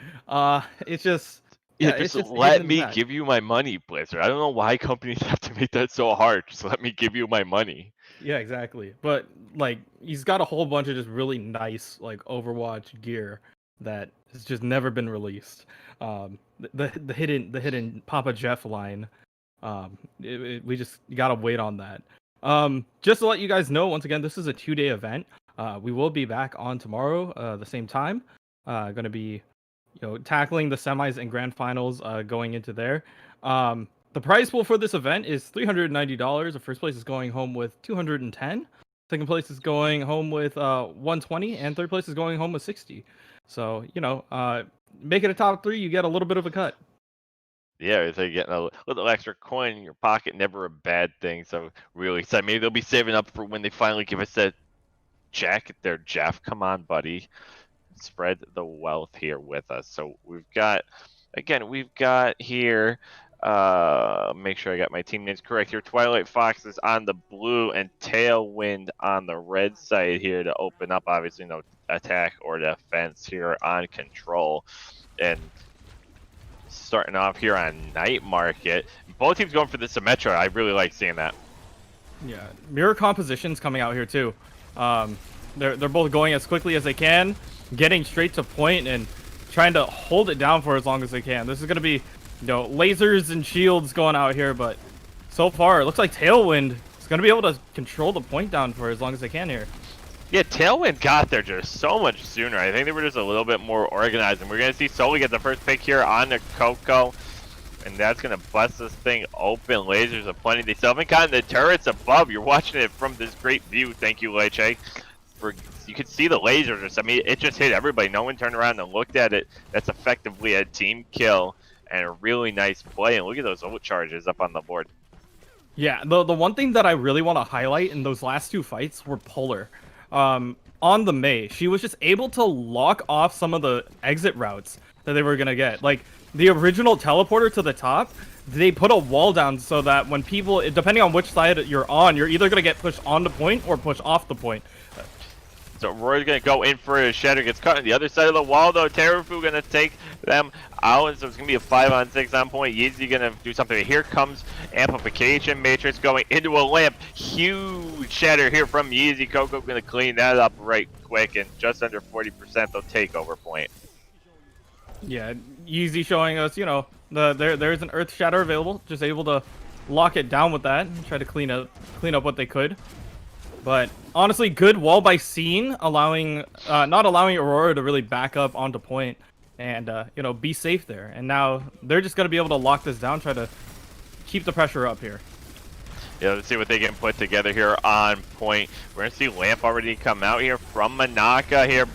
It's just, Yeah, it's just just let hidden in me that. give you my money, Blizzard. I don't know why companies have to make that so hard. Just let me give you my money. Yeah, exactly. But like he's got a whole bunch of just really nice like Overwatch gear that has just never been released. The hidden Papa Jeff line. We just gotta wait on that. Just to let you guys know, once again, this is a 2-day event. We will be back on tomorrow, the same time. Gonna be, tackling the semis and grand finals, going into there. The prize pool for this event is $390. The first place is going home with 210. Second place is going home with 120, and third place is going home with 60. So make it a top 3, you get a little bit of a cut. Yeah, it's like getting a little extra coin in your pocket, never a bad thing. So really excited. Maybe they'll be saving up for when they finally give us that jacket there. Jeff, come on, buddy. Spread the wealth here with us. So we've got here, make sure I got my team names correct here. Twilight Foxes on the blue and Tailwind on the red side here to open up. Obviously no attack or defense here on control. And starting off here on Night Market. Both teams going for the Symmetra. I really like seeing that. Yeah, mirror compositions coming out here too. They're both going as quickly as they can, getting straight to point and trying to hold it down for as long as they can. This is gonna be, lasers and shields going out here, but so far it looks like Tailwind is gonna be able to control the point down for as long as they can here. Yeah, Tailwind got there just so much sooner. I think they were just a little bit more organized. And we're going to see Soli get the first pick here on the Coco. And that's going to bust this thing open. Lasers aplenty. They still haven't gotten the turrets above. You're watching it from this great view. Thank you, Leche. You can see the lasers. I mean, it just hit everybody. No one turned around and looked at it. That's effectively a team kill and a really nice play. And look at those ult charges up on the board. Yeah, the one thing that I really want to highlight in those last 2 fights were Polar. On the Mei, she was just able to lock off some of the exit routes that they were gonna get. Like the original teleporter to the top, they put a wall down so that when people, depending on which side you're on, you're either gonna get pushed on the point or pushed off the point. So Roy's going to go in for a shatter. Gets caught on the other side of the wall, though. Terrafu going to take them out. So it's going to be a 5-on-6 on point. Yeezy going to do something. Here comes Amplification Matrix going into a lamp. Huge shatter here from Yeezy. Coco going to clean that up right quick. And just under 40% they'll take over point. Yeah, Yeezy showing us, there's an Earth Shatter available. Just able to lock it down with that and try to clean up what they could. But honestly, good wall by Scene, not allowing Aurora to really back up onto point and be safe there. And now they're just gonna be able to lock this down, try to keep the pressure up here. Yeah, let's see what they can put together here on point. We're gonna see Lamp already come out here from Manaka here.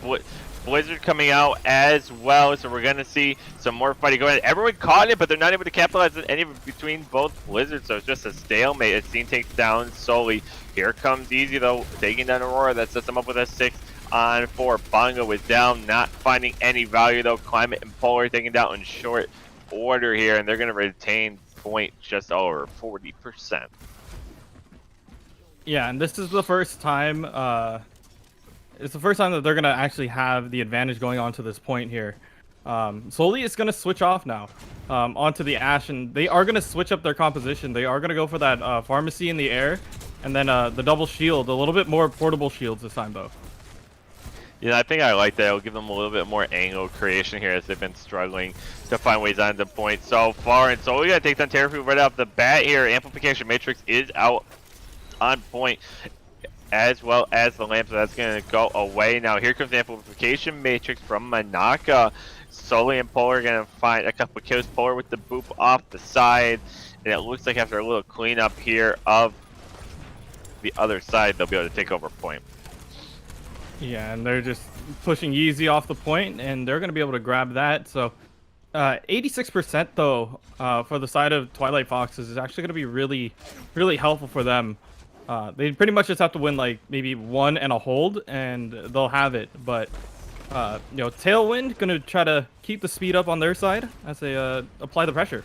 Blizzard coming out as well, so we're gonna see some more fighting going on. Everyone caught it, but they're not able to capitalize on any between both Blizzards, so it's just a stalemate as Scene takes down Soli. Here comes Easy though, taking down Aurora. That sets them up with a 6-on-4. Bongo is down, not finding any value though. Climate and Polar taking down in short order here, and they're gonna retain point just over 40%. Yeah, and this is the first time. It's the first time that they're gonna actually have the advantage going on to this point here. Soli is gonna switch off now onto the Ashe, and they are gonna switch up their composition. They are gonna go for that pharmacy in the air, and then the double shield, a little bit more portable shields this time though. Yeah, I think I like that. It'll give them a little bit more angle creation here as they've been struggling to find ways onto point so far. And Soli gotta take down Terrafu right off the bat here. Amplification Matrix is out on point, as well as the lamp, so that's going to go away. Now here comes the Amplification Matrix from Manaka. Soli and Polar are going to find a couple of kills. Polar with the boop off the side, and it looks like after a little cleanup here of the other side, they'll be able to take over point. Yeah, and they're just pushing Yeezy off the point, and they're going to be able to grab that. So 86% though for the side of Twilight Foxes is actually going to be really, really helpful for them. They pretty much just have to win like maybe 1 and a hold, and they'll have it. But Tailwind gonna try to keep the speed up on their side as they apply the pressure.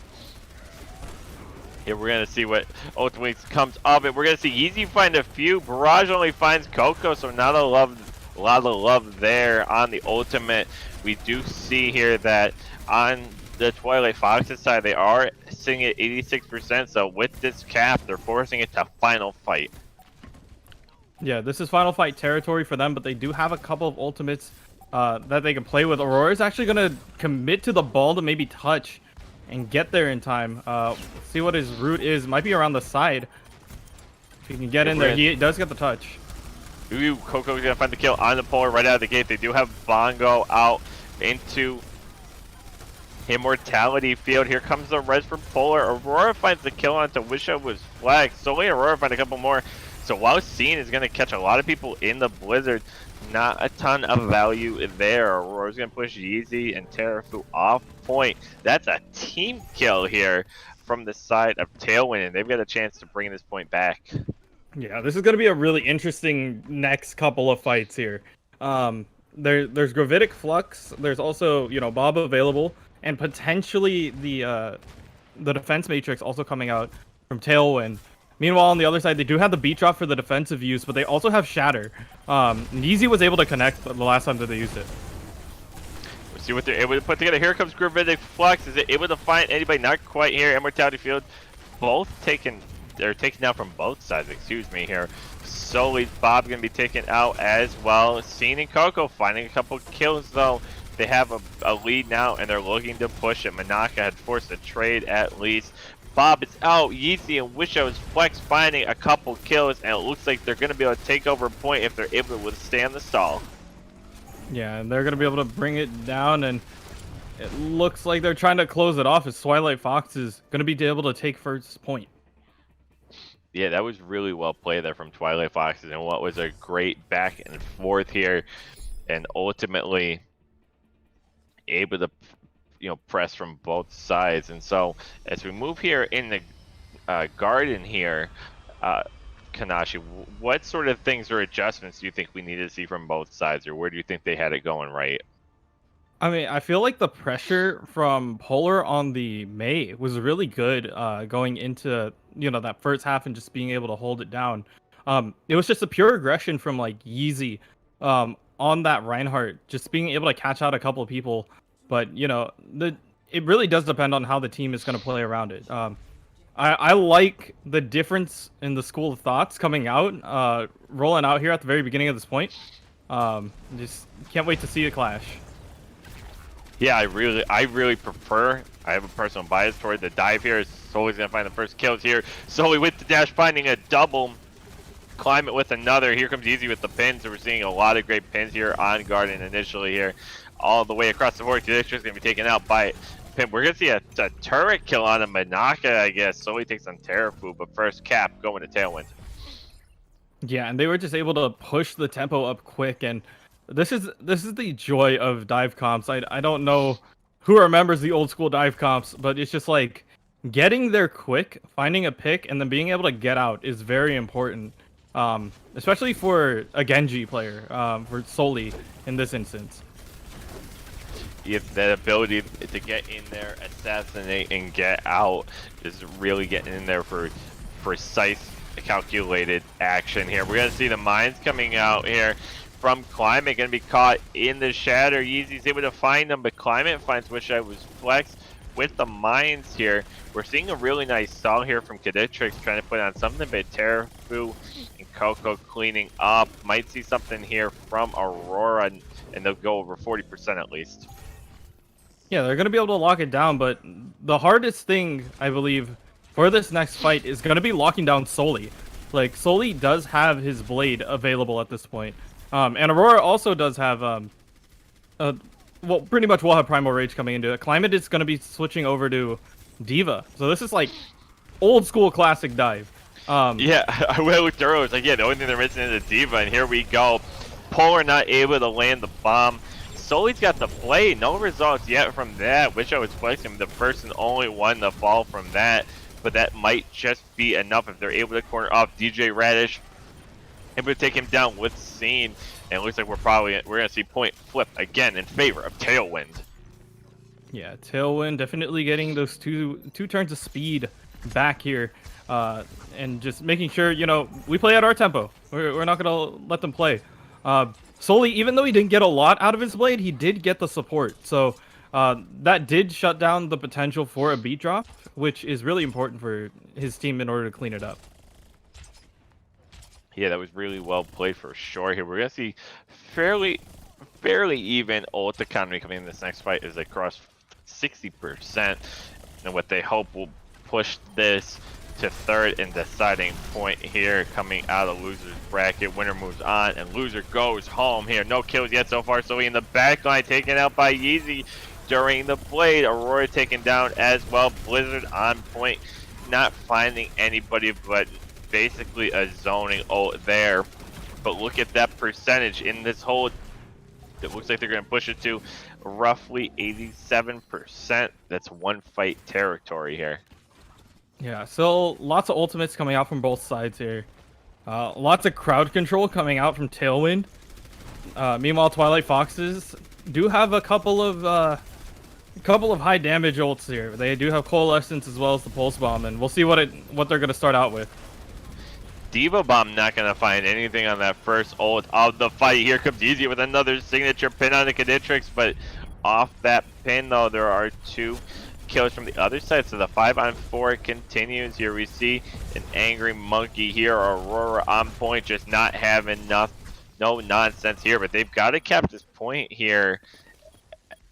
Yeah, we're gonna see what ultimately comes of it. We're gonna see Yeezy find a few. Barrage only finds Coco, so not a lot of love there on the ultimate. We do see here that on the Twilight Foxes side, they are sitting at 86%. So with this cap, they're forcing it to final fight. Yeah, this is final fight territory for them, but they do have a couple of ultimates that they can play with. Aurora is actually going to commit to the ball to maybe touch and get there in time. See what his route is. Might be around the side. If he can get in there, he does get the touch. Ooh, Coco's going to find the kill on the Polar right out of the gate. They do have Bongo out into Immortality field. Here comes the res from Polar. Aurora finds the kill onto Wisha was flagged. Solely Aurora find a couple more. So while Scene is going to catch a lot of people in the Blizzard, not a ton of value there. Aurora's going to push Yeezy and Terafu off point. That's a team kill here from the side of Tailwind, and they've got a chance to bring this point back. Yeah, this is going to be a really interesting next couple of fights here. There's Gravitic Flux. There's also, you know, Bob available, and potentially the Defense Matrix also coming out from Tailwind. Meanwhile, on the other side, they do have the beat drop for the defensive use, but they also have Shatter. Yeezy was able to connect the last time that they used it. We'll see what they're able to put together. Here comes Gravitic Flux. Is it able to find anybody? Not quite here. Immortality field, both taken. They're taken out from both sides. Excuse me here. Solely Bob gonna be taken out as well. Scene and Coco finding a couple kills though. They have a lead now, and they're looking to push it. Manaka had forced a trade at least. Bob is out. Yeezy and Wisho is Flex finding a couple kills, and it looks like they're going to be able to take over point if they're able to withstand the stall. Yeah, and they're going to be able to bring it down, and it looks like they're trying to close it off as Twilight Fox is going to be able to take first point. Yeah, that was really well played there from Twilight Foxes, and what was a great back and forth here, and ultimately able to press from both sides. And so as we move here in the garden here, Kanashi, what sort of things or adjustments do you think we need to see from both sides, or where do you think they had it going right? I mean, I feel like the pressure from Polar on the Mei was really good going into, that first half and just being able to hold it down. It was just a pure aggression from like Yeezy on that Reinhardt, just being able to catch out a couple of people. But, it really does depend on how the team is going to play around it. I like the difference in the school of thoughts coming out, rolling out here at the very beginning of this point. Just can't wait to see a clash. Yeah, I really prefer. I have a personal bias toward the dive here. Solly's going to find the first kills here. Solly with the dash, finding a double. Climate with another. Here comes Yeezy with the pins. So we're seeing a lot of great pins here on Garden initially here. All the way across the board. Kiddish is going to be taken out by Pimp. We're going to see a turret kill on a Manaka, I guess. Solely takes on Terafu, but first Cap going to Tailwind. Yeah, and they were just able to push the tempo up quick, and this is the joy of dive comps. I don't know who remembers the old school dive comps, but it's just like getting there quick, finding a pick, and then being able to get out is very important. Especially for a Genji player, for Solely in this instance. If that ability to get in there, assassinate, and get out is really getting in there for precise, calculated action here. We're going to see the mines coming out here from Climate, going to be caught in the shatter. Yeezy's able to find them, but Climate finds Wish I Was Flex with the mines here. We're seeing a really nice stall here from Keditrix trying to put on something, but Terafu and Coco cleaning up. Might see something here from Aurora, and they'll go over 40% at least. Yeah, they're going to be able to lock it down, but the hardest thing, I believe, for this next fight is going to be locking down Solely. Like, Solely does have his blade available at this point. And Aurora also does have, well, pretty much will have Primal Rage coming into it. Climate is going to be switching over to Diva. So this is like old school classic dive. Yeah, I went with Duro. It's like, yeah, the only thing they're missing is a Diva, and here we go. Polar not able to land the bomb. Solly's got the blade. No results yet from that. Wish I was flexing the first and only one to fall from that, but that might just be enough if they're able to corner off DJ Radish. Able to take him down with Scene, and it looks like we're gonna see point flip again in favor of Tailwind. Yeah, Tailwind definitely getting those two turns of speed back here, and just making sure we play at our tempo. We're not gonna let them play. Solely, even though he didn't get a lot out of his blade, he did get the support. So That did shut down the potential for a beat drop, which is really important for his team in order to clean it up. Yeah, that was really well played for sure here. We're going to see fairly even ult economy coming in this next fight is across 60%. And what they hope will push this to third and deciding point here coming out of loser's bracket. Winner moves on and loser goes home here. No kills yet so far. So in the back line taken out by Yeezy during the blade. Aurora taken down as well. Blizzard on point. Not finding anybody but basically a zoning ult there. But look at that percentage in this whole. It looks like they're going to push it to roughly 87%. That's one fight territory here. Yeah, so lots of ultimates coming out from both sides here. Lots of crowd control coming out from Tailwind. Meanwhile, Twilight Foxes do have a couple of high damage ults here. They do have Coalescence as well as the Pulse Bomb, and we'll see what they're going to start out with. Diva Bomb not going to find anything on that first ult of the fight. Here comes Easy with another signature pin on the Caditrix, but off that pin though, there are 2 kills from the other side, so the 5-on-4 continues. Here we see an angry monkey here. Aurora on point, just not having enough, no nonsense here, but they've got to cap this point here,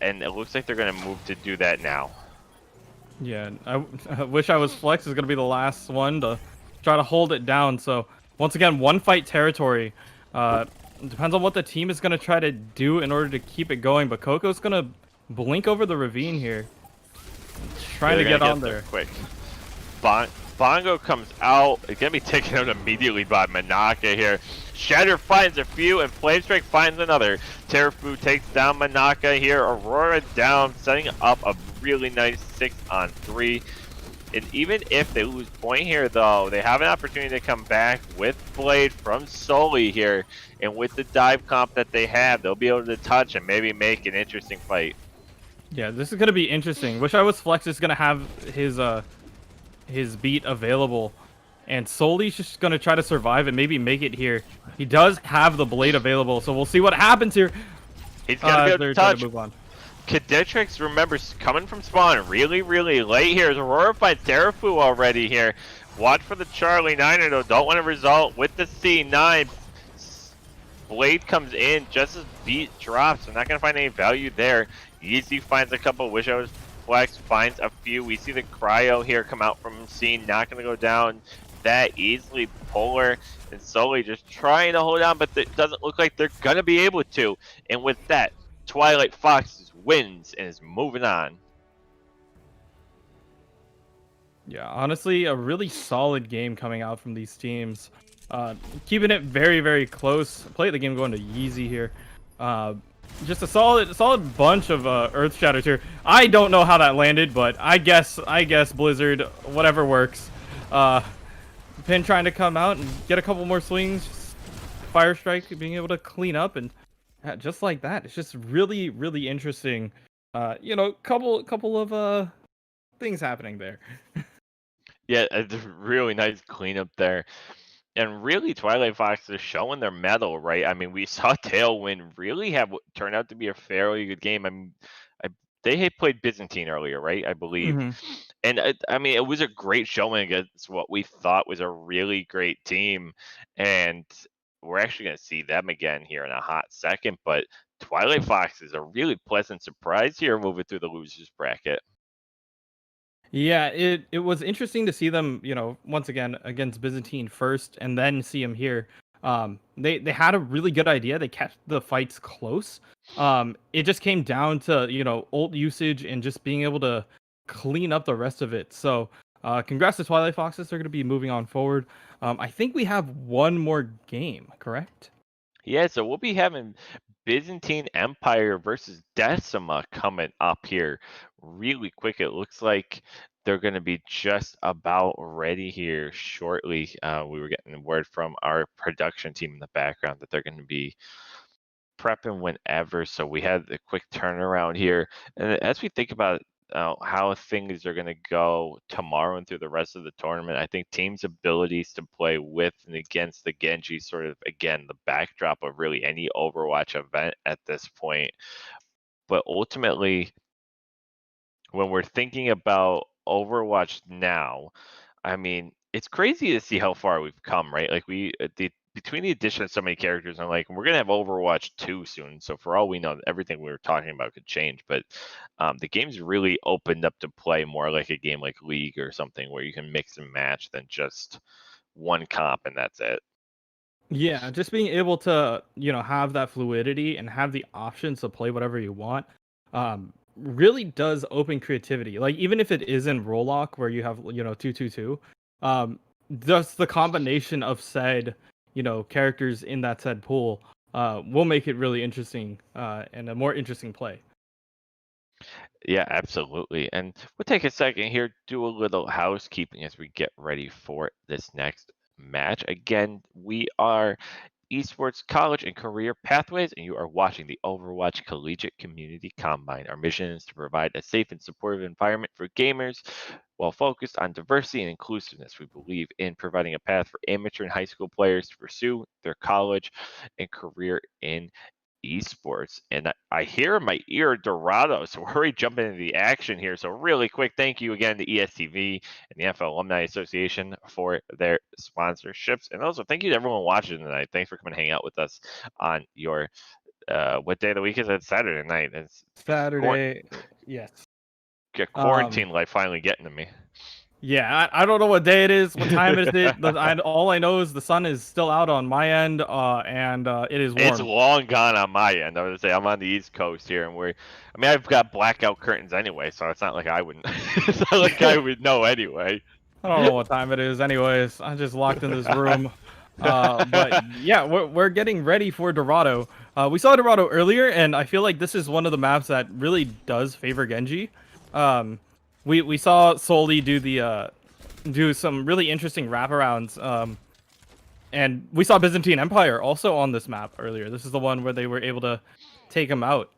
and it looks like they're going to move to do that now. Yeah, I wish I was Flex is going to be the last one to try to hold it down. So once again, one fight territory. Depends on what the team is going to try to do in order to keep it going, but Coco's going to blink over the ravine here. Trying to get on there. Quick. Bongo comes out. It's going to be taken out immediately by Manaka here. Shatter finds a few, and Flamestrike finds another. Terrafu takes down Manaka here. Aurora down, setting up a really nice 6-on-3. And even if they lose point here, though, they have an opportunity to come back with Blade from Sully here. And with the dive comp that they have, they'll be able to touch and maybe make an interesting fight. Yeah, this is going to be interesting. Wish I was Flex is going to have his beat available. And Sully's just going to try to survive and maybe make it here. He does have the blade available, so we'll see what happens here. He's going to be able to touch. To move on. Caditrix, remember, really, really late here. Aurora finds Terrafu already here. Watch for the Charlie 9er, though. Don't want to result with the C9. Blade comes in just as beat drops. We're not going to find any value there. Yeezy finds a couple. Wish I was Flex finds a few. We see the Cryo here come out from scene. Not going to go down that easily. Polar and Sully just trying to hold on, but it doesn't look like they're going to be able to. And with that, Twilight Foxes wins and is moving on. Yeah, honestly, a really solid game coming out from these teams. Keeping it very, very close. Play the game going to Yeezy here. Just a solid bunch of Earth Shatters here. I don't know how that landed, but I guess Blizzard, whatever works. Pin trying to come out and get a couple more swings. Fire Strike being able to clean up, and just like that, it's just really, really interesting. Couple of things happening there. Yeah, a really nice cleanup there. And really, Twilight Fox is showing their mettle, right? I mean, we saw Tailwind really have what turned out to be a fairly good game. I mean, they had played Byzantine earlier, right? I believe. And I mean, it was a great showing against what we thought was a really great team. And we're actually going to see them again here in a hot second. But Twilight Fox is a really pleasant surprise here moving through the losers bracket. Yeah, it was interesting to see them, once again against Byzantine first, and then see them here. They had a really good idea. They kept the fights close. It just came down to ult usage and just being able to clean up the rest of it. So, congrats to Twilight Foxes. They're going to be moving on forward. I think we have one more game, correct? Yeah, so we'll be having Byzantine Empire versus Decima coming up here really quick. It looks like they're going to be just about ready here shortly. We were getting word from our production team in the background that they're going to be prepping whenever. So we had a quick turnaround here. And as we think about how things are going to go tomorrow and through the rest of the tournament, I think teams' abilities to play with and against the Genji sort of, again, the backdrop of really any Overwatch event at this point. But ultimately, when we're thinking about Overwatch now, I mean, it's crazy to see how far we've come, right? Like between the addition of so many characters, I'm like, we're gonna have Overwatch 2 soon. So for all we know, everything we were talking about could change. But the game's really opened up to play more like a game like League or something where you can mix and match than just one comp and that's it. Yeah, just being able to, have that fluidity and have the options to play whatever you want, really does open creativity. Like even if it is in role lock where you have, 2-2-2, just the combination of said, characters in that said pool, will make it really interesting, and a more interesting play. Yeah, absolutely. And we'll take a second here, do a little housekeeping as we get ready for this next match. Again, we are Esports College and Career Pathways, and you are watching the Overwatch Collegiate Community Combine. Our mission is to provide a safe and supportive environment for gamers while focused on diversity and inclusiveness. We believe in providing a path for amateur and high school players to pursue their college and career in esports. And I hear in my ear Dorado, so we're already jumping into the action here. So really quick, thank you again to ESTV and the NFL Alumni Association for their sponsorships, and also thank you to everyone watching tonight. Thanks for coming and hang out with us on your what day of the week is it? Saturday night. It's Saturday, yes. Quarantine life finally getting to me. Yeah, I don't know what day it is, what time is it. All I know is the sun is still out on my end, and it is warm. It's long gone on my end. I would say I'm on the East Coast here, and I've got blackout curtains anyway, so it's not like I wouldn't. It's not like I would know anyway. I don't know what time it is, anyways. I'm just locked in this room. But yeah, we're getting ready for Dorado. We saw Dorado earlier, and I feel like this is one of the maps that really does favor Genji. We saw Soli do some really interesting wraparounds, and we saw Byzantine Empire also on this map earlier. This is the one where they were able to take him out.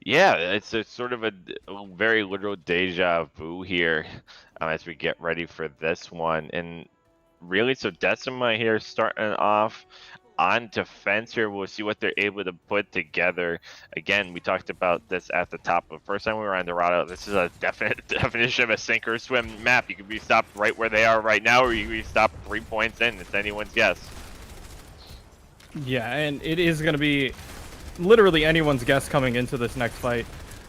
Yeah, it's a sort of a very literal deja vu here as we get ready for this one. And really, so Decima here starting off on defense here. We'll see what they're able to put together. Again, we talked about this at the top. The first time we were on Dorado, this is a definite definition of a sink or swim map. You can be stopped right where they are right now, or you can be stopped 3 points in. It's anyone's guess. Yeah, and it is going to be literally anyone's guess coming into this next fight.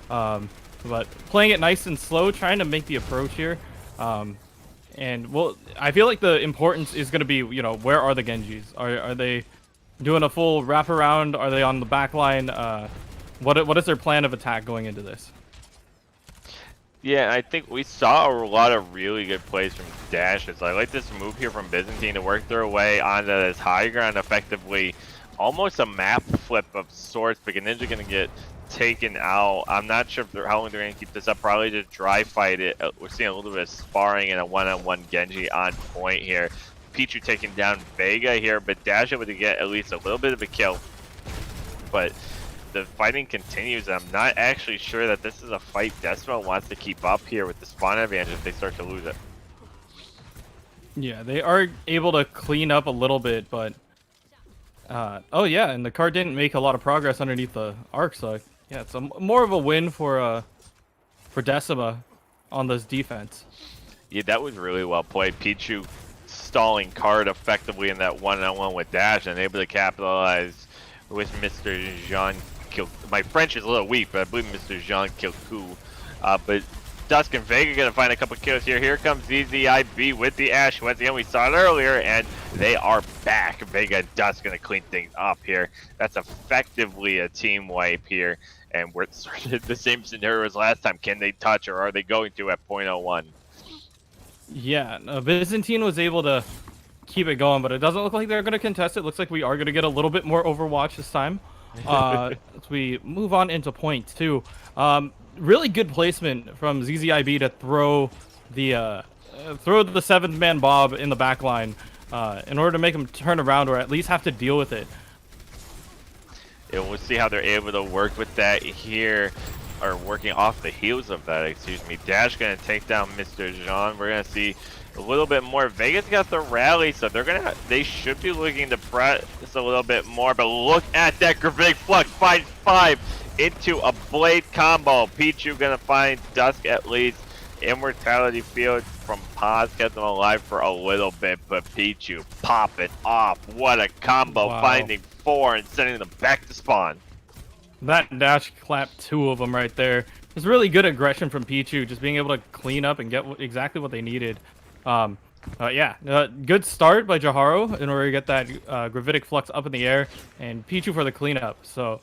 But playing it nice and slow, trying to make the approach here. And well, I feel like the importance is going to be, where are the Genjis? Are they doing a full wraparound? Are they on the back line? What is their plan of attack going into this? Yeah, I think we saw a lot of really good plays from Dashes. I like this move here from Byzantine to work their way onto this high ground effectively. Almost a map flip of sorts, but Ninja going to get taken out. I'm not sure how long they're going to keep this up. Probably to dry fight it. We're seeing a little bit of sparring and a one-on-one Genji on point here. Pichu taking down Vega here, but Dash able to get at least a little bit of a kill. But the fighting continues. I'm not actually sure that this is a fight Decima wants to keep up here with the spawn advantage if they start to lose it. Yeah, they are able to clean up a little bit, but oh yeah, and the card didn't make a lot of progress underneath the arc, so yeah, it's more of a win for Decima on this defense. Yeah, that was really well played. Pichu stalling card effectively in that one-on-one with Dash and able to capitalize with Mr. Jean Kill. My French is a little weak, but I believe Mr. Jean Kilku. But Dusk and Vega gonna find a couple kills here. Here comes ZZIB with the Ash. Once again, we saw it earlier, and they are back. Vega and Dusk gonna clean things up here. That's effectively a team wipe here, and we're sort of the same scenario as last time. Can they touch, or are they going to at .01? Yeah, Byzantine was able to keep it going, but it doesn't look like they're going to contest it. Looks like we are going to get a little bit more Overwatch this time. As we move on into point two. Really good placement from ZZIB to throw the seventh man Bob in the back line in order to make him turn around or at least have to deal with it. Yeah, we'll see how they're able to work with that here, or working off the heels of that, excuse me. Dash gonna take down Mr. Jean. We're gonna see a little bit more. Vegas got the rally, so they should be looking to press a little bit more, but look at that Gravitic Flux 5-5 into a blade combo. Pichu gonna find Dusk at least. Immortality Field from Paz kept them alive for a little bit, but Pichu popping off. What a combo, Wow. finding 4 and sending them back to spawn. That dash clapped 2 of them right there. It's really good aggression from Pichu, just being able to clean up and get exactly what they needed. Good start by Jaharo in order to get that Gravitic Flux up in the air, and Pichu for the cleanup. So,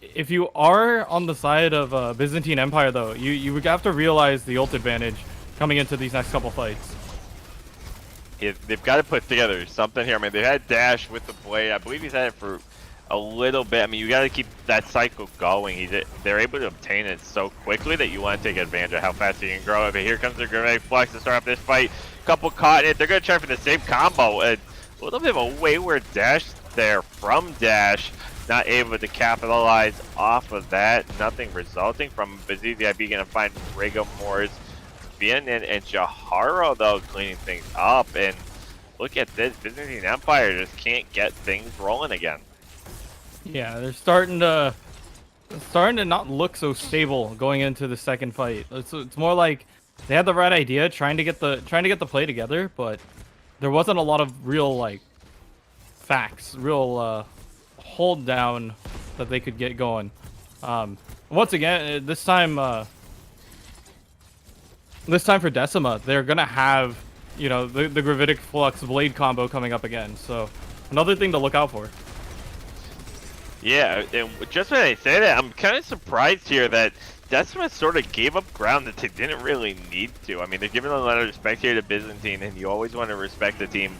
if you are on the side of Byzantine Empire, though, you would have to realize the ult advantage coming into these next couple fights. Yeah, they've got to put together something here. I mean, they had Dash with the blade. I believe he's had it for a little bit. I mean, you got to keep that cycle going. They're able to obtain it so quickly that you want to take advantage of how fast he can grow. But here comes the Gravitic Flux to start off this fight. Couple caught in it. They're going to try for the same combo. A little bit of a wayward dash there from Dash. Not able to capitalize off of that. Nothing resulting from BZZIB going to find Rigomor's Bien and Jaharo, though, cleaning things up. And look at this. Byzantine Empire just can't get things rolling again. Yeah, they're starting to not look so stable going into the second fight. It's more like they had the right idea, trying to get the play together, but there wasn't a lot of real like facts, real hold down that they could get going. Once again, this time for Decima, they're gonna have, you know, the Gravitic Flux blade combo coming up again. So another thing to look out for. Yeah, and just when I say that, I'm kind of surprised here that Decima sort of gave up ground that they didn't really need to. I mean, they're giving a lot of respect here to Byzantine, and you always want to respect the team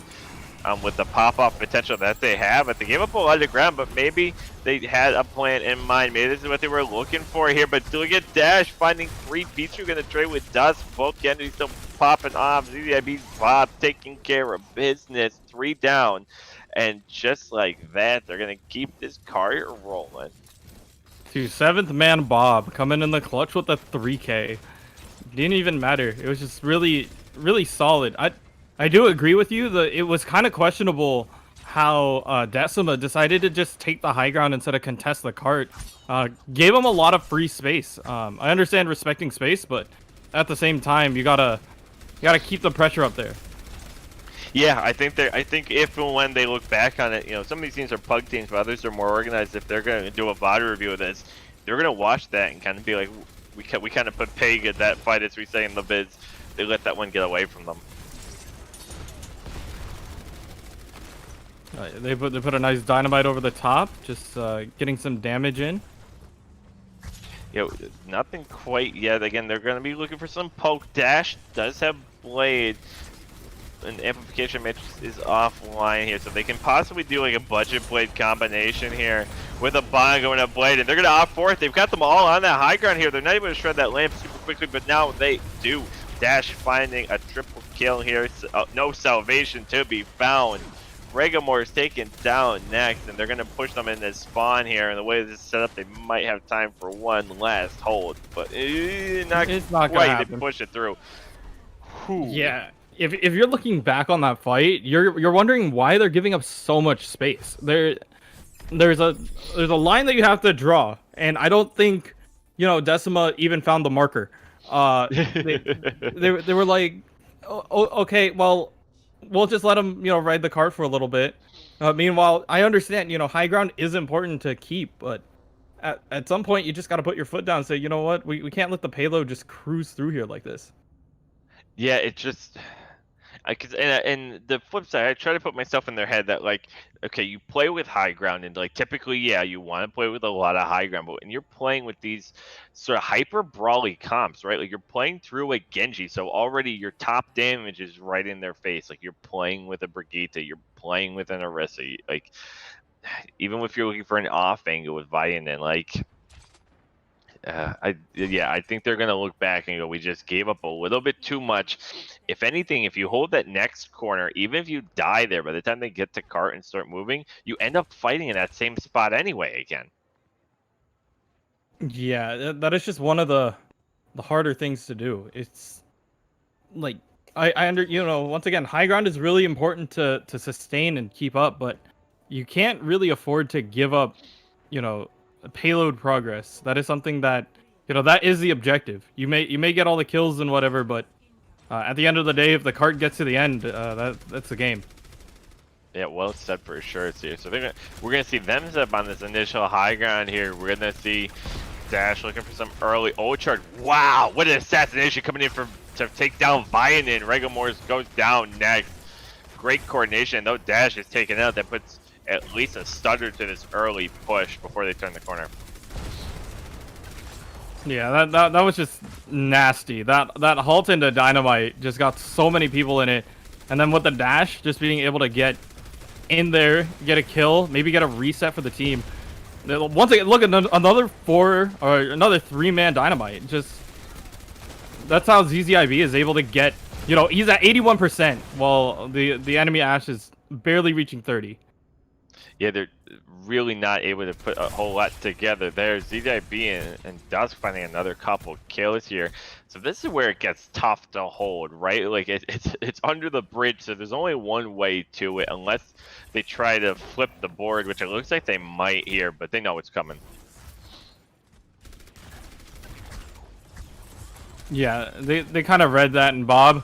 with the pop-off potential that they have. But they gave up a lot of ground, but maybe they had a plan in mind. Maybe this is what they were looking for here. But look at Dash finding 3 Pichu going to trade with Dust. Both Kennedy still popping off. ZZIB's Bob taking care of business. 3 down. And just like that, they're going to keep this car rolling. Dude, 7th man Bob coming in the clutch with a 3K. Didn't even matter. It was just really, really solid. I do agree with you. It was kind of questionable how Decima decided to just take the high ground instead of contest the cart. Gave him a lot of free space. I understand respecting space, but at the same time, you gotta keep the pressure up there. Yeah, I think if and when they look back on it, you know, some of these teams are pug teams, but others are more organized. If they're going to do a VOD review of this, they're going to watch that and kind of be like, we kind of put peg at that fight, as we say in the vids. They let that one get away from them. They put a nice dynamite over the top, just getting some damage in. You know, nothing quite yet. Again, they're going to be looking for some poke. Dash does have blade. An amplification matrix is offline here, so they can possibly do like a budget blade combination here with a bond going to blade, and they're going to opt for it. They've got them all on that high ground here. They're not able to shred that lamp super quickly, but now they do. Dash finding a triple kill here. No salvation to be found. Regomore is taken down next, and they're going to push them in this spawn here. And the way this is set up, they might have time for one last hold, but it's not quite to push it through. Whew. Yeah. If you're looking back on that fight, you're wondering why they're giving up so much space. There's a line that you have to draw, and I don't think, you know, Decima even found the marker. They were like, okay, well, we'll just let them, you know, ride the cart for a little bit. Meanwhile, I understand, you know, high ground is important to keep, but at some point you just got to put your foot down and say, you know what, we can't let the payload just cruise through here like this. Yeah, it just. And the flip side, I try to put myself in their head that, like, okay, you play with high ground, and like typically, yeah, you want to play with a lot of high ground, but when you're playing with these sort of hyper brawly comps, right? Like you're playing through a Genji, so already your top damage is right in their face. Like you're playing with a Brigitte, you're playing with an Orisa. Like even if you're looking for an off angle with Vianen, like. I think they're going to look back and go, we just gave up a little bit too much. If anything, if you hold that next corner, even if you die there, by the time they get to cart and start moving, you end up fighting in that same spot anyway again. Yeah, that is just one of the harder things to do. It's like, you know, once again, high ground is really important to sustain and keep up, but you can't really afford to give up, you know, payload progress. That is something that, you know, that is the objective. You may get all the kills and whatever, but at the end of the day, if the cart gets to the end, that's the game. Yeah, well said for sure. So we're gonna see them set up on this initial high ground here. We're gonna see Dash looking for some early ult charge. Wow, what an assassination coming in to take down Vianin. Regamors goes down next. Great coordination. Though Dash is taken out, that puts at least a stutter to this early push before they turn the corner. Yeah, that was just nasty. That halt into Dynamite just got so many people in it, and then with the dash, just being able to get in there, get a kill, maybe get a reset for the team. Once again, look at another 3-man Dynamite. Just that's how ZZIB is able to get. You know, he's at 81%, while the enemy Ashe is barely reaching 30. Yeah, they're really not able to put a whole lot together there. ZZIB and Dusk finding another couple kills here. So this is where it gets tough to hold, right? Like it's under the bridge, so there's only one way to it, unless they try to flip the board, which it looks like they might here, but they know what's coming. Yeah, they kind of read that, and Bob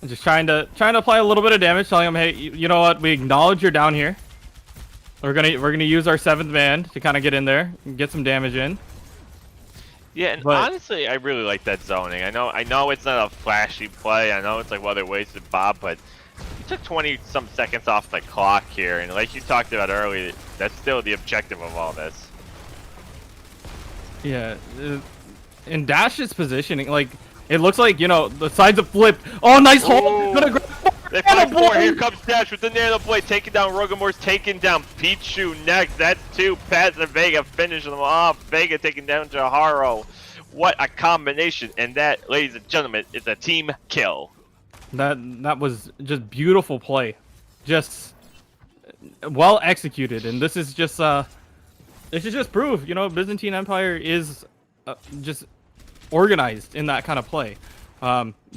just trying to apply a little bit of damage, telling him, hey, you know what? We acknowledge you're down here. We're gonna use our 7th man to kind of get in there and get some damage in. Yeah, and honestly, I really like that zoning. I know it's not a flashy play. I know it's like, well, they wasted Bob, but you took 20-some seconds off the clock here, and like you talked about earlier, that's still the objective of all this. Yeah, in Dash's positioning, like it looks like, you know, the sides have flipped. Oh, nice hold! They fight for it. Here comes Dash with the Nano Blade, taking down Rogamor's, taking down Pichu next. That's 2. Paz and Vega finishing them off. Vega taking down Jaharo. What a combination! And that, ladies and gentlemen, is a team kill. That was just beautiful play, just well executed. And this is just proof, you know, Byzantine Empire is just organized in that kind of play.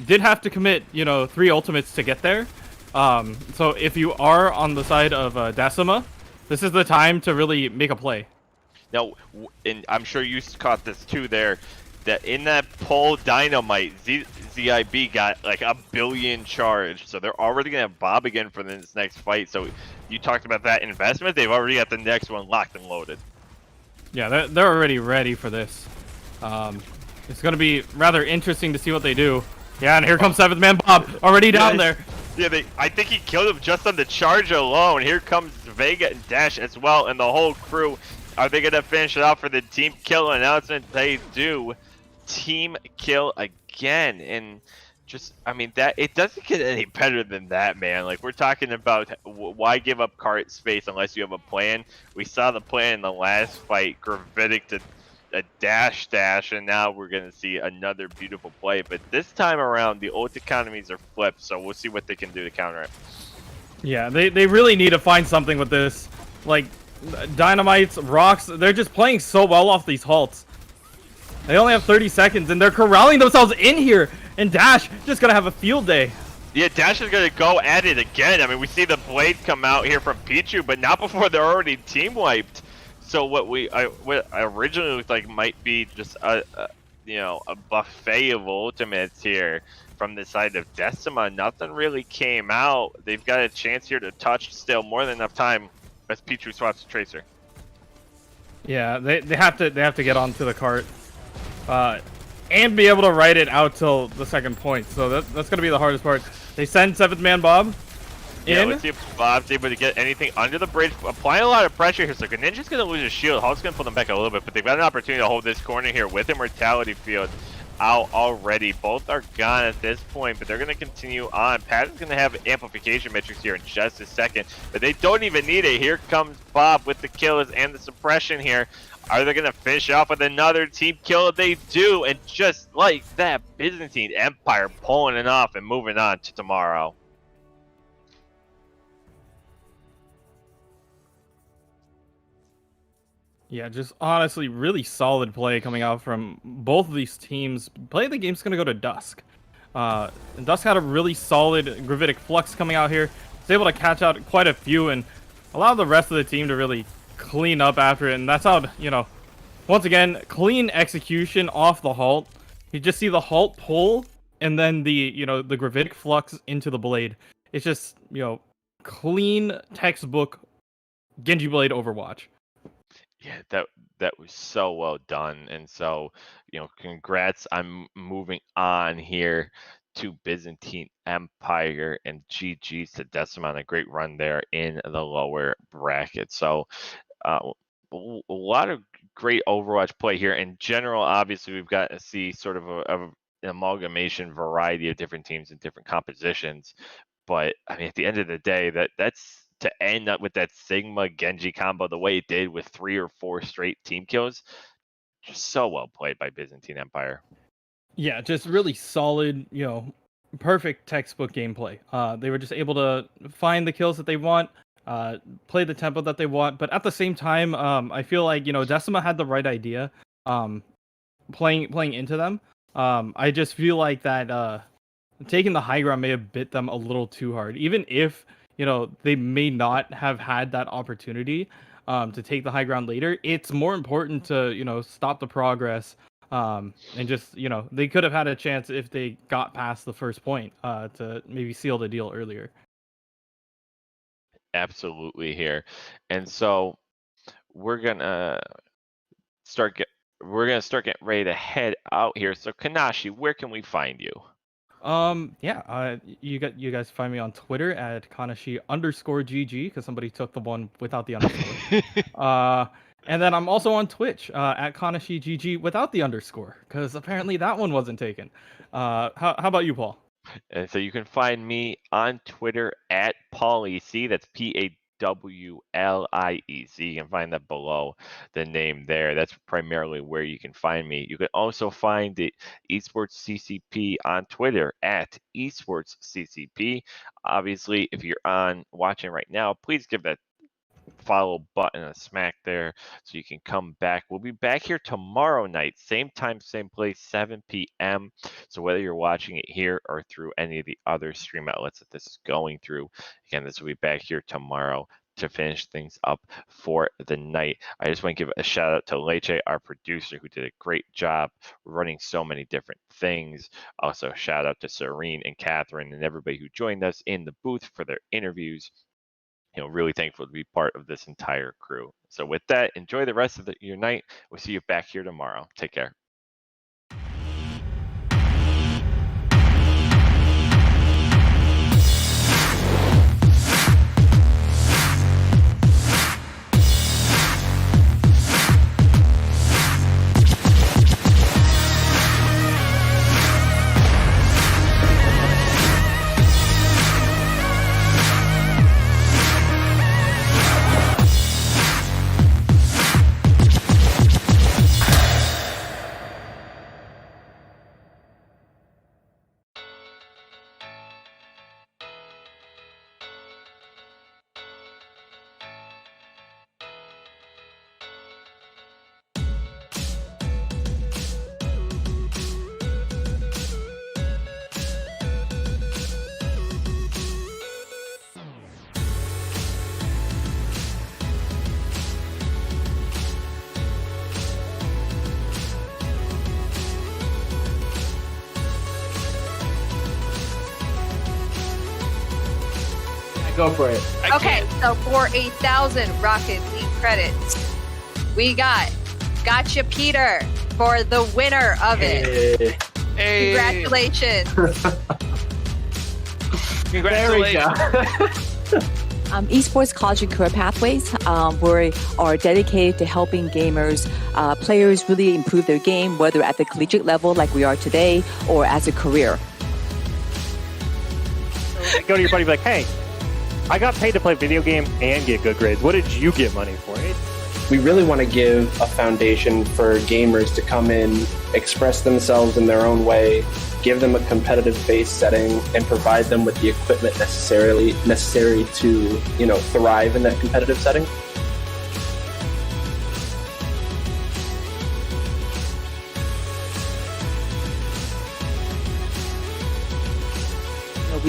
Did have to commit, you know, 3 ultimates to get there. So if you are on the side of Decima, this is the time to really make a play. Now, and I'm sure you caught this too there, that in that pull Dynamite, ZIB got like 1 billion charge. So they're already going to have Bob again for this next fight. So you talked about that investment. They've already got the next one locked and loaded. Yeah, they're already ready for this. It's going to be rather interesting to see what they do. Yeah, and here comes 7th man Bob, already down there. Yeah, I think he killed him just on the charge alone. Here comes Vega and Dash as well, and the whole crew. Are they going to finish it off for the team kill announcement? They do. Team kill again. And just, I mean, that it doesn't get any better than that, man. Like, we're talking about why give up cart space unless you have a plan. We saw the plan in the last fight, Gravitic to a dash, and now we're going to see another beautiful play. But this time around, the ult economies are flipped, so we'll see what they can do to counter it. Yeah, they really need to find something with this. Like, Dynamites, Rocks, they're just playing so well off these halts. They only have 30 seconds, and they're corralling themselves in here, and Dash just going to have a field day. Yeah, Dash is going to go at it again. I mean, we see the blade come out here from Pichu, but not before they're already team wiped. So what originally looked like might be just a buffet of ultimates here from the side of Decima. Nothing really came out. They've got a chance here to touch still, more than enough time as Pichu swaps Tracer. Yeah, they have to get onto the cart and be able to ride it out till the 2nd point. So that's going to be the hardest part. They send 7th man Bob. Yeah, let's see if Bob's able to get anything under the bridge. Applying a lot of pressure here. So Ninja's going to lose his shield. Hulk's going to pull them back a little bit, but they've got an opportunity to hold this corner here with Immortality Field out already. Both are gone at this point, but they're going to continue on. Pat is going to have amplification metrics here in just a second, but they don't even need it. Here comes Bob with the kills and the suppression here. Are they going to finish off with another team kill? They do, and just like that, Byzantine Empire pulling it off and moving on to tomorrow. Yeah, just honestly really solid play coming out from both of these teams. Play of the game's going to go to Dusk. And Dusk had a really solid Gravitic Flux coming out here. Was able to catch out quite a few and allow the rest of the team to really clean up after it, and that's how, once again, clean execution off the halt. You just see the halt pull, and then the gravitic flux into the blade. It's just, clean textbook Genji Blade Overwatch. Yeah, that was so well done. And so, congrats on moving on here to Byzantine Empire, and GG's to Decima on a great run there in the lower bracket. So a lot of great Overwatch play here. In general, obviously, we've got to see sort of an amalgamation variety of different teams and different compositions. But I mean, at the end of the day, that's to end up with that Sigma Genji combo the way it did with 3 or 4 straight team kills. Just so well played by Byzantine Empire. Yeah, just really solid, perfect textbook gameplay. They were just able to find the kills that they want, play the tempo that they want, but at the same time, I feel like, Decima had the right idea, playing into them. I just feel like that taking the high ground may have bit them a little too hard, even if they may not have had that opportunity to take the high ground later. It's more important to stop the progress, and just they could have had a chance if they got past the first point to maybe seal the deal earlier. Absolutely here. And so we're gonna start getting ready to head out here. So Kanashi, where can we find you? You guys find me on Twitter at Kanashi_GG, because somebody took the one without the underscore. And then I'm also on Twitch at KanashiGG without the underscore, because apparently that one wasn't taken. How about you, Paul? And so you can find me on Twitter at PaulEC. That's PAWLIEC. You can find that below the name there. That's primarily where you can find me. You can also find the Esports CCP on Twitter at Esports CCP. Obviously, if you're watching right now, please give that follow button a smack there so you can come back. We'll be back here tomorrow night, same time, same place, 7 p.m. So whether you're watching it here or through any of the other stream outlets that this is going through, again, this will be back here tomorrow to finish things up for the night. I just want to give a shout out to Leche, our producer, who did a great job running so many different things. Also, shout out to Serene and Catherine and everybody who joined us in the booth for their interviews. Really thankful to be part of this entire crew. So with that, enjoy the rest of your night. We'll see you back here tomorrow. Take care. Go for it. Okay, so for 1,000 Rocket League credits, we got Gotcha Peter for the winner of it. Hey. Congratulations. Esports Collegiate Career Pathways we are dedicated to helping gamers, players really improve their game, whether at the collegiate level like we are today or as a career. Go to your buddy and be like, hey, I got paid to play video game and get good grades. What did you get money for? We really want to give a foundation for gamers to come in, express themselves in their own way, give them a competitive base setting, and provide them with the equipment necessary to, thrive in that competitive setting.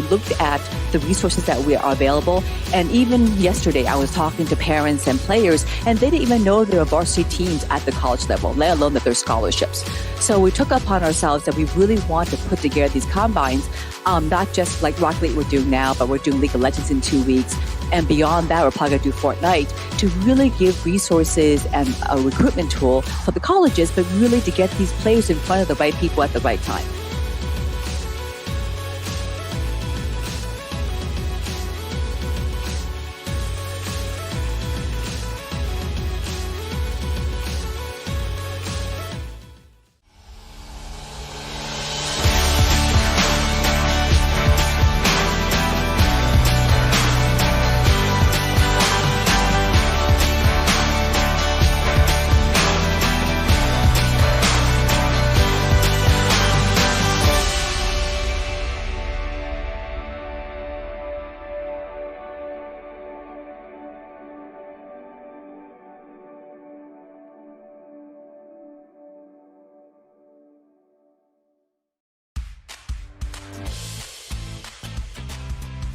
we looked at the resources that are available. And even yesterday, I was talking to parents and players, and they didn't even know there are varsity teams at the college level, let alone that there's scholarships. So we took upon ourselves that we really want to put together these combines, not just like Rocket League we're doing now, but we're doing League of Legends in 2 weeks. And beyond that, we're probably going to do Fortnite to really give resources and a recruitment tool for the colleges, but really to get these players in front of the right people at the right time.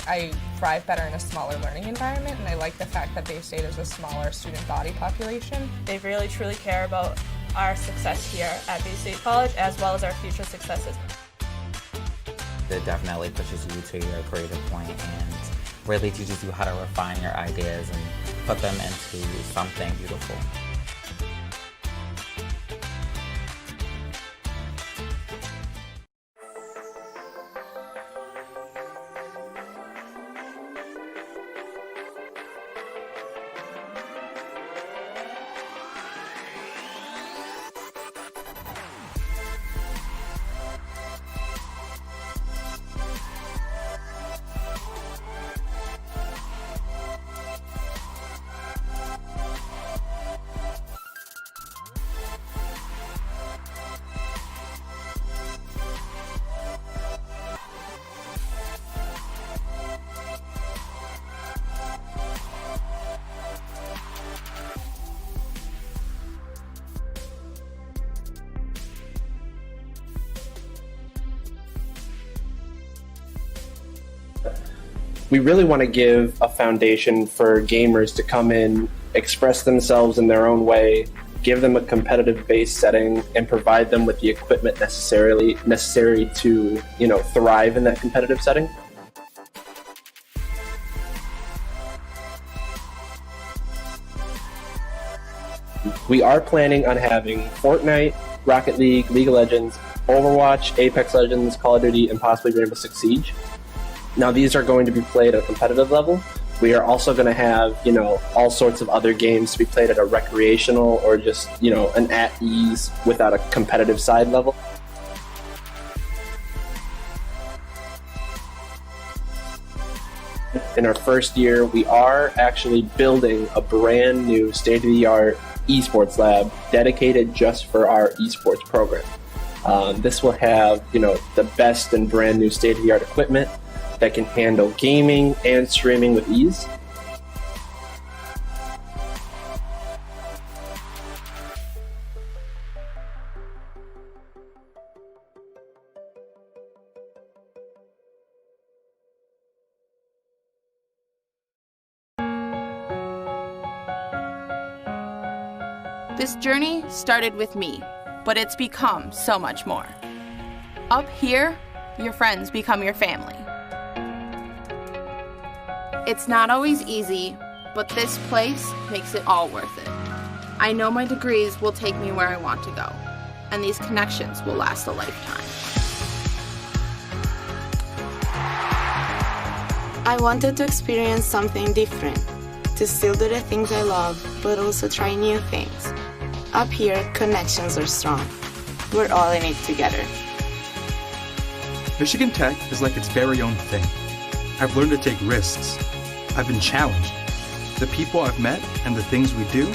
I thrive better in a smaller learning environment, and I like the fact that Bay State is a smaller student body population. They really truly care about our success here at Bay State College as well as our future successes. It definitely pushes you to your creative point and really teaches you how to refine your ideas and put them into something beautiful. We really want to give a foundation for gamers to come in, express themselves in their own way, give them a competitive base setting, and provide them with the equipment necessary to, thrive in that competitive setting. We are planning on having Fortnite, Rocket League, League of Legends, Overwatch, Apex Legends, Call of Duty, and possibly Rainbow Six Siege. Now, these are going to be played at a competitive level. We are also going to have, all sorts of other games to be played at a recreational or just, an at ease without a competitive side level. In our first year, we are actually building a brand new state-of-the-art esports lab dedicated just for our esports program. This will have, the best and brand new state-of-the-art equipment that can handle gaming and streaming with ease. This journey started with me, but it's become so much more. Up here, your friends become your family. It's not always easy, but this place makes it all worth it. I know my degrees will take me where I want to go, and these connections will last a lifetime. I wanted to experience something different, to still do the things I love, but also try new things. Up here, connections are strong. We're all in it together. Michigan Tech is like its very own thing. I've learned to take risks. I've been challenged. The people I've met and the things we do,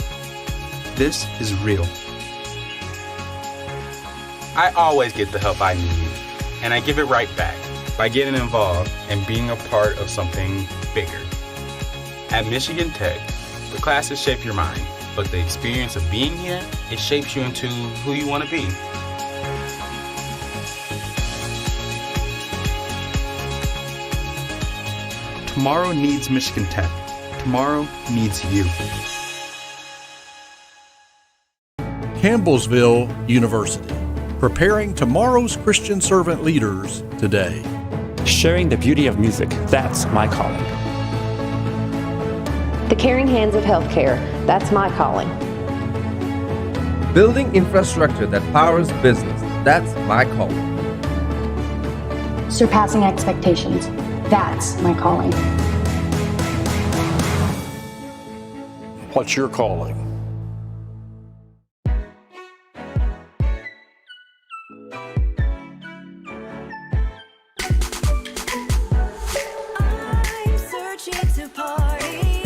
this is real. I always get the help I need, and I give it right back by getting involved and being a part of something bigger. At Michigan Tech, the classes shape your mind, but the experience of being here, it shapes you into who you want to be. Tomorrow needs Michigan Tech. Tomorrow needs you. Campbellsville University, preparing tomorrow's Christian servant leaders today. Sharing the beauty of music, that's my calling. The caring hands of healthcare, that's my calling. Building infrastructure that powers business, that's my calling. Surpassing expectations, that's my calling. What's your calling? I'm searching to party